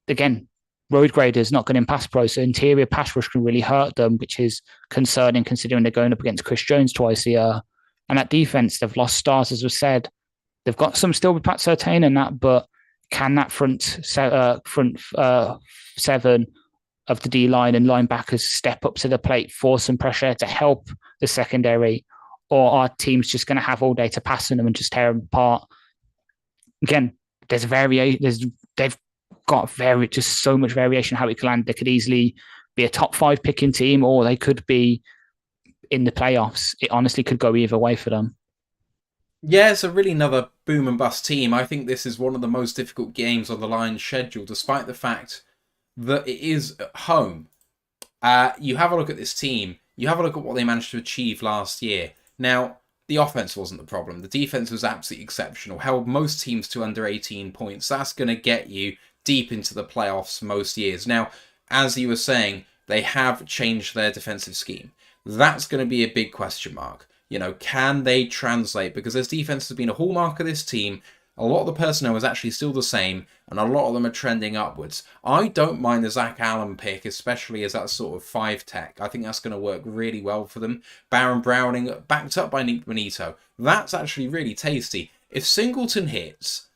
again, road graders, not good in pass pro, so interior pass rush can really hurt them, which is concerning considering they're going up against Chris Jones twice a year. And at defense, they've lost stars, as was said. They've got some still with Pat Surtain and that, but can that front seven of the D-line and linebackers step up to the plate, force some pressure to help the secondary, or are teams just going to have all day to pass on them and just tear them apart? Again, there's variation. They've got just so much variation how it could land. They could easily be a top 5 picking team, or they could be in the playoffs. It honestly could go either way for them. Yeah, it's really another boom and bust team. I think this is one of the most difficult games on the Lions' schedule, despite the fact that it is at home. You have a look at this team. You have a look at what they managed to achieve last year. Now, the offense wasn't the problem. The defense was absolutely exceptional. Held most teams to under 18 points. That's going to get you deep into the playoffs most years. Now, as you were saying, they have changed their defensive scheme. That's going to be a big question mark. Can they translate? Because this defense has been a hallmark of this team. A lot of the personnel is actually still the same, and a lot of them are trending upwards. I don't mind the Zach Allen pick, especially as that sort of 5 tech. I think that's going to work really well for them. Baron Browning, backed up by Nick Bonito. That's actually really tasty. If Singleton hits,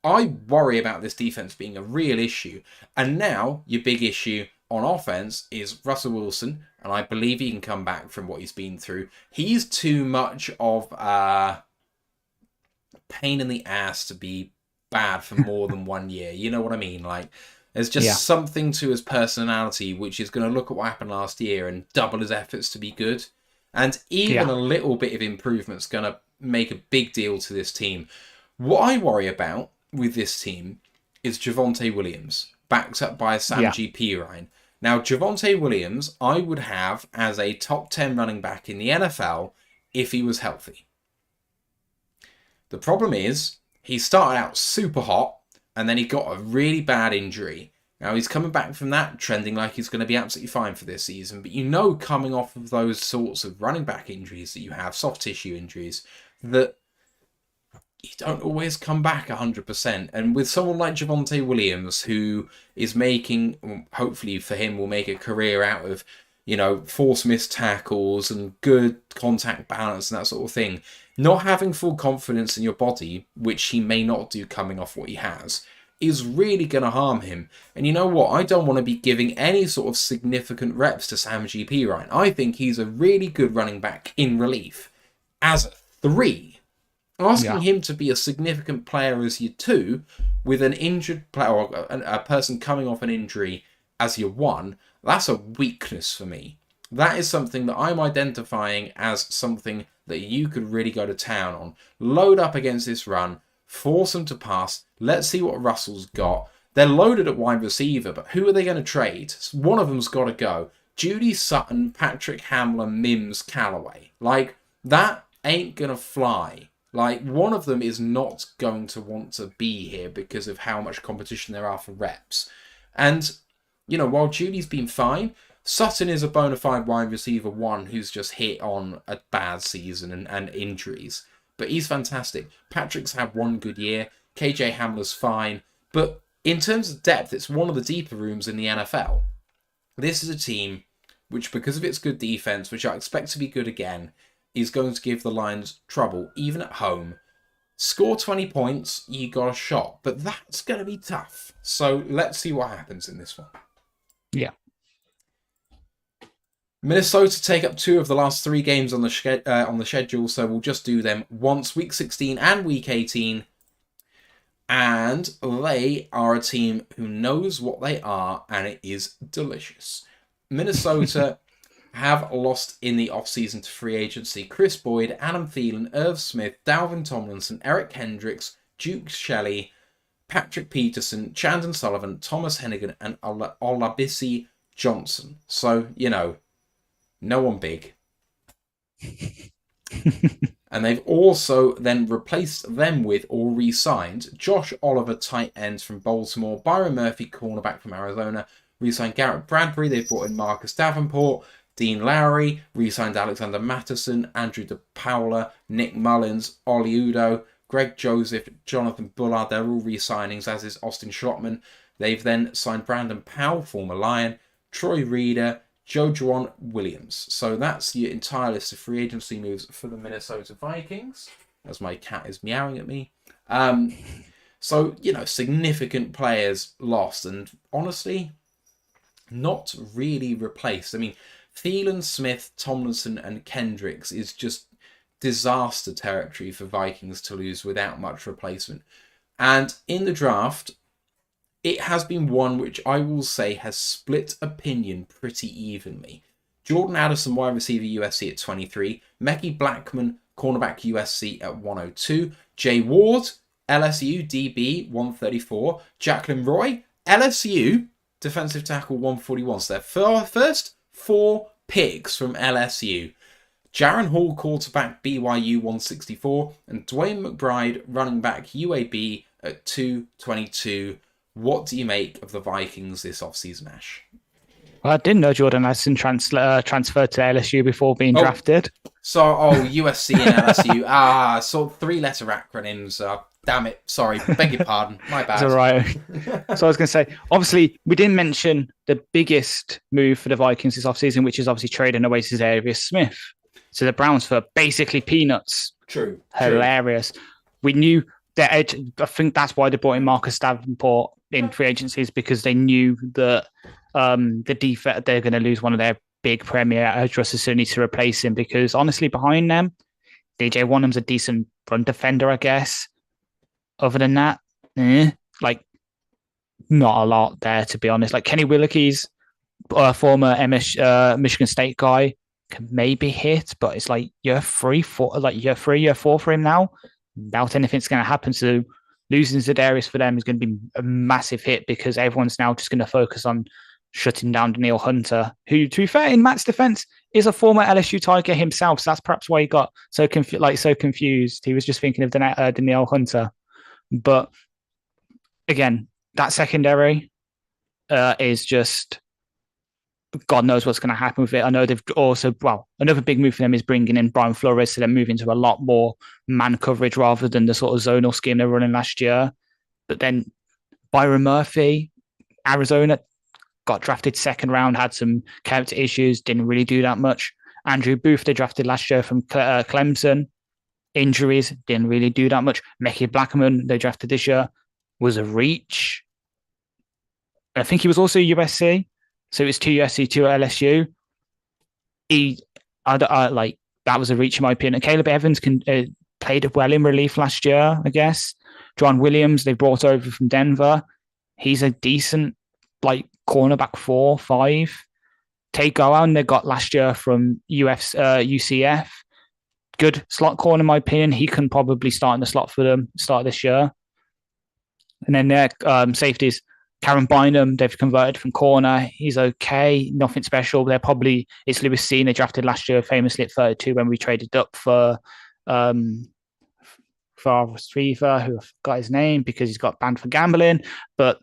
I worry about this defense being a real issue. And now, your big issue on offense is Russell Wilson, and I believe he can come back from what he's been through. He's too much of a pain in the ass to be bad for more than 1 year. You know what I mean? Like, there's just something to his personality which is going to look at what happened last year and double his efforts to be good. And even a little bit of improvement is going to make a big deal to this team. What I worry about with this team is Javonte Williams, backed up by Sam G. Pirine. Now, Javonte Williams, I would have as a top 10 running back in the NFL if he was healthy. The problem is, he started out super hot, and then he got a really bad injury. Now, he's coming back from that, trending like he's going to be absolutely fine for this season. But coming off of those sorts of running back injuries that you have, soft tissue injuries, that you don't always come back 100%. And with someone like Javonte Williams, who is making, hopefully for him, will make a career out of, force missed tackles and good contact balance and that sort of thing. not having full confidence in your body, which he may not do coming off what he has, is really going to harm him. And you know what? I don't want to be giving any sort of significant reps to Sam GP, right? I think he's a really good running back in relief. As a 3, asking him to be a significant player as your 2, with an injured player or a person coming off an injury as your 1, that's a weakness for me. That is something that I'm identifying as something that you could really go to town on. Load up against this run, force them to pass. Let's see what Russell's got. They're loaded at wide receiver, but who are they going to trade? One of them's got to go. Judy Sutton, Patrick Hamler, Mims, Callaway. Like, that ain't going to fly. Like, one of them is not going to want to be here because of how much competition there are for reps. And, you know, while Judy's been fine, Sutton is a bona fide wide receiver 1 who's just hit on a bad season and injuries. But he's fantastic. Patrick's had one good year. KJ Hamler's fine. But in terms of depth, it's one of the deeper rooms in the NFL. This is a team which, because of its good defense, which I expect to be good again, is going to give the Lions trouble, even at home. Score 20 points, you got a shot. But that's going to be tough. So let's see what happens in this one. Yeah. Minnesota take up 2 of the last 3 games on the schedule, so we'll just do them once, Week 16 and Week 18. And they are a team who knows what they are, and it is delicious. Minnesota have lost in the offseason to free agency Chris Boyd, Adam Thielen, Irv Smith, Dalvin Tomlinson, Eric Hendricks, Duke Shelley, Patrick Peterson, Chandon Sullivan, Thomas Hennigan, and Olabisi Johnson. So, you know, no one big. And they've also then replaced them with or re-signed Josh Oliver, tight ends from Baltimore, Byron Murphy, cornerback from Arizona, re-signed Garrett Bradbury, they've brought in Marcus Davenport, Dean Lowry, re-signed Alexander Mattison, Andrew DePaula, Nick Mullins, Oli Udo, Greg Joseph, Jonathan Bullard, they're all re-signings, as is Austin Schlottman. They've then signed Brandon Powell, former Lion, Troy Reader, Joe Juwan Williams. So that's your entire list of free agency moves for the Minnesota Vikings, as my cat is meowing at me. So, you know, significant players lost, and honestly, not really replaced. I mean, Thielen, Smith, Tomlinson, and Kendricks is just disaster territory for Vikings to lose without much replacement. And in the draft, it has been one which I will say has split opinion pretty evenly. Jordan Addison, wide receiver USC at 23. Mekhi Blackman, cornerback USC at 102. Jay Ward, LSU DB 134. Jacqueline Roy, LSU defensive tackle 141. So their first 4 picks from LSU. Jaron Hall, quarterback BYU 164. And Dwayne McBride, running back UAB at 222. What do you make of the Vikings this offseason, Ash? Well, I didn't know Jordan Addison transferred to LSU before being drafted. So, USC and LSU. So 3-letter acronyms. Damn it. Sorry. Beg your pardon. My bad. It's all right. So I was going to say, obviously, we didn't mention the biggest move for the Vikings this offseason, which is obviously trading away Za'Darius Smith to the Browns for basically peanuts. True. Hilarious. We knew that edge. I think that's why they brought in Marcus Davenport in free agencies, because they knew that the defense, they're going to lose one of their big premier edge rushers, so they need to replace him, because honestly, behind them, DJ Wonnum's a decent run defender, I guess. Other than that, like, not a lot there, to be honest. Like, Kenny Willekes, former Michigan State guy, can maybe hit, but it's like year 4 for him now. Doubt anything's going to happen. So losing Za'Darius for them is going to be a massive hit, because everyone's now just going to focus on shutting down Danielle Hunter, who, to be fair, in Matt's defense, is a former LSU Tiger himself. So that's perhaps why he got so confused. He was just thinking of Danielle Hunter. But again, that secondary is just, God knows what's going to happen with it. I know they've also, another big move for them is bringing in Brian Flores, so they're moving to a lot more man coverage rather than the sort of zonal scheme they were running last year. But then Byron Murphy, Arizona, got drafted 2nd round, had some character issues, didn't really do that much. Andrew Booth, they drafted last year from Clemson. Injuries didn't really do that much. Mickey Blackman, they drafted this year, was a reach. I think he was also USC, so it's 2 USC, 2 LSU. Like that was a reach in my opinion. And Caleb Evans played well in relief last year, I guess. John Williams, they brought over from Denver. He's a decent like cornerback 4-5. Tay Gowan, they got last year from UCF. Good slot corner, in my opinion. He can probably start in the slot for them start this year. And then their safeties, Karen Bynum, they've converted from corner. He's okay, nothing special. It's Lewis Cine, they drafted last year, famously at 32 when we traded up for our receiver, who I forgot his name because he's got banned for gambling. But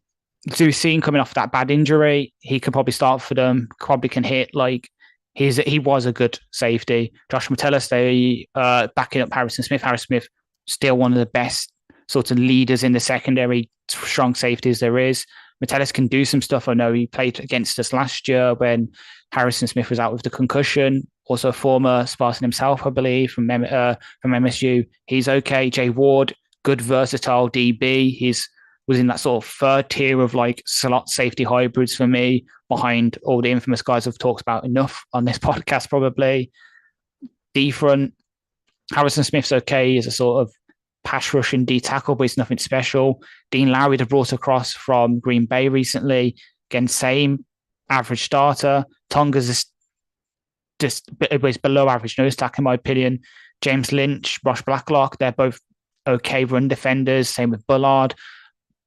Lewis Cine coming off that bad injury, he could probably start for them, probably can hit like he was a good safety. Josh Metellus, they backing up Harrison Smith. Harrison Smith, still one of the best sort of leaders in the secondary, strong safeties there is. Metellus can do some stuff. I know he played against us last year when Harrison Smith was out with the concussion. Also a former Spartan himself, I believe, from MSU. He's okay. Jay Ward, good versatile DB. Was in that sort of third tier of like slot safety hybrids for me, behind all the infamous guys I've talked about enough on this podcast, probably. D front, Harrison Smith's okay. He's a sort of pass rushing D tackle, but it's nothing special. Dean Lowry, they brought across from Green Bay recently. Again, same average starter. Tonga's just below average nose tackle, in my opinion. James Lynch, Ross Blacklock, they're both okay run defenders. Same with Bullard.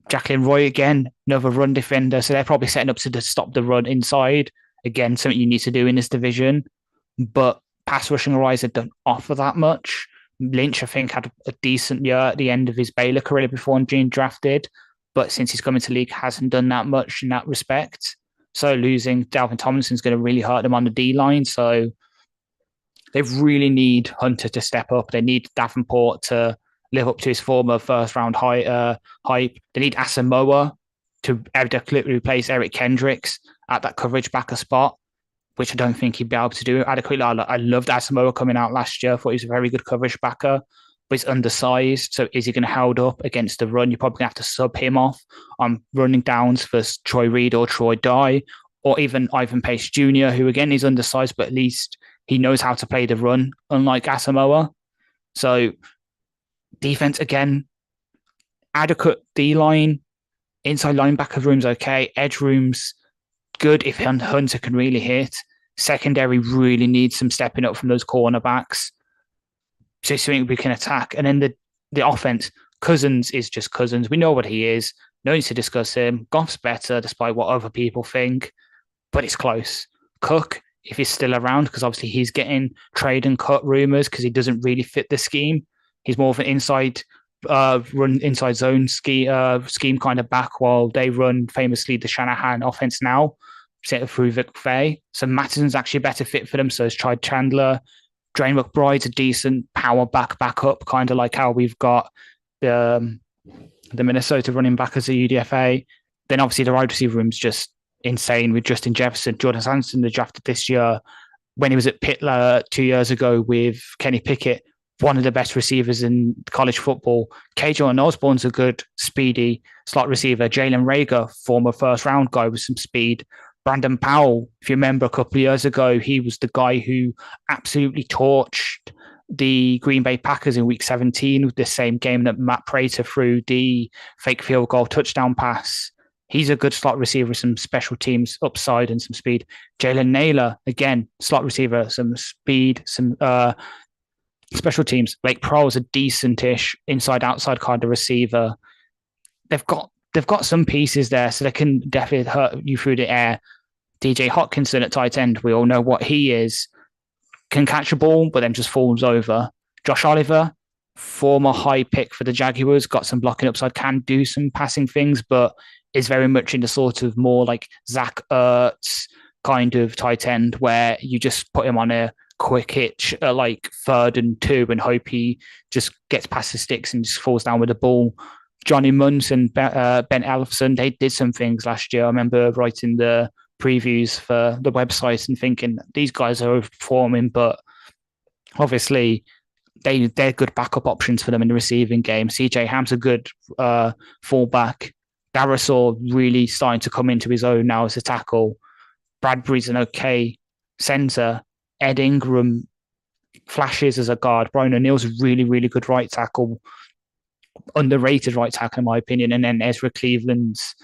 Jacqueline Roy, again, another run defender. So they're probably setting up to stop the run inside. Again, something you need to do in this division. But pass rushing wise, they don't offer that much. Lynch, I think, had a decent year at the end of his Baylor career before being drafted. But since he's come into the league, hasn't done that much in that respect. So losing Dalvin Tomlinson is going to really hurt them on the D-line. So they really need Hunter to step up. They need Davenport to live up to his former first-round hype. They need Asamoah to adequately replace Eric Kendricks at that coverage backer spot, which I don't think he'd be able to do adequately. I loved Asamoah coming out last year. I thought he was a very good coverage backer, but he's undersized. So is he going to hold up against the run? You're probably going to have to sub him off on running downs for Troy Reed or Troy Dye, or even Ivan Pace Jr., who again is undersized, but at least he knows how to play the run, unlike Asamoah. So defense, again, adequate D-line, inside linebacker room's okay, edge room's good if Hunter can really hit. Secondary really needs some stepping up from those cornerbacks. So something we can attack. And then the offense, Cousins is just Cousins. We know what he is. No need to discuss him. Goff's better, despite what other people think, but it's close. Cook, if he's still around, because obviously he's getting trade and cut rumors because he doesn't really fit the scheme. He's more of an inside zone scheme kind of back, while they run famously the Shanahan offense now, set through Vic Fay. So Mattison's actually a better fit for them. So has tried Chandler. Drain McBride's a decent power backup, kind of like how we've got the Minnesota running back as a UDFA. Then obviously the wide receiver room's just insane with Justin Jefferson. Jordan Sanderson, they drafted this year when he was at Pitt 2 years ago with Kenny Pickett, one of the best receivers in college football. K'Jon Osborne's a good, speedy slot receiver. Jalen Reagor, former first-round guy with some speed. Brandon Powell, if you remember a couple of years ago, he was the guy who absolutely torched the Green Bay Packers in Week 17 with the same game that Matt Prater threw the fake field goal touchdown pass. He's a good slot receiver, some special teams upside and some speed. Jalen Naylor, again, slot receiver, some speed, some special teams. Blake Prohl's a decent-ish inside-outside kind of receiver. They've got some pieces there, so they can definitely hurt you through the air. DJ Hawkinson at tight end, we all know what he is. Can catch a ball, but then just falls over. Josh Oliver, former high pick for the Jaguars, got some blocking upside, can do some passing things, but is very much in the sort of more like Zach Ertz kind of tight end where you just put him on a quick hitch at like 3rd and 2 and hope he just gets past the sticks and just falls down with the ball. Johnny Munz and Ben Elfson, they did some things last year. I remember writing the previews for the website and thinking these guys are overperforming, but obviously they're good backup options for them in the receiving game. CJ Ham's a good fullback. Darasaur really starting to come into his own now as a tackle. Bradbury's an okay centre. Ed Ingram flashes as a guard. Brian O'Neill's a really, really good right tackle. Underrated right tackle, in my opinion. And then Ezra Cleveland's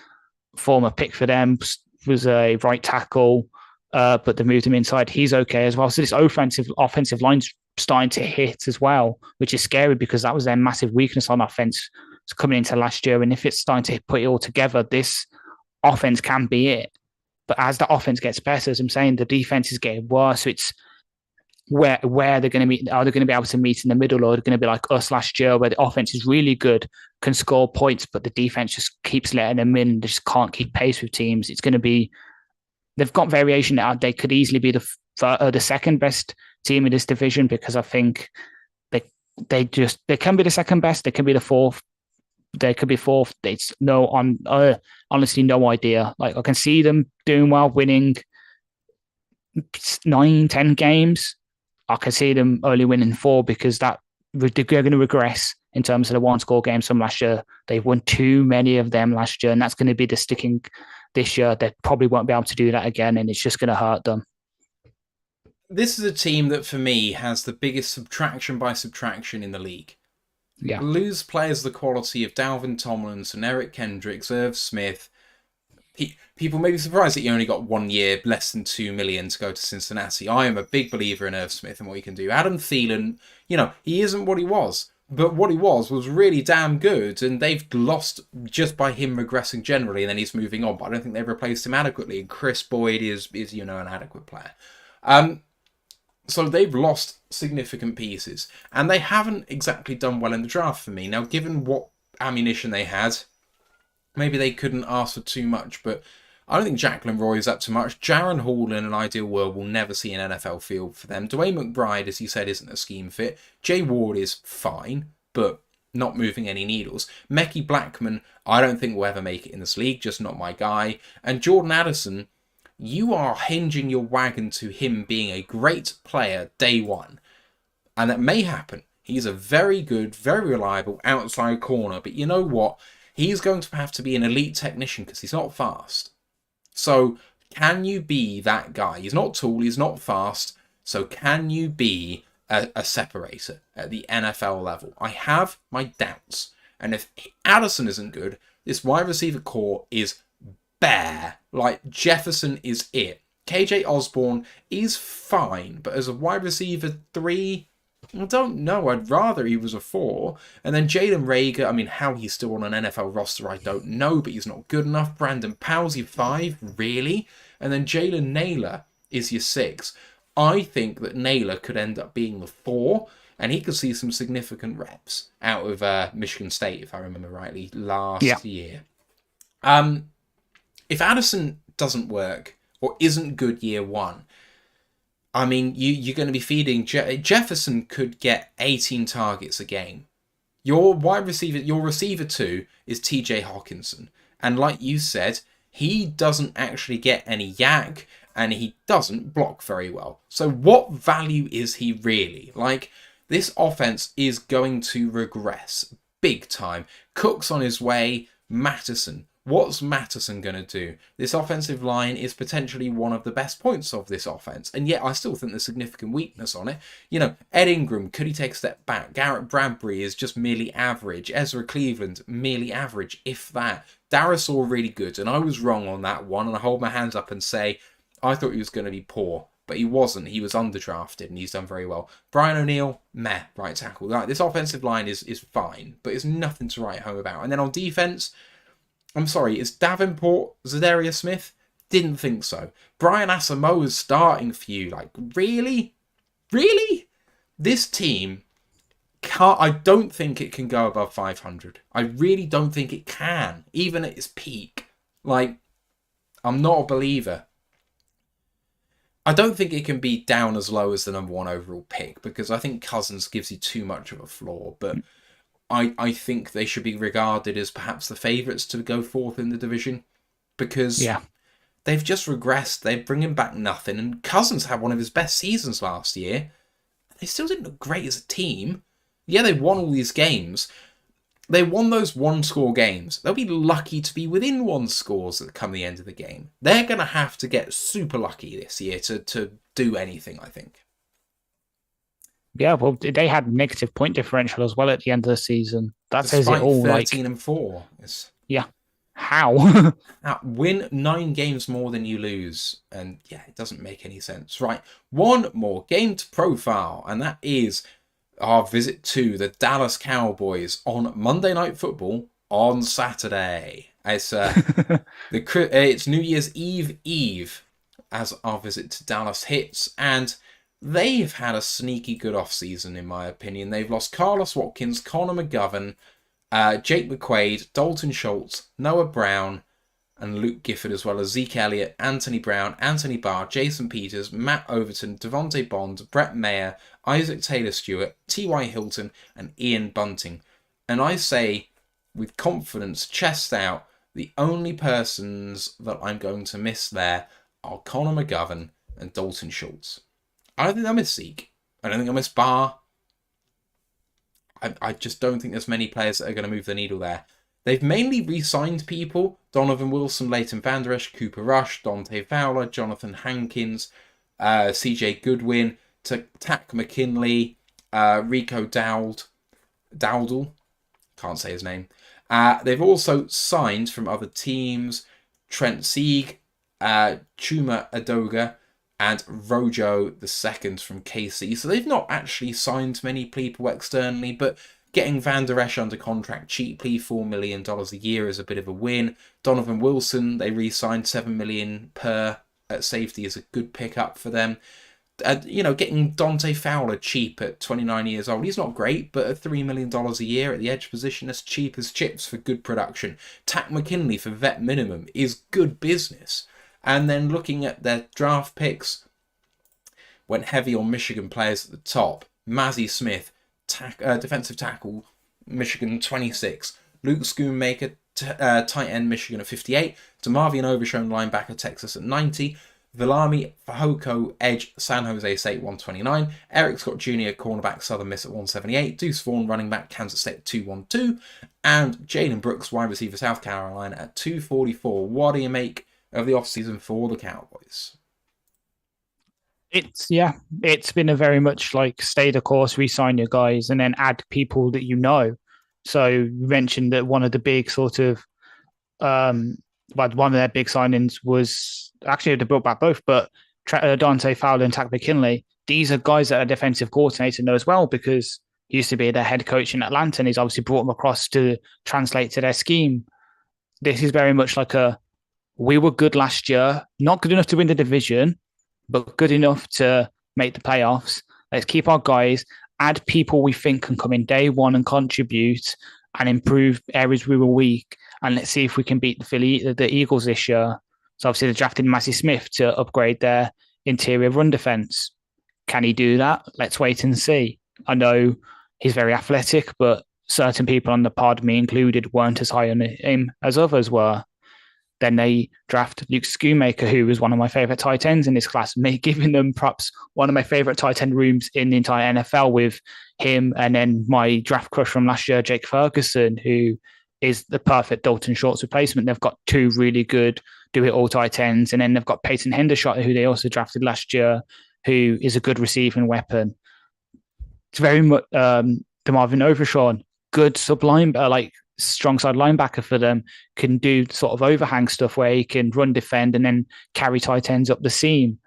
former pick for them was a right tackle, but they moved him inside. He's okay as well. So this offensive line's starting to hit as well, which is scary because that was their massive weakness on offense coming into last year. And if it's starting to put it all together, this offense can be it. But as the offense gets better, as I'm saying, the defense is getting worse. So it's where they're going to meet. Are they going to be able to meet in the middle, or are they going to be like us last year, where the offense is really good, can score points, but the defense just keeps letting them in, they just can't keep pace with teams? It's going to be, they've got variation now. They could easily be the second best team in this division, because I think they can be the second best. They can be the fourth. They could be fourth. It's honestly no idea. Like, I can see them doing well, winning 9-10 games. I can see them only winning 4 because they're going to regress in terms of the one-score games from last year. They won too many of them last year, and that's going to be the sticking this year. They probably won't be able to do that again, and it's just going to hurt them. This is a team that, for me, has the biggest subtraction by subtraction in the league. Yeah. Lose players of the quality of Dalvin Tomlinson, Eric Kendricks, Irv Smith. People may be surprised that you only got 1 year, less than $2 million to go to Cincinnati. I am a big believer in Irv Smith and what he can do. Adam Thielen, he isn't what he was, but what he was really damn good, and they've lost just by him regressing generally, and then he's moving on. But I don't think they've replaced him adequately. And Chris Boyd is an adequate player. So they've lost significant pieces, and they haven't exactly done well in the draft for me. Now, given what ammunition they had, maybe they couldn't ask for too much, but I don't think Jacqueline Roy is up to much. Jaron Hall, in an ideal world, will never see an NFL field for them. Dwayne McBride, as you said, isn't a scheme fit. Jay Ward is fine, but not moving any needles. Mekhi Blackman, I don't think will ever make it in this league, just not my guy. And Jordan Addison, you are hinging your wagon to him being a great player day one. And that may happen. He's a very good, very reliable outside corner, but you know what? He's going to have to be an elite technician because he's not fast. So can you be that guy? He's not tall, he's not fast. So can you be a separator at the NFL level? I have my doubts. And if Addison isn't good, this wide receiver core is bare. Like, Jefferson is it. KJ Osborne is fine, but as a wide receiver 3, I don't know. I'd rather he was a 4. And then Jalen Reagor, how he's still on an NFL roster, I don't know, but he's not good enough. Brandon Powell's your 5, really? And then Jalen Naylor is your 6. I think that Naylor could end up being the 4, and he could see some significant reps out of Michigan State, if I remember rightly, last year. If Addison doesn't work or isn't good year 1, you're going to be feeding... Jefferson could get 18 targets a game. Your receiver 2 is TJ Hawkinson. And like you said, he doesn't actually get any yak, and he doesn't block very well. So what value is he really? Like, this offense is going to regress big time. Cook's on his way. Mattison. What's Mattison going to do? This offensive line is potentially one of the best points of this offense. And yet I still think there's significant weakness on it. Ed Ingram, could he take a step back? Garrett Bradbury is just merely average. Ezra Cleveland, merely average, if that. Darasaur, really good. And I was wrong on that one. And I hold my hands up and say, I thought he was going to be poor. But he wasn't. He was underdrafted and he's done very well. Brian O'Neill, meh, right tackle. Like, this offensive line is fine, but it's nothing to write home about. And then on defense... I'm sorry, is Davenport Zadarius Smith? Didn't think so. Brian Asamoah's starting for you. Like, really? Really? This team, I don't think it can go above 500. I really don't think it can, even at its peak. Like, I'm not a believer. I don't think it can be down as low as the number 1 overall pick, because I think Cousins gives you too much of a floor, but... I think they should be regarded as perhaps the favourites to go 4th in the division, because they've just regressed. They're bringing back nothing. And Cousins had one of his best seasons last year. They still didn't look great as a team. Yeah, they won all these games. They won those one-score games. They'll be lucky to be within one scores at come the end of the game. They're going to have to get super lucky this year to do anything, I think. Yeah, well, they had negative point differential as well at the end of the season. That Despite says it all. 13-4. Yeah. How? Win 9 games more than you lose. And yeah, it doesn't make any sense. Right, one more game to profile, and that is our visit to the Dallas Cowboys on Monday Night Football on Saturday. It's it's New Year's Eve as our visit to Dallas hits, and they've had a sneaky good off-season, in my opinion. They've lost Carlos Watkins, Connor McGovern, Jake McQuaid, Dalton Schultz, Noah Brown, and Luke Gifford, as well as Zeke Elliott, Anthony Brown, Anthony Barr, Jason Peters, Matt Overton, Devontae Bond, Brett Mayer, Isaac Taylor-Stewart, T.Y. Hilton, and Ian Bunting. And I say, with confidence, chest out, the only persons that I'm going to miss there are Connor McGovern and Dalton Schultz. I don't think I'll miss Zeke. I don't think I'll miss Barr. I just don't think there's many players that are going to move the needle there. They've mainly re-signed people: Donovan Wilson, Leighton Vander Esch, Cooper Rush, Dante Fowler, Jonathan Hankins, CJ Goodwin, Tack McKinley, Rico Dowdle. Can't say his name. They've also signed from other teams Trent Sieg, Chuma Adoga, and Rojo II from KC. So they've not actually signed many people externally, but getting Van Der Esch under contract cheaply, $4 million a year, is a bit of a win. Donovan Wilson, they re-signed $7 million per at safety, is a good pickup for them. Getting Dante Fowler cheap at 29 years old, he's not great, but at $3 million a year at the edge position, as cheap as chips for good production. Tack McKinley for vet minimum is good business. And then looking at their draft picks, went heavy on Michigan players at the top. Mazzie Smith, defensive tackle, Michigan 26. Luke Schoonmaker, tight end, Michigan at 58. DeMarvion Overshown, linebacker, Texas at 90. Villami Fahoko, edge, San Jose State 129. Eric Scott Jr., cornerback, Southern Miss at 178. Deuce Vaughn, running back, Kansas State at 212. And Jalen Brooks, wide receiver, South Carolina at 244. What do you make of the offseason for the Cowboys? It's been a very much like stay the course, re-sign your guys, and then add people that you know. So you mentioned that one of the big sort of one of their big signings was actually they brought back both, but Dante Fowler and Tack McKinley. These are guys that are defensive coordinator know as well, because he used to be their head coach in Atlanta, and he's obviously brought them across to translate to their scheme. This is very much like we were good last year, not good enough to win the division, but good enough to make the playoffs. Let's keep our guys, add people we think can come in day one and contribute and improve areas we were weak. And let's see if we can beat the Eagles this year. So obviously they drafted Mazzie Smith to upgrade their interior run defense. Can he do that? Let's wait and see. I know he's very athletic, but certain people on the pod, me included, weren't as high on him as others were. Then they draft Luke Schoonmaker, who was one of my favorite tight ends in this class, giving them perhaps one of my favorite tight end rooms in the entire NFL with him. And then my draft crush from last year, Jake Ferguson, who is the perfect Dalton Schultz replacement. They've got two really good do-it-all tight ends. And then they've got Peyton Hendershot, who they also drafted last year, who is a good receiving weapon. It's very much DeMarvin Overshawn, good sub-line, strong side linebacker for them, can do sort of overhang stuff where he can run, defend, and then carry tight ends up the seam.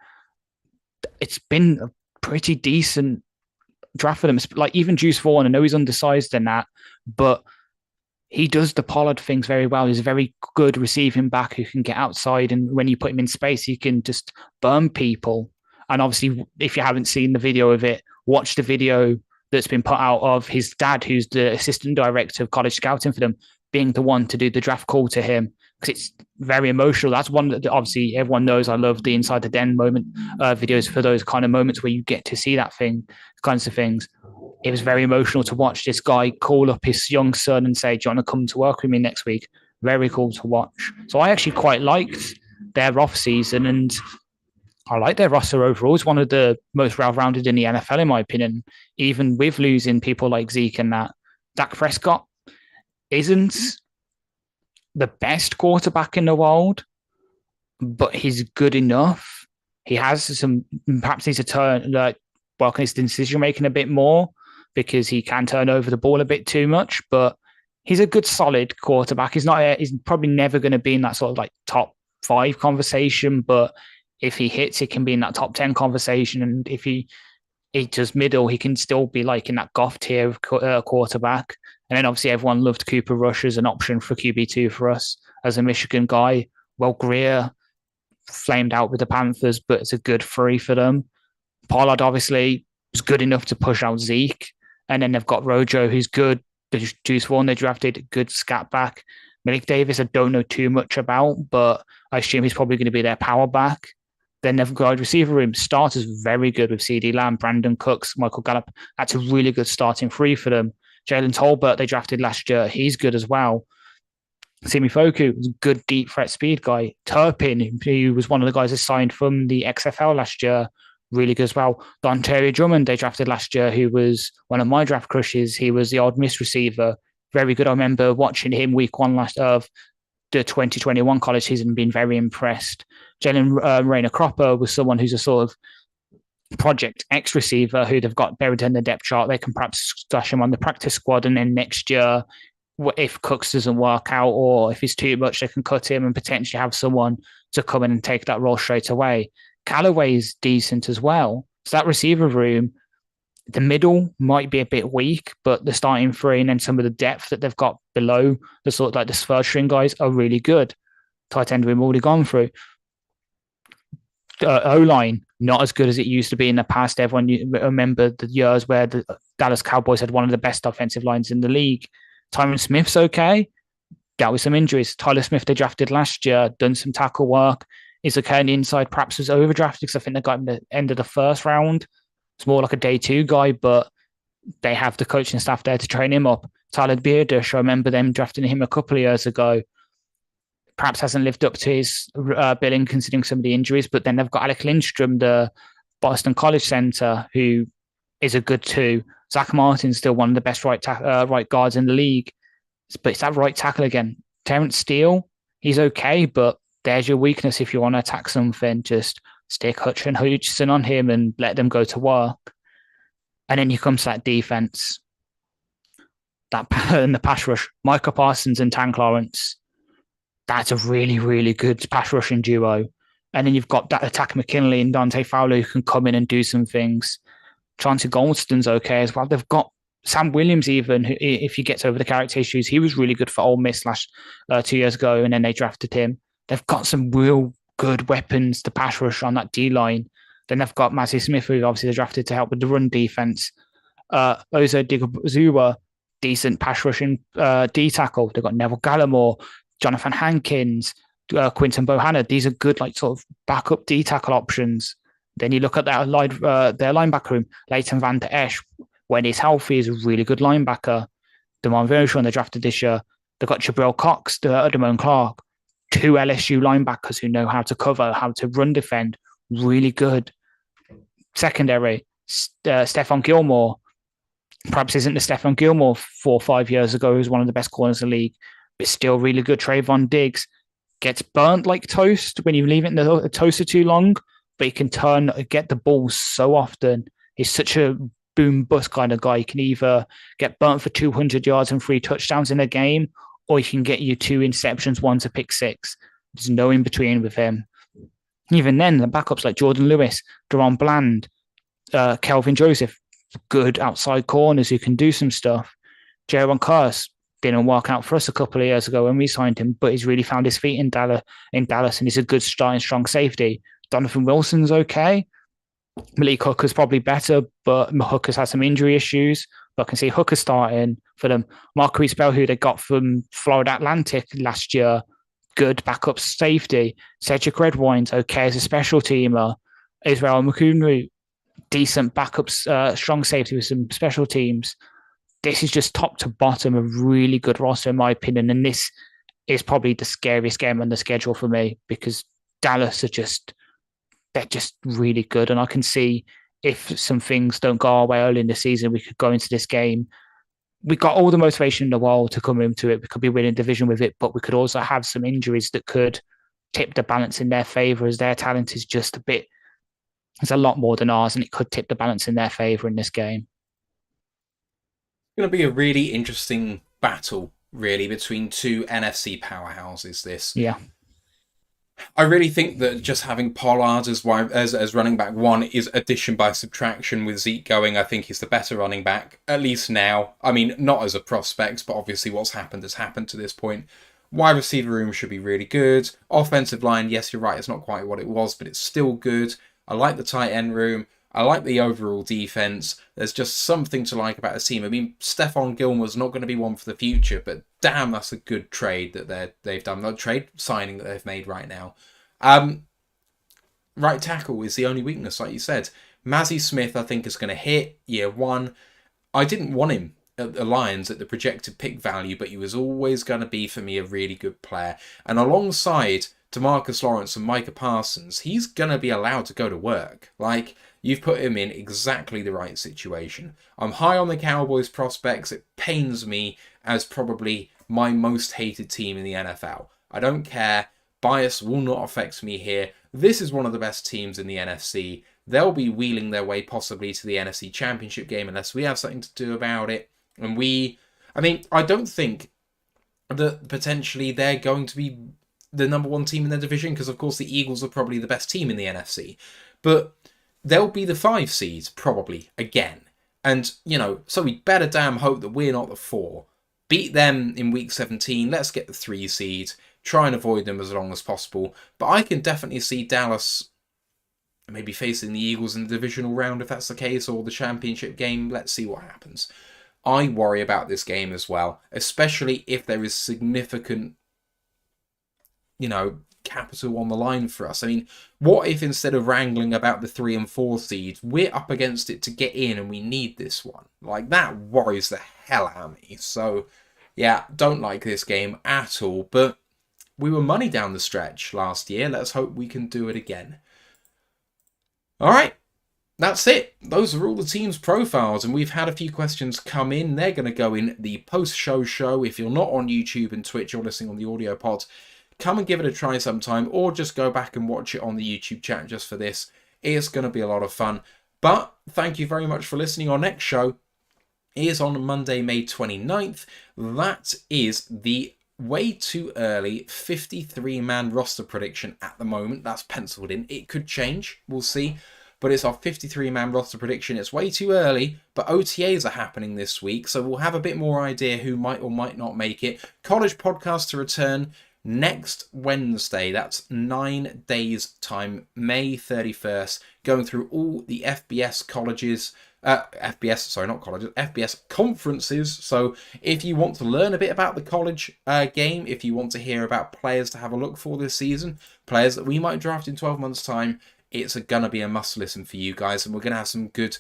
It's been a pretty decent draft for them. Like even Juice Vaughn, I know he's undersized in that, but he does the Pollard things very well. He's a very good receiving back who can get outside, and when you put him in space, he can just burn people. And obviously, if you haven't seen the video of it, watch the video that's been put out of his dad, who's the assistant director of college scouting for them, being the one to do the draft call to him, because it's very emotional. That's one that obviously everyone knows I love the Inside the Den moment videos for those kind of moments where you get to see that kinds of things. It was very emotional to watch this guy call up his young son and say, "Do you want to come to work with me next week?" Very cool to watch. So I actually quite liked their off season, and I like their roster overall. It's one of the most well-rounded in the NFL, in my opinion. Even with losing people like Zeke and that, Dak Prescott isn't the best quarterback in the world, but he's good enough. He has some, perhaps needs to work on his decision making a bit more because he can turn over the ball a bit too much. But he's a good, solid quarterback. He's probably never going to be in that sort of like top 5 conversation, but if he hits, it can be in that top 10 conversation. And if he does middle, he can still be like in that Goff tier of quarterback. And then obviously everyone loved Cooper Rush as an option for QB2 for us as a Michigan guy. Well, Greer flamed out with the Panthers, but it's a good 3 for them. Pollard obviously was good enough to push out Zeke. And then they've got Rojo, who's good. The Juice Vaughn they drafted, good scat back. Malik Davis, I don't know too much about, but I assume he's probably going to be their power back. Then they've got receiver room. Starters very good with CeeDee Lamb, Brandon Cooks, Michael Gallup. That's a really good starting 3 for them. Jalen Tolbert, they drafted last year. He's good as well. Simi Foku was a good deep threat speed guy. Turpin, who was one of the guys that signed from the XFL last year, really good as well. Dontario Drummond, they drafted last year, who was one of my draft crushes. He was the Old Miss receiver. Very good. I remember watching him week 1 last of the 2021 college season and being very impressed. Jalen Rayner Cropper was someone who's a sort of Project X receiver who they've got buried in the depth chart. They can perhaps stash him on the practice squad, and then next year, if Cooks doesn't work out or if he's too much, they can cut him and potentially have someone to come in and take that role straight away. Callaway's decent as well. So that receiver room, the middle might be a bit weak, but the starting 3 and then some of the depth that they've got below, the sort of like the third string guys, are really good. Tight end we've already gone through. O-line, not as good as it used to be in the past. Everyone remember the years where the Dallas Cowboys had one of the best offensive lines in the league. Tyron Smith's okay. Dealt with some injuries. Tyler Smith, they drafted last year, done some tackle work. Is okay on the inside. Perhaps was overdrafted because I think they got him at the end of the first round. It's more like a day 2 guy, but they have the coaching staff there to train him up. Tyler Beardish, I remember them drafting him a couple of years ago. Perhaps hasn't lived up to his billing considering some of the injuries, but then they've got Alec Lindstrom, the Boston College center, who is a good 2. Zach Martin's still one of the best right guards in the league. But it's that right tackle again. Terrence Steele, he's okay, but there's your weakness if you want to attack something. Just stick Hutch and Hutchinson on him and let them go to work. And then you come to that defense. And the pass rush. Micah Parsons and Tank Lawrence. That's a really, really good pass rushing duo. And then you've got that attack McKinley and Dante Fowler who can come in and do some things. Chauncey Goldston's okay as well. They've got Sam Williams even, who, if he gets over the character issues, he was really good for Ole Miss 2 years ago, and then they drafted him. They've got some real good weapons to pass rush on that D-line. Then they've got Mazi Smith, who obviously they drafted to help with the run defense. Ozo Digabazua, decent pass rushing D-tackle. They've got Neville Gallimore, Jonathan Hankins, Quinton Bohanna. These are good sort of backup D-tackle options. Then you look at their linebacker room. Leighton Van Der Esch, when he's healthy, is a really good linebacker. Damon Vershon, they drafted this year. They've got Jabril Cox, Damone Clark, 2 LSU linebackers who know how to cover, how to run defend. Really good. Secondary, Stephon Gilmore. Perhaps isn't the Stephon Gilmore 4 or 5 years ago, who was one of the best corners in the league, but still really good. Trayvon Diggs gets burnt like toast when you leave it in the toaster too long, but he can get the ball so often. He's such a boom bust kind of guy. He can either get burnt for 200 yards and 3 touchdowns in a game, or he can get you 2 interceptions, 1 to pick 6. There's no in between with him. Even then, the backups like Jordan Lewis, Deron Bland, Kelvin Joseph, good outside corners who can do some stuff. Jaron Curse didn't work out for us a couple of years ago when we signed him, but he's really found his feet in Dallas, and he's a good starting strong safety. Donovan Wilson's okay. Malik Hooker's probably better, but Hooker's had some injury issues. But I can see Hooker starting for them. Marquise Bell, who they got from Florida Atlantic last year, good backup safety. Cedric Redwine's okay as a special teamer. Israel Mukunru, decent backup strong safety with some special teams. This is just top to bottom a really good roster in my opinion, and this is probably the scariest game on the schedule for me because Dallas are just they're just really good. And I can see if some things don't go our way early in the season, we could go into this game. We got all the motivation in the world to come into it. We could be winning division with it, but we could also have some injuries that could tip the balance in their favour, as their talent is just a bit, it's a lot more than ours, and it could tip the balance in their favour in this game. It's going to be a really interesting battle, really, between two NFC powerhouses. This, Yeah. I really think that just having Pollard as running back one is addition by subtraction. With Zeke going, I think he's the better running back, at least now. I mean, not as a prospect, but obviously what's happened has happened to this point. Wide receiver room should be really good. Offensive line, yes, you're right, it's not quite what it was, but it's still good. I like the tight end room. I like the overall defense. There's just something to like about the team. I mean, Stephon Gilmore's not going to be one for the future, but damn, that's a good trade that they've done. The trade signing that they've made right now. Right tackle is the only weakness, like you said. Mazzy Smith, I think, is going to hit year one. I didn't want him at the Lions at the projected pick value, but he was always going to be, for me, a really good player. And alongside DeMarcus Lawrence and Micah Parsons, he's going to be allowed to go to work. Like, you've put him in exactly the right situation. I'm high on the Cowboys prospects. It pains me as probably my most hated team in the NFL. I don't care. Bias will not affect me here. This is one of the best teams in the NFC. They'll be wheeling their way possibly to the NFC Championship game unless we have something to do about it. And I don't think that potentially they're going to be the number one team in their division, because of course the Eagles are probably the best team in the NFC. But they'll be the 5 seeds probably again. And, so we better damn hope that we're not the 4. Beat them in week 17. Let's get the 3 seed. Try and avoid them as long as possible. But I can definitely see Dallas maybe facing the Eagles in the divisional round if that's the case, or the championship game. Let's see what happens. I worry about this game as well, especially if there is significant, capital on the line for us. I mean, what if instead of wrangling about the 3 and 4 seeds, we're up against it to get in and we need this one? Like, that worries the hell out of me. So, yeah, don't like this game at all, but we were money down the stretch last year. Let's hope we can do it again. All right, that's it. Those are all the teams' profiles, and we've had a few questions come in. They're going to go in the post-show show. If you're not on YouTube and Twitch or listening on the audio pod, come and give it a try sometime, or just go back and watch it on the YouTube chat just for this. It's going to be a lot of fun. But thank you very much for listening. Our next show is on Monday, May 29th. That is the way too early 53-man roster prediction at the moment. That's penciled in. It could change. We'll see. But it's our 53-man roster prediction. It's way too early, but OTAs are happening this week, so we'll have a bit more idea who might or might not make it. College podcast to return next Wednesday. That's 9 days time, May 31st, going through all the FBS colleges, FBS conferences. So if you want to learn a bit about the college game, if you want to hear about players to have a look for this season, players that we might draft in 12 months time, it's going to be a must listen for you guys, and we're going to have some good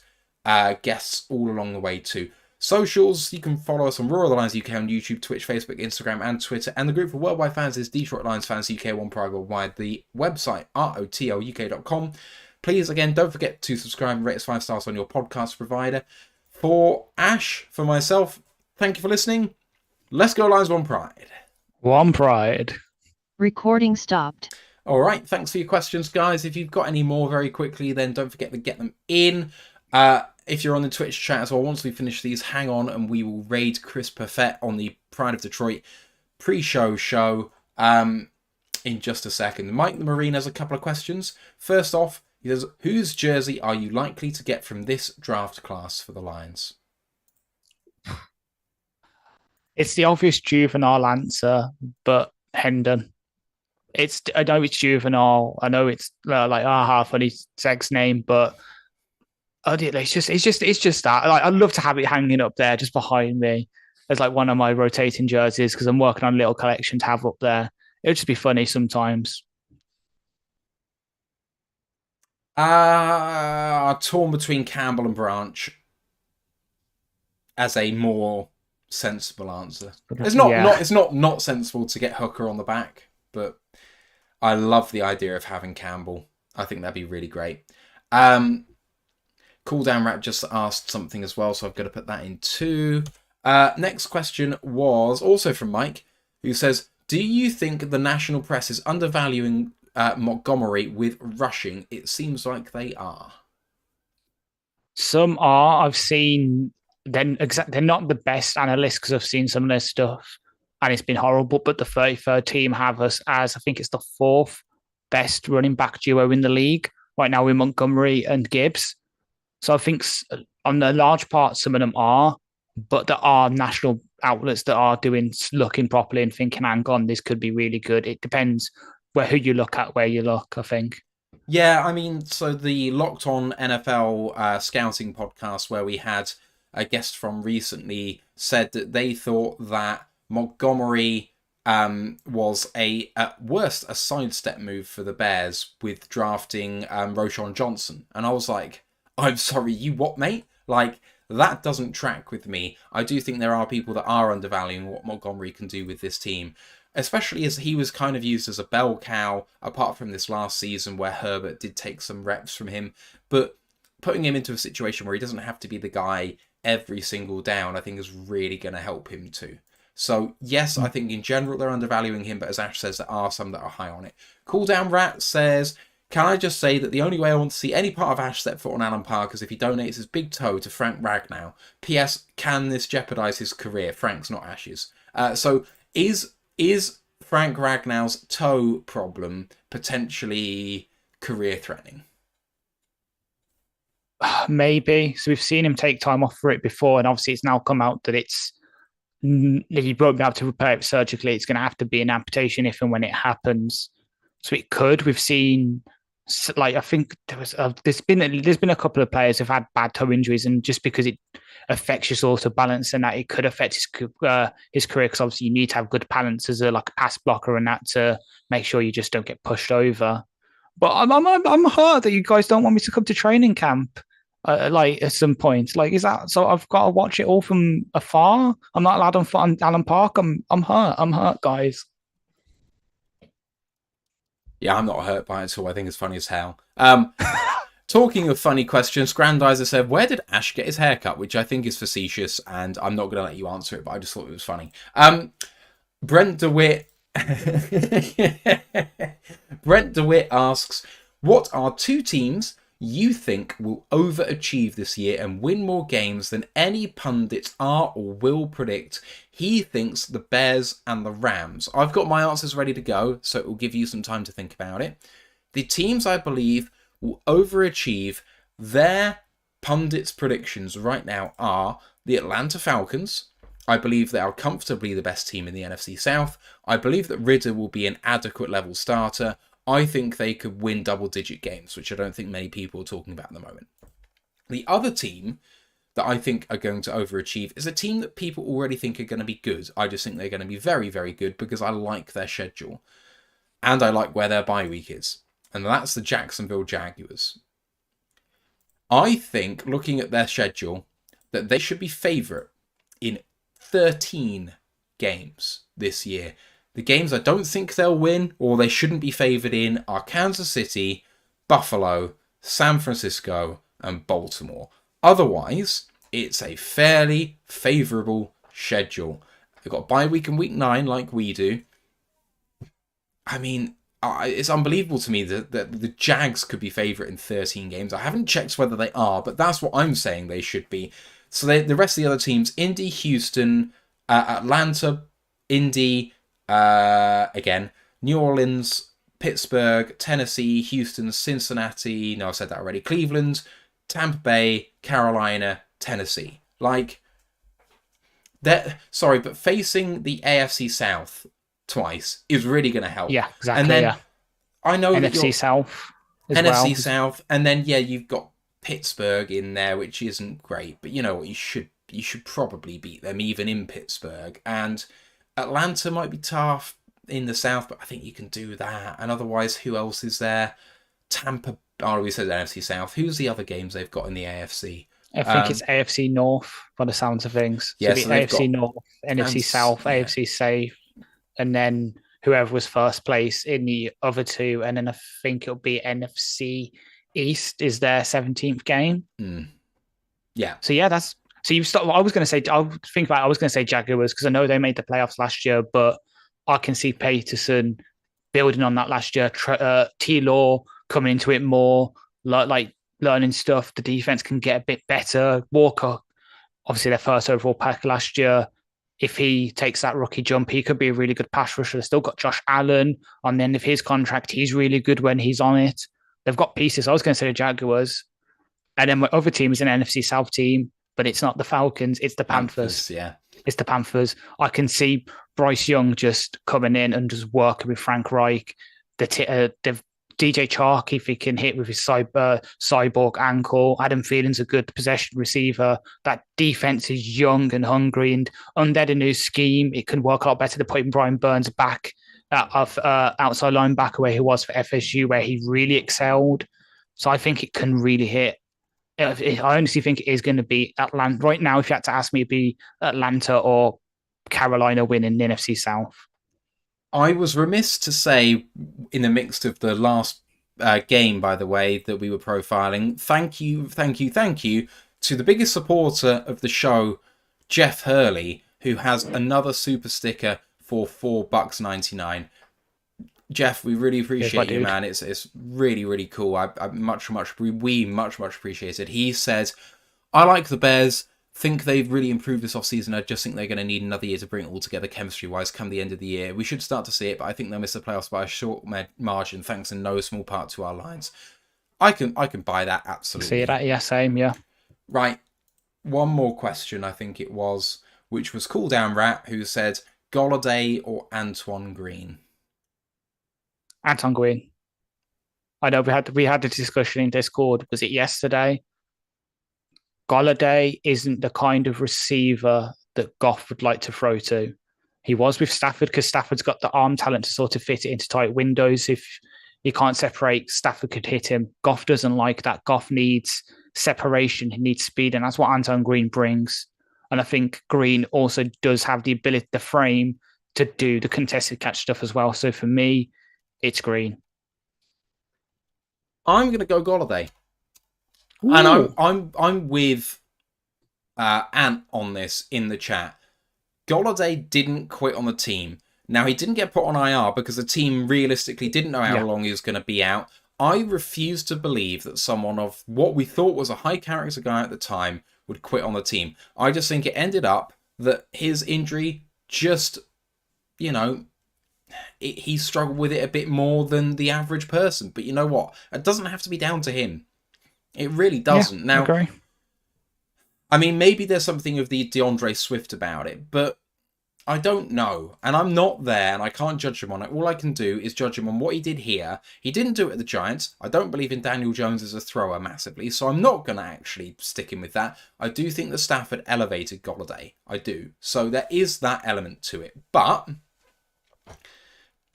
guests all along the way too. Socials, you can follow us on Royal Lions UK on YouTube, Twitch, Facebook, Instagram, and Twitter. And the group for worldwide fans is Detroit Lions Fans UK, one pride worldwide. The website, rotluk.com. Please, again, don't forget to subscribe and rate us 5 stars on your podcast provider. For Ash, for myself, thank you for listening. Let's go Lions, one pride. One pride. Recording stopped. All right, thanks for your questions, guys. If you've got any more very quickly, then don't forget to get them in. If you're on the Twitch chat as well, once we finish these, hang on and we will raid Chris Perfett on the Pride of Detroit pre-show show in just a second. Mike the Marine has a couple of questions. First off, he says, whose jersey are you likely to get from this draft class for the Lions? It's the obvious juvenile answer, but Hendon. I know it's juvenile. I know it's like funny sex name, but it's just that. Like, I'd love to have it hanging up there just behind me as like one of my rotating jerseys, because I'm working on a little collection to have up there. It would just be funny sometimes. Torn between Campbell and Branch as a more sensible answer. It's not sensible to get Hooker on the back, but I love the idea of having Campbell. I think that'd be really great. Cool Down Rat just asked something as well, so I've got to put that in too. Next question was also from Mike, who says, do you think the national press is undervaluing Montgomery with rushing? It seems like they are. Some are. I've seen they're not the best analysts because I've seen some of their stuff and it's been horrible. But the 33rd team have us as I think it's the fourth best running back duo in the league right now with Montgomery and Gibbs. So I think on the large part, some of them are, but there are national outlets that are looking properly and thinking, hang on, this could be really good. It depends who you look at, where you look, I think. Yeah, I mean, so the Locked On NFL scouting podcast where we had a guest from recently said that they thought that Montgomery was at worst a sidestep move for the Bears with drafting Roschon Johnson. And I was like, I'm sorry, you what, mate? Like, that doesn't track with me. I do think there are people that are undervaluing what Montgomery can do with this team, especially as he was kind of used as a bell cow, apart from this last season where Herbert did take some reps from him. But putting him into a situation where he doesn't have to be the guy every single down, I think is really going to help him too. So, yes, I think in general they're undervaluing him, but as Ash says, there are some that are high on it. Cool Down Rat says, can I just say that the only way I want to see any part of Ash step foot on Alan Park is if he donates his big toe to Frank Ragnow. P.S. Can this jeopardise his career? Frank's not Ash's. So is Frank Ragnow's toe problem potentially career-threatening? Maybe. So we've seen him take time off for it before, and obviously it's now come out that if you won't be able to repair it surgically, it's going to have to be an amputation if and when it happens. So it could. We've seen, like, I think there's been a couple of players who've had bad toe injuries, and just because it affects your sort of balance and that, it could affect his career. Because obviously you need to have good balance as a pass blocker and that to make sure you just don't get pushed over. But I'm hurt that you guys don't want me to come to training camp. At some point, is that so? I've got to watch it all from afar. I'm not allowed on Allen Park. I'm hurt. I'm hurt, guys. Yeah, I'm not hurt by it at all. I think it's funny as hell. Talking of funny questions, Grandizer said, where did Ash get his haircut? Which I think is facetious, and I'm not going to let you answer it, but I just thought it was funny. Brent DeWitt Brent DeWitt asks, what are two teams you think will overachieve this year and win more games than any pundits are or will predict? He thinks the Bears and the Rams. I've got my answers ready to go, so it will give you some time to think about it. The teams I believe will overachieve their pundits' predictions right now are the Atlanta Falcons. I believe they are comfortably the best team in the NFC South. I believe that Ridder will be an adequate level starter. I think they could win double-digit games, which I don't think many people are talking about at the moment. The other team that I think are going to overachieve is a team that people already think are going to be good. I just think they're going to be very, very good because I like their schedule. And I like where their bye week is. And that's the Jacksonville Jaguars. I think, looking at their schedule, that they should be favourite in 13 games this year. The games I don't think they'll win, or they shouldn't be favoured in, are Kansas City, Buffalo, San Francisco, and Baltimore. Otherwise, it's a fairly favourable schedule. They've got a bye week in week 9 like we do. I mean, it's unbelievable to me that the Jags could be favourite in 13 games. I haven't checked whether they are, but that's what I'm saying they should be. So the rest of the other teams, Indy, Houston, Atlanta, Indy, again, New Orleans, Pittsburgh, Tennessee, Houston, Cincinnati, no, I said that already, Cleveland, Tampa Bay, Carolina, Tennessee. But facing the AFC South twice is really going to help. Yeah, exactly. And then yeah. I know NFC South NFC South, and then you've got Pittsburgh in there, which isn't great, but you know what, you should probably beat them even in Pittsburgh. And Atlanta might be tough in the South, but I think you can do that. And otherwise, who else is there? Tampa. Oh, we said NFC South. Who's the other games they've got in the AFC? I think it's AFC North by the sounds of things. Yeah, so so AFC North, NFC South, yeah. AFC Safe, and then whoever was first place in the other two, and then I think it'll be NFC East is their 17th game. Yeah. So yeah, that's so you've stopped. I was going to say, I was going to say Jaguars because I know they made the playoffs last year, but I can see Peterson building on that last year. T Law coming into it more, like learning stuff. The defense can get a bit better. Walker, obviously their first overall pick last year. If he takes that rookie jump, he could be a really good pass rusher. They've still got Josh Allen on the end of his contract. He's really good when he's on it. They've got pieces. I was going to say the Jaguars. And then my other team is an NFC South team, but it's not the Falcons, it's the Panthers. Yeah. It's the Panthers. I can see Bryce Young just coming in and just working with Frank Reich. The DJ Chark, if he can hit with his cyborg ankle. Adam Thielen's a good possession receiver. That defense is young and hungry, and under the new scheme, it can work out better to putting Brian Burns back of outside linebacker where he was for FSU, where he really excelled. So I think it can really hit. I honestly think it is going to be Atlanta. Right now, if you had to ask me, it'd be Atlanta or Carolina winning the NFC South. I was remiss to say, in the midst of the last game, by the way, that we were profiling, thank you to the biggest supporter of the show, Jeff Hurley, who has another super sticker for $4.99. Jeff, we really appreciate you, man. It's really, really cool. We much appreciate it. He said, I like the Bears. Think they've really improved this offseason. I just think they're going to need another year to bring it all together chemistry-wise come the end of the year. We should start to see it, but I think they'll miss the playoffs by a short margin, thanks in no small part to our lines. I can buy that, absolutely. See that? Yeah, same, yeah. Right. One more question, I think it was, which was Cool Down Rat, who said, Golladay or Antoine Green? Anton Green. I know we had the discussion in Discord. Was it yesterday? Golladay isn't the kind of receiver that Goff would like to throw to. He was with Stafford because Stafford's got the arm talent to sort of fit it into tight windows. If you can't separate, Stafford could hit him. Goff doesn't like that. Goff needs separation. He needs speed, and that's what Anton Green brings. And I think Green also does have the ability, the frame, to do the contested catch stuff as well. So for me, it's Green. I'm going to go Golladay. Ooh. And I'm with Ant on this in the chat. Golladay didn't quit on the team. Now, he didn't get put on IR because the team realistically didn't know how long he was going to be out. I refuse to believe that someone of what we thought was a high character guy at the time would quit on the team. I just think it ended up that his injury just, he struggled with it a bit more than the average person. But you know what? It doesn't have to be down to him. It really doesn't. Now, I agree. I mean, maybe there's something of the DeAndre Swift about it, but I don't know. And I'm not there, and I can't judge him on it. All I can do is judge him on what he did here. He didn't do it at the Giants. I don't believe in Daniel Jones as a thrower massively, so I'm not going to actually stick him with that. I do think that Stafford elevated Golladay. I do. So there is that element to it. But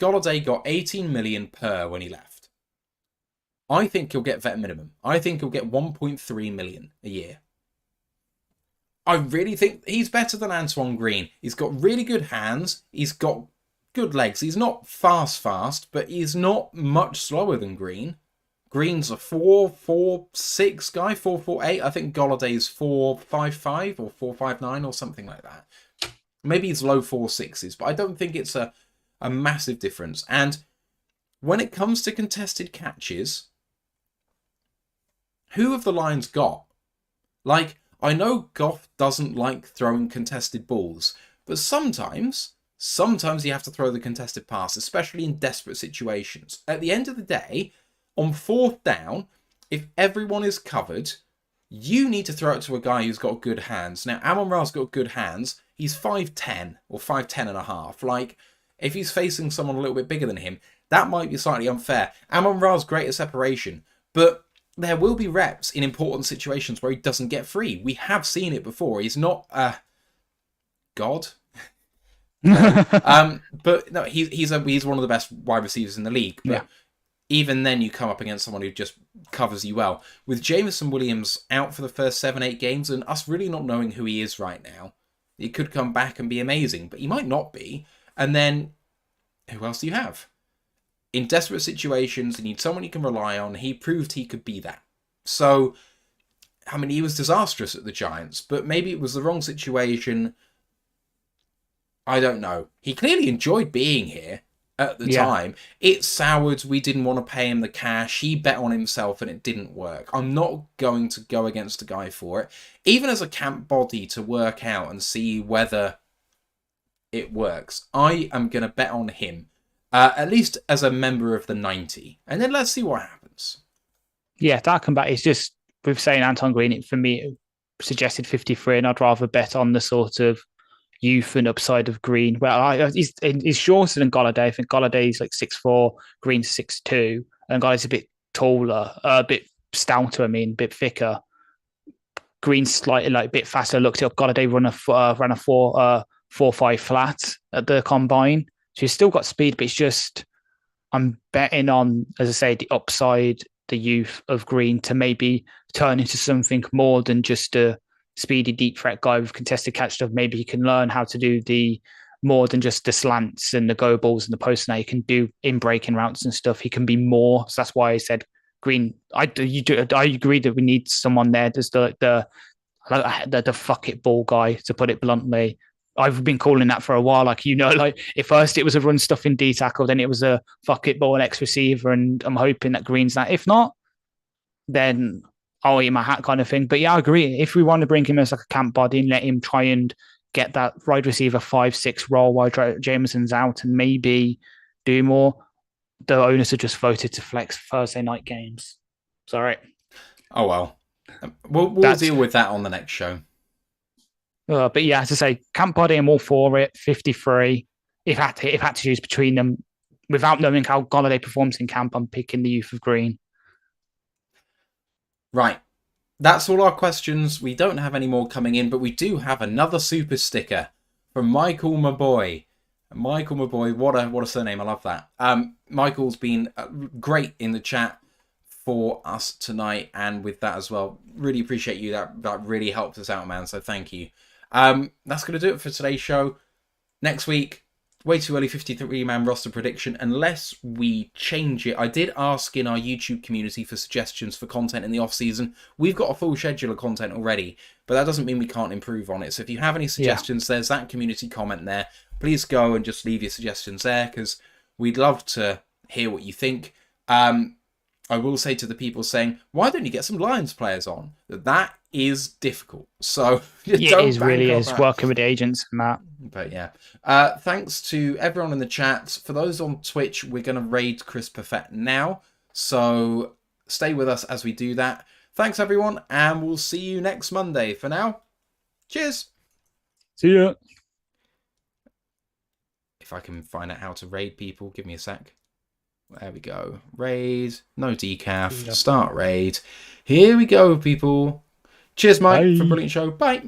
Golladay got $18 million per when he left. I think he'll get vet minimum. I think he'll get $1.3 million a year. I really think he's better than Antoine Green. He's got really good hands. He's got good legs. He's not fast, but he's not much slower than Green. Green's a 4.46 guy, 4.48. I think Golladay's 4.55 or 4.59 or something like that. Maybe he's low 4.6s, but I don't think it's a massive difference. And when it comes to contested catches, who have the Lions got? Like, I know Goff doesn't like throwing contested balls, but sometimes you have to throw the contested pass, especially in desperate situations. At the end of the day, on fourth down, if everyone is covered, you need to throw it to a guy who's got good hands. Now, Amon-Ra's got good hands. He's 5'10 or 5'10 and a half. Like, if he's facing someone a little bit bigger than him, that might be slightly unfair. Amon-Ra's great at separation, but there will be reps in important situations where he doesn't get free. We have seen it before. He's not God. But no, he's one of the best wide receivers in the league. But even then, you come up against someone who just covers you well. With Jameson Williams out for the first 7-8 games and us really not knowing who he is right now, he could come back and be amazing, but he might not be. And then who else do you have? In desperate situations, you need someone you can rely on. He proved he could be that. So, I mean, he was disastrous at the Giants, but maybe it was the wrong situation. I don't know. He clearly enjoyed being here at the time. It soured. We didn't want to pay him the cash. He bet on himself and it didn't work. I'm not going to go against the guy for it. Even as a camp body to work out and see whether it works, I am going to bet on him. At least as a member of the 90. And then let's see what happens. Yeah, that comeback is just, with saying Anton Green, for me, it suggested 53, and I'd rather bet on the sort of youth and upside of Green. Well, he's shorter than Golladay. I think Golladay's like 6'4", Green's 6'2", and Golladay's a bit taller, a bit stouter, a bit thicker. Green's slightly like a bit faster. I looked it up. Golladay ran a 4.5 flat at the combine. So he's still got speed, but it's just, I'm betting on, as I say, the upside, the youth of Green to maybe turn into something more than just a speedy deep threat guy with contested catch stuff. Maybe he can learn how to do the more than just the slants and the go balls and the post. Now he can do in breaking routes and stuff. He can be more. So that's why I said Green. I agree that we need someone there. There's the fuck it ball guy, to put it bluntly. I've been calling that for a while. Like, like at first it was a run stuff in D tackle, then it was a fuck it ball X receiver, and I'm hoping that Green's that. If not, then I'll eat my hat kind of thing. But yeah, I agree. If we want to bring him as like a camp body and let him try and get that wide receiver 5-6 role while Jameson's out and maybe do more, the owners have just voted to flex Thursday night games. Sorry. Oh, well. We'll deal with that on the next show. But yeah, as I say, camp body, I'm all for it. 53. If I had to choose between them, without knowing how Golladay performs in camp, I'm picking the youth of Green. Right. That's all our questions. We don't have any more coming in, but we do have another super sticker from Michael, my boy. Michael, my boy, what a surname. I love that. Michael's been great in the chat for us tonight, and with that as well. Really appreciate you. That really helped us out, man. So thank you. That's going to do it for today's show. Next week, way too early 53-man roster prediction, unless we change it. I did ask in our YouTube community for suggestions for content in the off-season. We've got a full schedule of content already, but that doesn't mean we can't improve on it. So if you have any suggestions, there's that community comment there. Please go and just leave your suggestions there, because we'd love to hear what you think. I will say to the people saying, why don't you get some Lions players on? That is difficult. So it is really is working with the agents and that. But yeah. Thanks to everyone in the chat. For those on Twitch, we're going to raid Chris Perfett now. So stay with us as we do that. Thanks, everyone, and we'll see you next Monday. For now, cheers. See ya. If I can find out how to raid people, give me a sec. There we go. Raid. No decaf. Start raid. Here we go, people. Cheers, Mike, for a brilliant show. Bye.